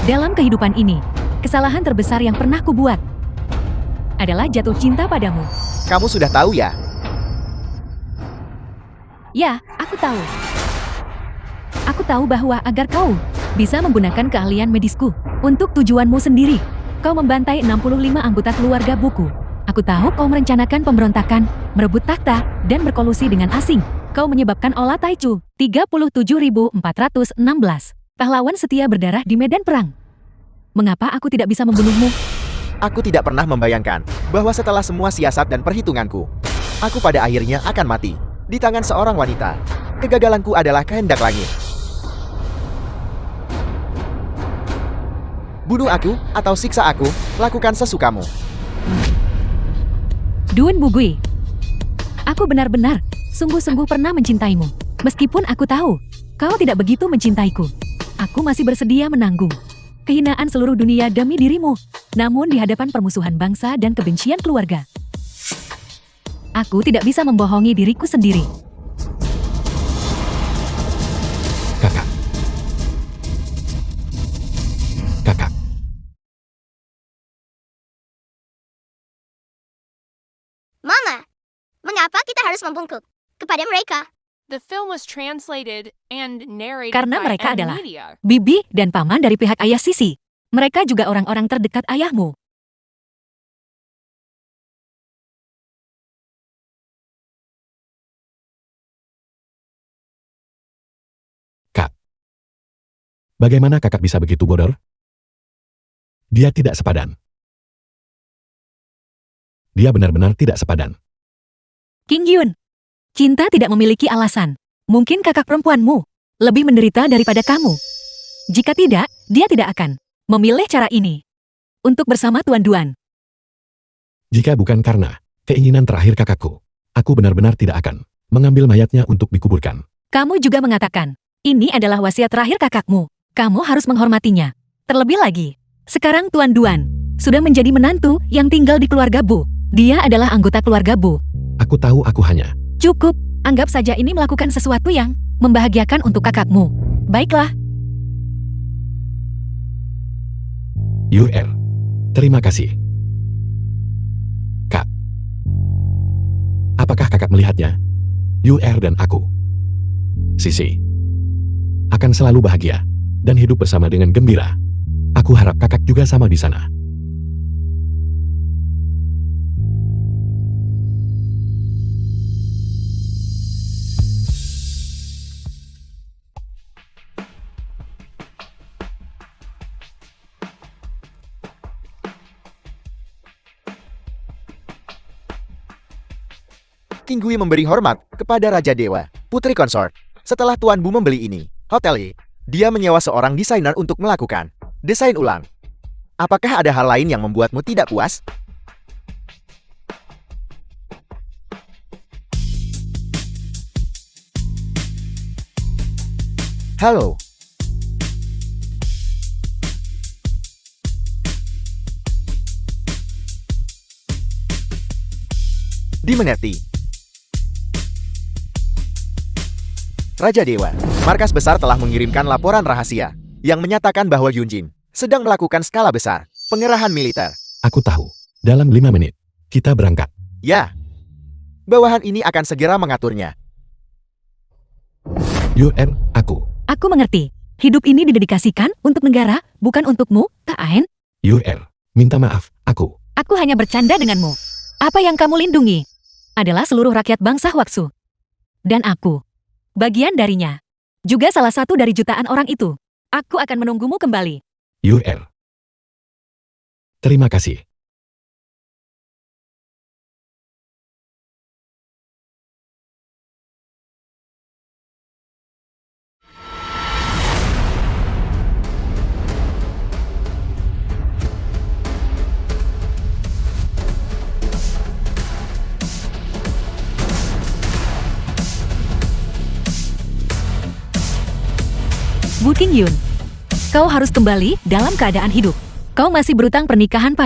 Dalam kehidupan ini, kesalahan terbesar yang pernah kubuat adalah jatuh cinta padamu.
Kamu sudah tahu ya?
Ya, aku tahu. Aku tahu bahwa agar kau bisa menggunakan keahlian medisku untuk tujuanmu sendiri, kau membantai 65 anggota keluarga buku. Aku tahu kau merencanakan pemberontakan, merebut takhta, dan berkolusi dengan asing. Kau menyebabkan Ola Taichu 37.416 pahlawan setia berdarah di medan perang. Mengapa aku tidak bisa membunuhmu?
Aku tidak pernah membayangkan bahwa setelah semua siasat dan perhitunganku, aku pada akhirnya akan mati di tangan seorang wanita. Kegagalanku adalah kehendak langit. Bunuh aku atau siksa aku, lakukan sesukamu.
Duan Bugui, aku benar-benar, sungguh-sungguh pernah mencintaimu. Meskipun aku tahu, kau tidak begitu mencintaiku. Aku masih bersedia menanggung kehinaan seluruh dunia demi dirimu. Namun di hadapan permusuhan bangsa dan kebencian keluarga, aku tidak bisa membohongi diriku sendiri.
Kakak. Kakak.
Mama, mengapa kita harus membungkuk kepada mereka?
The film was translated and narrated
Karena
by
mereka
M
adalah
Media.
bibi dan paman dari pihak ayah Sisi. Mereka juga orang-orang terdekat ayahmu.
Kak. Bagaimana kakak bisa begitu bodoh? Dia tidak sepadan. Dia benar-benar tidak sepadan.
Qingyun, cinta tidak memiliki alasan. Mungkin kakak perempuanmu lebih menderita daripada kamu. Jika tidak, dia tidak akan memilih cara ini untuk bersama Tuan Duan.
Jika bukan karena keinginan terakhir kakakku, aku benar-benar tidak akan mengambil mayatnya untuk dikuburkan.
Kamu juga mengatakan, ini adalah wasiat terakhir kakakmu. Kamu harus menghormatinya. Terlebih lagi, sekarang Tuan Duan sudah menjadi menantu yang tinggal di keluarga Bu. Dia adalah anggota keluarga Bu.
Aku tahu aku hanya
Cukup, anggap saja ini melakukan sesuatu yang membahagiakan untuk kakakmu. Baiklah,
UR. Terima kasih. Kak. Apakah kakak melihatnya? UR dan aku, Sisi, akan selalu bahagia dan hidup bersama dengan gembira. Aku harap kakak juga sama di sana.
Qinggui memberi hormat kepada Raja Dewa, putri konsort. Setelah Tuan Bu membeli ini, hotel, dia menyewa seorang desainer untuk melakukan desain ulang. Apakah ada hal lain yang membuatmu tidak puas? Halo. Dimengerti. Raja Dewa, markas besar telah mengirimkan laporan rahasia yang menyatakan bahwa Yunjin sedang melakukan skala besar pengerahan militer.
Aku tahu. Dalam 5 menit, kita berangkat.
Ya, bawahan ini akan segera mengaturnya.
Yuer, aku.
Aku mengerti. Hidup ini didedikasikan untuk negara, bukan untukmu, tak Ain?
Yuer, minta maaf, aku.
Aku hanya bercanda denganmu. Apa yang kamu lindungi adalah seluruh rakyat bangsa Waksu. Dan aku, bagian darinya. Juga salah satu dari jutaan orang itu. Aku akan menunggumu kembali.
Yuer. Terima kasih.
Bu King Yun, kau harus kembali dalam keadaan hidup. Kau masih berutang pernikahan pada